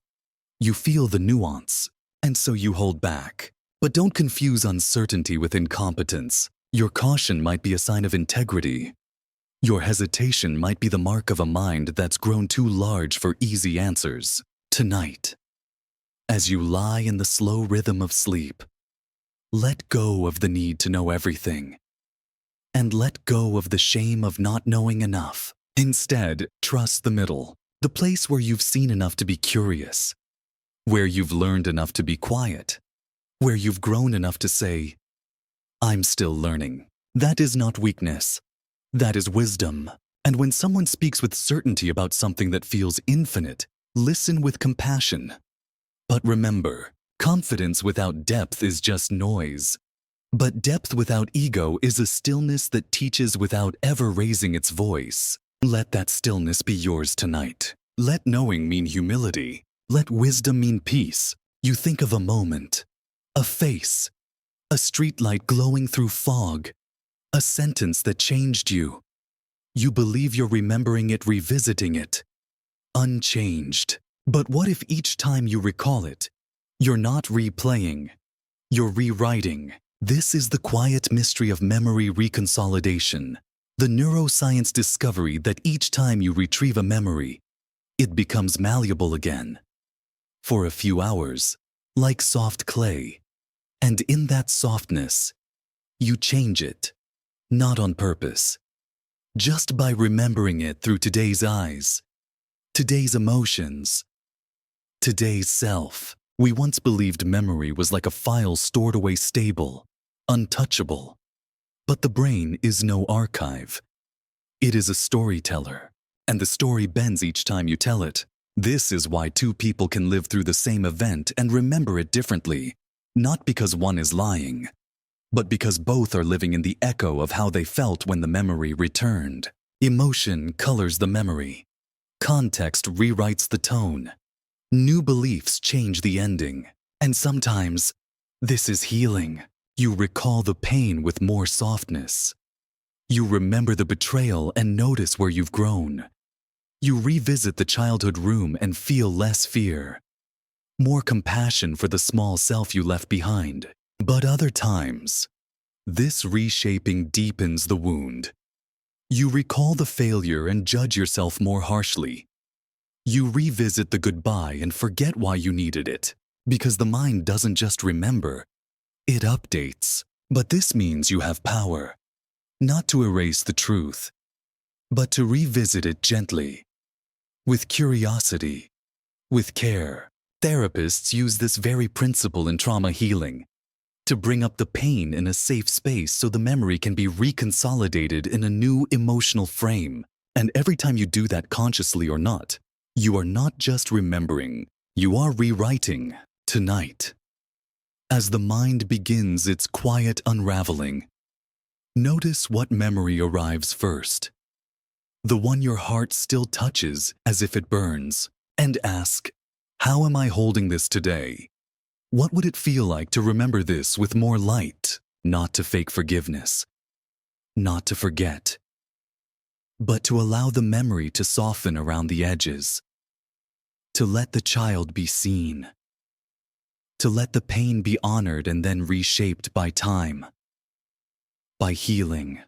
You feel the nuance, and so you hold back. But don't confuse uncertainty with incompetence. Your caution might be a sign of integrity. Your hesitation might be the mark of a mind that's grown too large for easy answers. Tonight, as you lie in the slow rhythm of sleep, let go of the need to know everything, and let go of the shame of not knowing enough. Instead, trust the middle, the place where you've seen enough to be curious, where you've learned enough to be quiet, where you've grown enough to say, I'm still learning. That is not weakness. That is wisdom. And when someone speaks with certainty about something that feels infinite, listen with compassion. But remember, confidence without depth is just noise. But depth without ego is a stillness that teaches without ever raising its voice. Let that stillness be yours tonight. Let knowing mean humility. Let wisdom mean peace. You think of a moment, a face, a streetlight glowing through fog, a sentence that changed you. You believe you're remembering it, revisiting it, unchanged. But what if each time you recall it, you're not replaying, you're rewriting? This is the quiet mystery of memory reconsolidation, the neuroscience discovery that each time you retrieve a memory, it becomes malleable again. For a few hours, like soft clay. And in that softness, you change it, not on purpose, just by remembering it through today's eyes, today's emotions, today's self. We once believed memory was like a file stored away stable, untouchable. But the brain is no archive. It is a storyteller, and the story bends each time you tell it. This is why two people can live through the same event and remember it differently, not because one is lying, but because both are living in the echo of how they felt when the memory returned. Emotion colors the memory. Context rewrites the tone. New beliefs change the ending. And sometimes, this is healing. You recall the pain with more softness. You remember the betrayal and notice where you've grown. You revisit the childhood room and feel less fear, more compassion for the small self you left behind. But other times, this reshaping deepens the wound. You recall the failure and judge yourself more harshly. You revisit the goodbye and forget why you needed it, because the mind doesn't just remember, it updates. But this means you have power, not to erase the truth, but to revisit it gently, with curiosity, with care. Therapists use this very principle in trauma healing to bring up the pain in a safe space so the memory can be reconsolidated in a new emotional frame. And every time you do that consciously or not, you are not just remembering, you are rewriting tonight. As the mind begins its quiet unraveling, notice what memory arrives first. The one your heart still touches as if it burns, and ask, how am I holding this today? What would it feel like to remember this with more light, not to fake forgiveness, not to forget, but to allow the memory to soften around the edges, to let the child be seen, to let the pain be honored and then reshaped by time, by healing,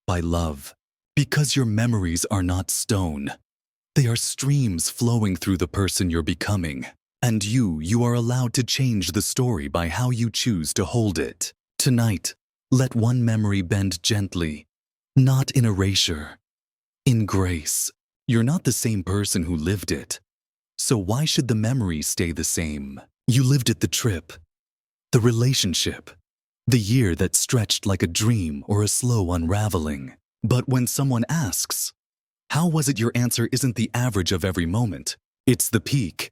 by love. Because your memories are not stone. They are streams flowing through the person you're becoming. And you are allowed to change the story by how you choose to hold it. Tonight, let one memory bend gently, not in erasure, in grace. You're not the same person who lived it. So why should the memory stay the same? You lived it, the trip, the relationship, the year that stretched like a dream or a slow unraveling. But when someone asks, how was it, your answer isn't the average of every moment. It's the peak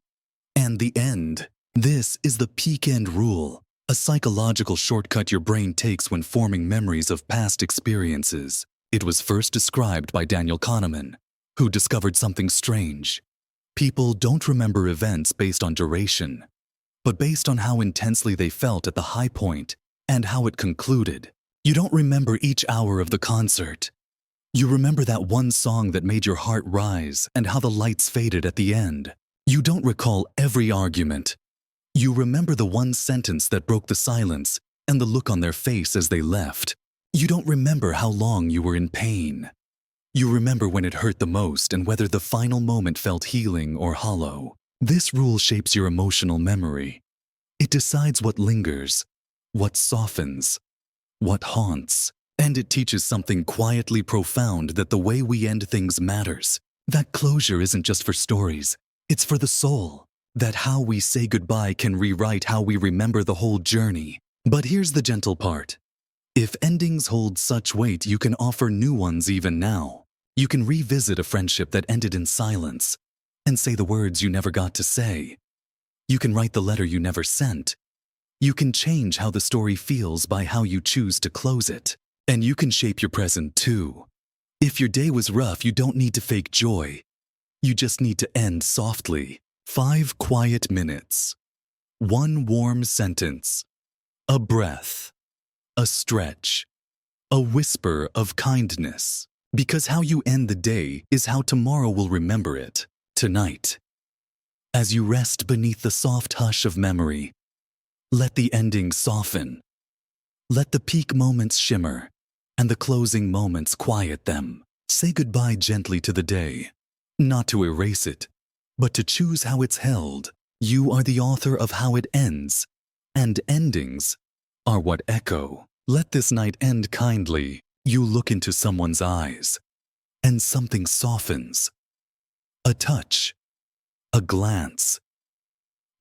and the end. This is the peak end rule, a psychological shortcut your brain takes when forming memories of past experiences. It was first described by Daniel Kahneman, who discovered something strange. People don't remember events based on duration, but based on how intensely they felt at the high point and how it concluded. You don't remember each hour of the concert. You remember that one song that made your heart rise and how the lights faded at the end. You don't recall every argument. You remember the one sentence that broke the silence and the look on their face as they left. You don't remember how long you were in pain. You remember when it hurt the most and whether the final moment felt healing or hollow. This rule shapes your emotional memory. It decides what lingers, what softens, what haunts. And it teaches something quietly profound, that the way we end things matters. That closure isn't just for stories, it's for the soul. That how we say goodbye can rewrite how we remember the whole journey. But here's the gentle part. If endings hold such weight, you can offer new ones even now. You can revisit a friendship that ended in silence and say the words you never got to say. You can write the letter you never sent. You can change how the story feels by how you choose to close it. And you can shape your present too. If your day was rough, you don't need to fake joy. You just need to end softly. 5 quiet minutes. 1 warm sentence. A breath. A stretch. A whisper of kindness. Because how you end the day is how tomorrow will remember it. Tonight, as you rest beneath the soft hush of memory, let the ending soften. Let the peak moments shimmer and the closing moments quiet them. Say goodbye gently to the day, not to erase it, but to choose how it's held. You are the author of how it ends, and endings are what echo. Let this night end kindly. You look into someone's eyes, and something softens. A touch, a glance,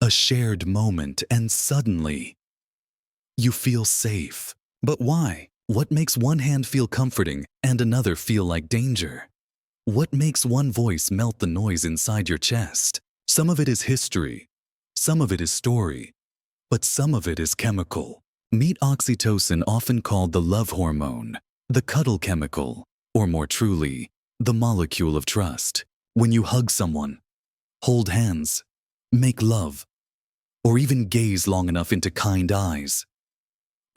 a shared moment, and suddenly, you feel safe. But why? What makes one hand feel comforting and another feel like danger? What makes one voice melt the noise inside your chest? Some of it is history, some of it is story, but some of it is chemical. Meet oxytocin, often called the love hormone, the cuddle chemical, or more truly, the molecule of trust. When you hug someone, hold hands, make love, or even gaze long enough into kind eyes,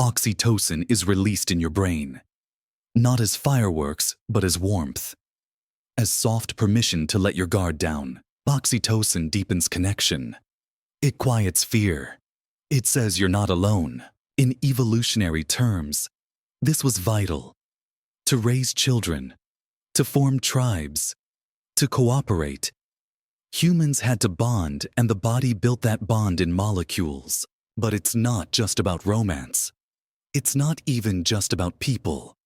oxytocin is released in your brain, not as fireworks, but as warmth, as soft permission to let your guard down. Oxytocin deepens connection. It quiets fear. It says you're not alone. In evolutionary terms, this was vital. To raise children, to form tribes, to cooperate. Humans had to bond, and the body built that bond in molecules. But it's not just about romance. It's not even just about people.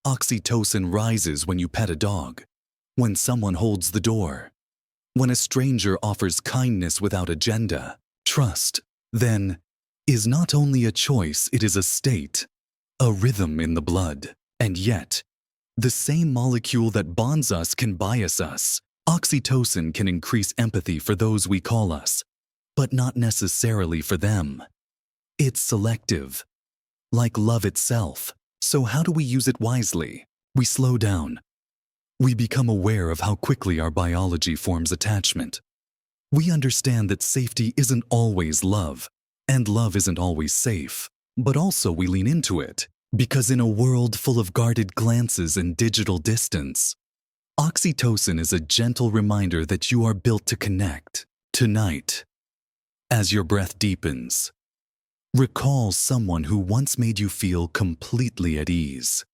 Oxytocin rises when you pet a dog, when someone holds the door, when a stranger offers kindness without agenda. Trust, then, is not only a choice, it is a state, a rhythm in the blood. And yet, the same molecule that bonds us can bias us. Oxytocin can increase empathy for those we call us, but not necessarily for them. It's selective, like love itself. So how do we use it wisely? We slow down. We become aware of how quickly our biology forms attachment. We understand that safety isn't always love, and love isn't always safe, but also we lean into it, because in a world full of guarded glances and digital distance, oxytocin is a gentle reminder that you are built to connect. Tonight, as your breath deepens, recall someone who once made you feel completely at ease.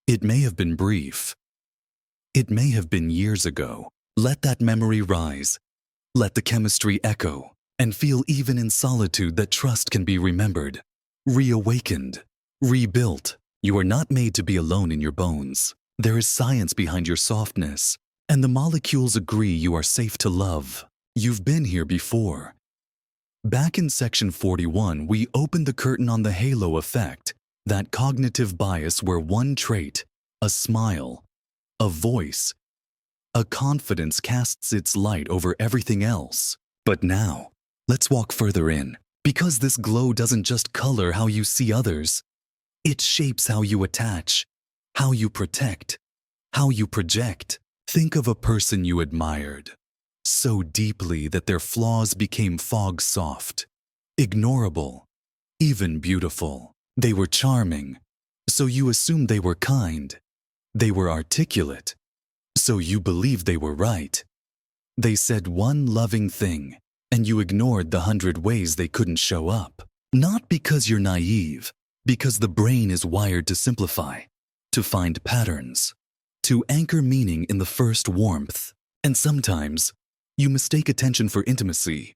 It may have been brief. It may have been years ago. Let that memory rise. Let the chemistry echo, and feel even in solitude that trust can be remembered, reawakened, rebuilt. You are not made to be alone in your bones. There is science behind your softness, and the molecules agree you are safe to love. You've been here before. Back in section 41, we opened the curtain on the halo effect, that cognitive bias where one trait, a smile, a voice, a confidence casts its light over everything else. But now, let's walk further in, because this glow doesn't just color how you see others. It shapes how you attach, how you protect, how you project. Think of a person you admired so deeply that their flaws became fog soft, ignorable, even beautiful. They were charming, so you assumed they were kind. They were articulate, so you believed they were right. They said one loving thing, and you ignored the 100 ways they couldn't show up. Not because you're naive, because the brain is wired to simplify, to find patterns, to anchor meaning in the first warmth. And sometimes, you mistake attention for intimacy,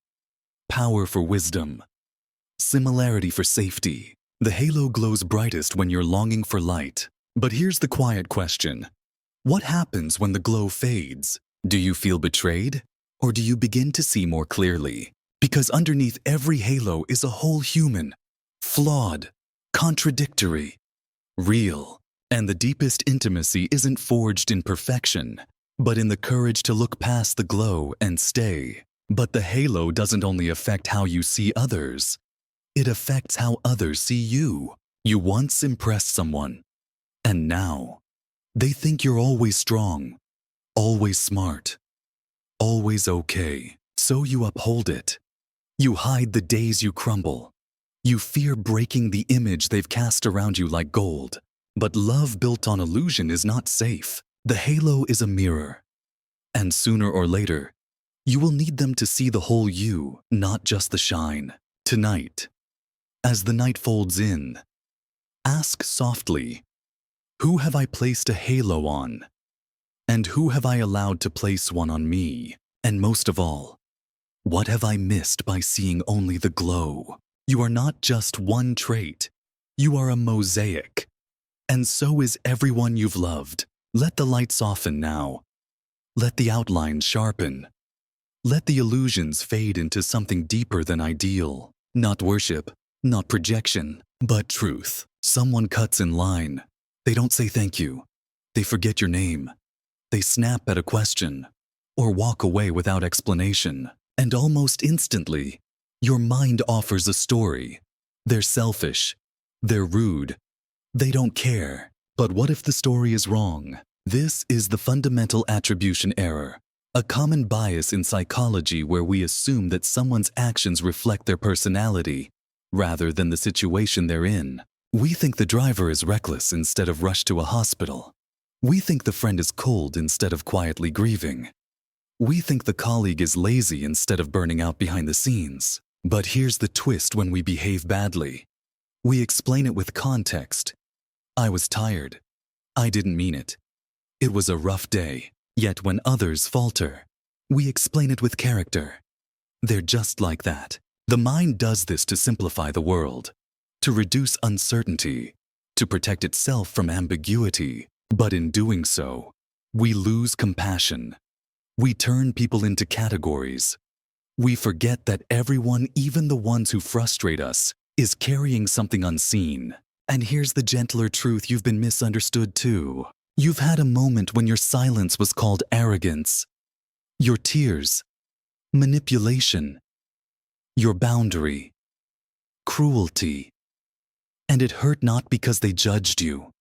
power for wisdom, similarity for safety. The halo glows brightest when you're longing for light. But here's the quiet question. What happens when the glow fades? Do you feel betrayed? Or do you begin to see more clearly? Because underneath every halo is a whole human, flawed, contradictory, real. And the deepest intimacy isn't forged in perfection, but in the courage to look past the glow and stay. But the halo doesn't only affect how you see others, it affects how others see you. You once impressed someone, and now they think you're always strong, always smart, always okay. So you uphold it. You hide the days you crumble. You fear breaking the image they've cast around you like gold. But love built on illusion is not safe. The halo is a mirror. And sooner or later, you will need them to see the whole you, not just the shine. Tonight, as the night folds in, ask softly, who have I placed a halo on? And who have I allowed to place one on me? And most of all, what have I missed by seeing only the glow? You are not just one trait. You are a mosaic. And so is everyone you've loved. Let the light soften now. Let the outlines sharpen. Let the illusions fade into something deeper than ideal. Not worship, not projection, but truth. Someone cuts in line. They don't say thank you. They forget your name. They snap at a question, or walk away without explanation. And almost instantly, your mind offers a story. They're selfish. They're rude. They don't care. But what if the story is wrong? This is the fundamental attribution error, a common bias in psychology where we assume that someone's actions reflect their personality rather than the situation they're in. We think the driver is reckless instead of rushed to a hospital. We think the friend is cold instead of quietly grieving. We think the colleague is lazy instead of burning out behind the scenes. But here's the twist when we behave badly. We explain it with context. I was tired. I didn't mean it. It was a rough day. Yet when others falter, we explain it with character. They're just like that. The mind does this to simplify the world, to reduce uncertainty, to protect itself from ambiguity. But in doing so, We lose compassion. We turn people into categories. We forget that everyone, even the ones who frustrate us, is carrying something unseen. And here's the gentler truth: you've been misunderstood too. You've had a moment when your silence was called arrogance, your tears, manipulation, your boundary, cruelty. And it hurt not because they judged you,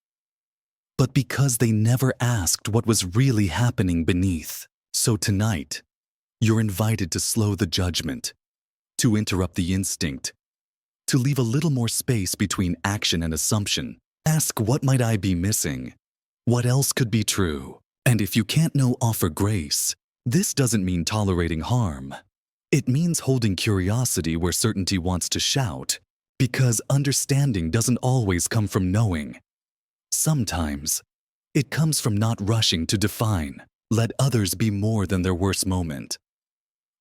but because they never asked what was really happening beneath. So tonight, you're invited to slow the judgment, to interrupt the instinct, to leave a little more space between action and assumption. Ask, what might I be missing? What else could be true? And if you can't know, offer grace. This doesn't mean tolerating harm. It means holding curiosity where certainty wants to shout, because understanding doesn't always come from knowing. Sometimes, it comes from not rushing to define. Let others be more than their worst moment.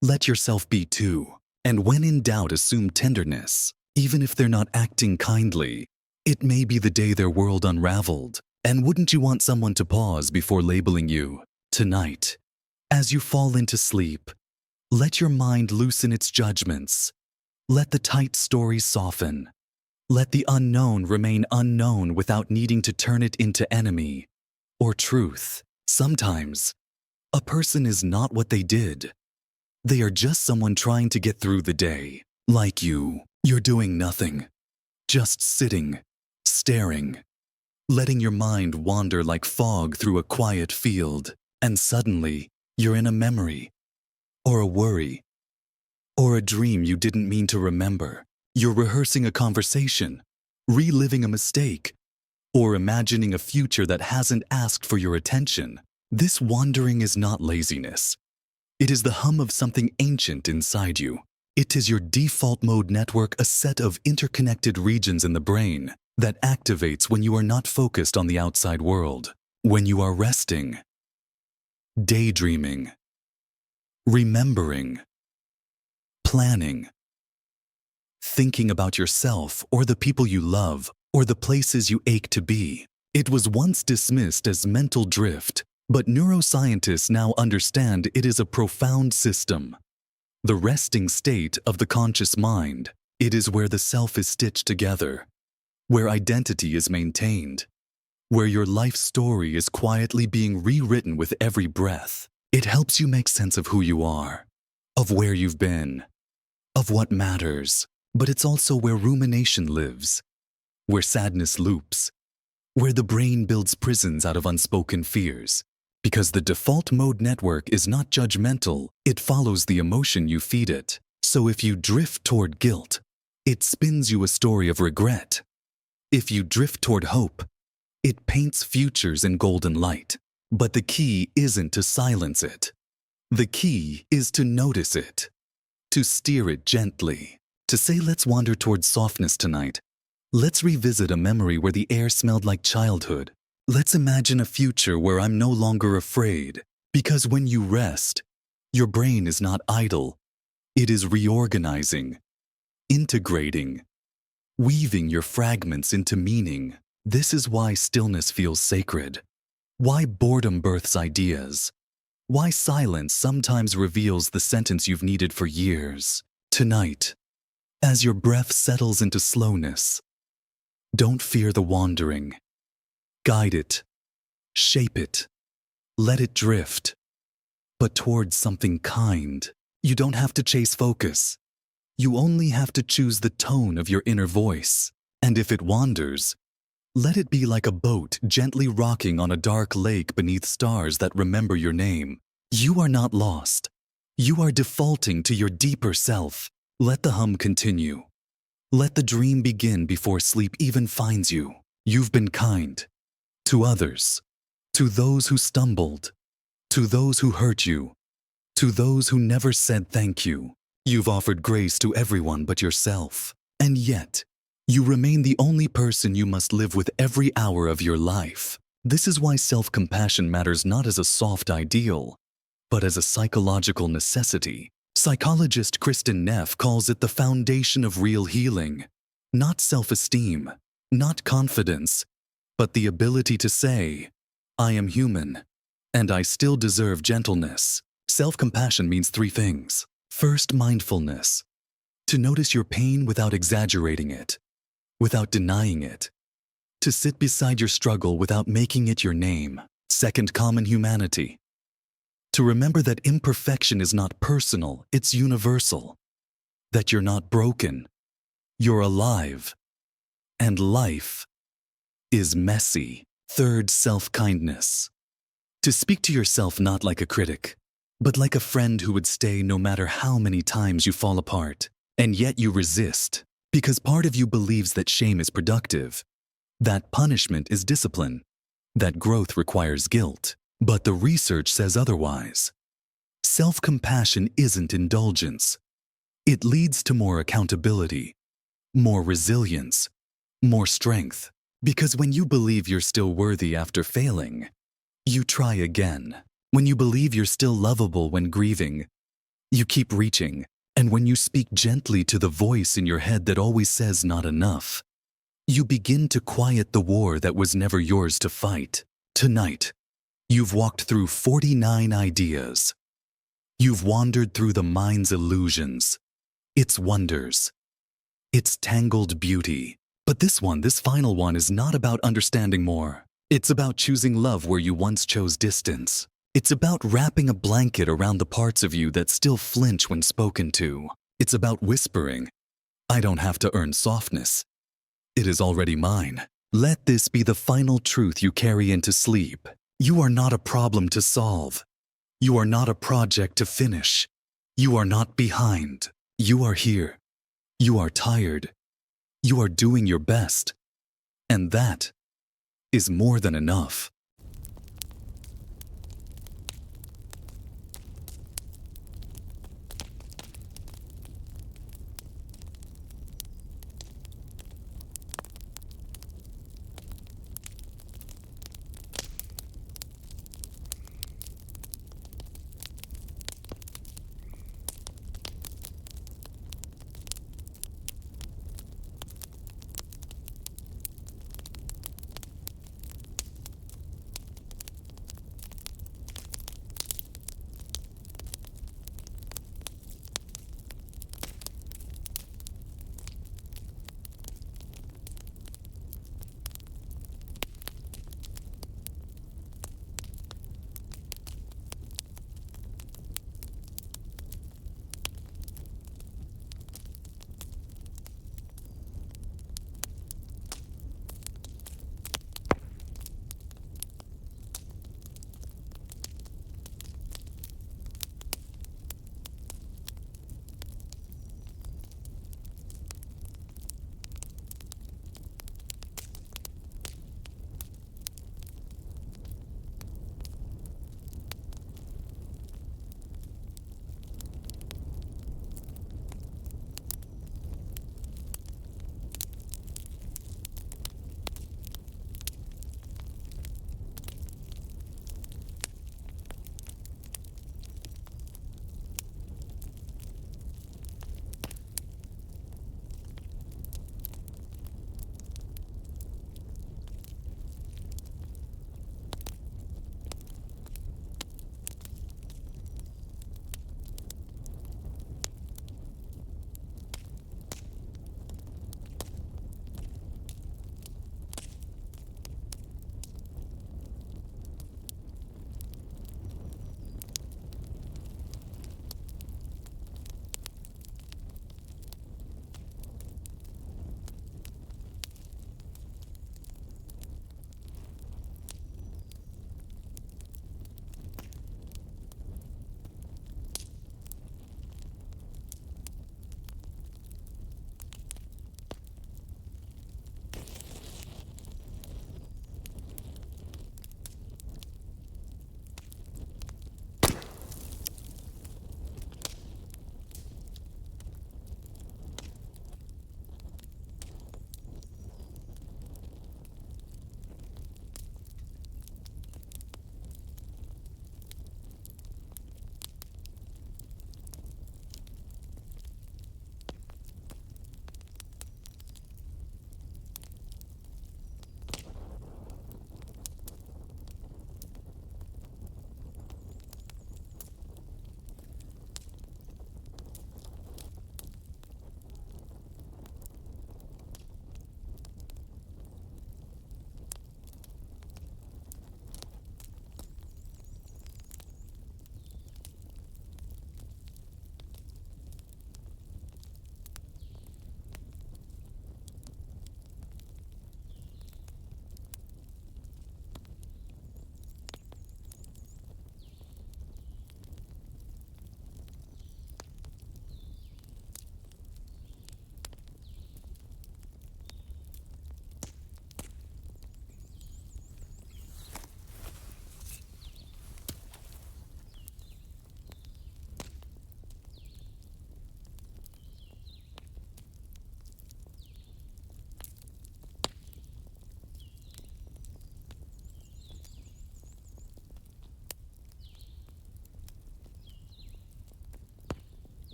Let yourself be too. And when in doubt, assume tenderness. Even if they're not acting kindly, it may be the day their world unraveled. And wouldn't you want someone to pause before labeling you? Tonight, as you fall into sleep, let your mind loosen its judgments. Let the tight stories soften. Let the unknown remain unknown without needing to turn it into enemy or truth. Sometimes, a person is not what they did. They are just someone trying to get through the day. Like you, you're doing nothing. Just sitting, staring, letting your mind wander like fog through a quiet field. And suddenly, you're in a memory, or a worry, or a dream you didn't mean to remember. You're rehearsing a conversation, reliving a mistake, or imagining a future that hasn't asked for your attention. This wandering is not laziness. It is the hum of something ancient inside you. It is your default mode network, a set of interconnected regions in the brain that activates when you are not focused on the outside world, when you are resting, daydreaming, remembering, planning, thinking about yourself or the people you love or the places you ache to be. It was once dismissed as mental drift, but neuroscientists now understand it is a profound system. The resting state of the conscious mind. It is where the self is stitched together, where identity is maintained, where your life story is quietly being rewritten with every breath. It helps you make sense of who you are, of where you've been, of what matters. But it's also where rumination lives, where sadness loops, where the brain builds prisons out of unspoken fears. Because the default mode network is not judgmental, it follows the emotion you feed it. So if you drift toward guilt, it spins you a story of regret. If you drift toward hope, it paints futures in golden light. But the key isn't to silence it. The key is to notice it, to steer it gently, to say, let's wander toward softness tonight. Let's revisit a memory where the air smelled like childhood. Let's imagine a future where I'm no longer afraid. Because when you rest, your brain is not idle. It is reorganizing, integrating, weaving your fragments into meaning. This is why stillness feels sacred. Why boredom births ideas. Why silence sometimes reveals the sentence you've needed for years. Tonight, as your breath settles into slowness, don't fear the wandering. Guide it, shape it, let it drift, but towards something kind. You don't have to chase focus. You only have to choose the tone of your inner voice. And if it wanders, let it be like a boat gently rocking on a dark lake beneath stars that remember your name. You are not lost. You are defaulting to your deeper self. Let the hum continue. Let the dream begin before sleep even finds you. You've been kind. To others, to those who stumbled, to those who hurt you, to those who never said thank you. You've offered grace to everyone but yourself. And yet, you remain the only person you must live with every hour of your life. This is why self-compassion matters not as a soft ideal, but as a psychological necessity. Psychologist Kristen Neff calls it the foundation of real healing. Not self-esteem, not confidence, but the ability to say, I am human, And I still deserve gentleness. Self-compassion means three things. First, mindfulness. To notice your pain without exaggerating it, without denying it. To sit beside your struggle without making it your name. Second, common humanity. To remember that imperfection is not personal, it's universal. That you're not broken, you're alive. And life is messy. Third, self-kindness. To speak to yourself not like a critic, but like a friend who would stay no matter how many times you fall apart. And yet you resist, because part of you believes that shame is productive, that punishment is discipline, that growth requires guilt. But the research says otherwise. Self-compassion isn't indulgence. It leads to more accountability, more resilience, more strength. Because when you believe you're still worthy after failing, you try again. When you believe you're still lovable when grieving, you keep reaching. And when you speak gently to the voice in your head that always says not enough, you begin to quiet the war that was never yours to fight. Tonight, you've walked through 49 ideas. You've wandered through the mind's illusions, its wonders, its tangled beauty. But this final one is not about understanding more. It's about choosing love where you once chose distance. It's about wrapping a blanket around the parts of you that still flinch when spoken to. It's about whispering, I don't have to earn softness. It is already mine. Let this be the final truth you carry into sleep. You are not a problem to solve. You are not a project to finish. You are not behind. You are here. You are tired. You are doing your best. And that is more than enough.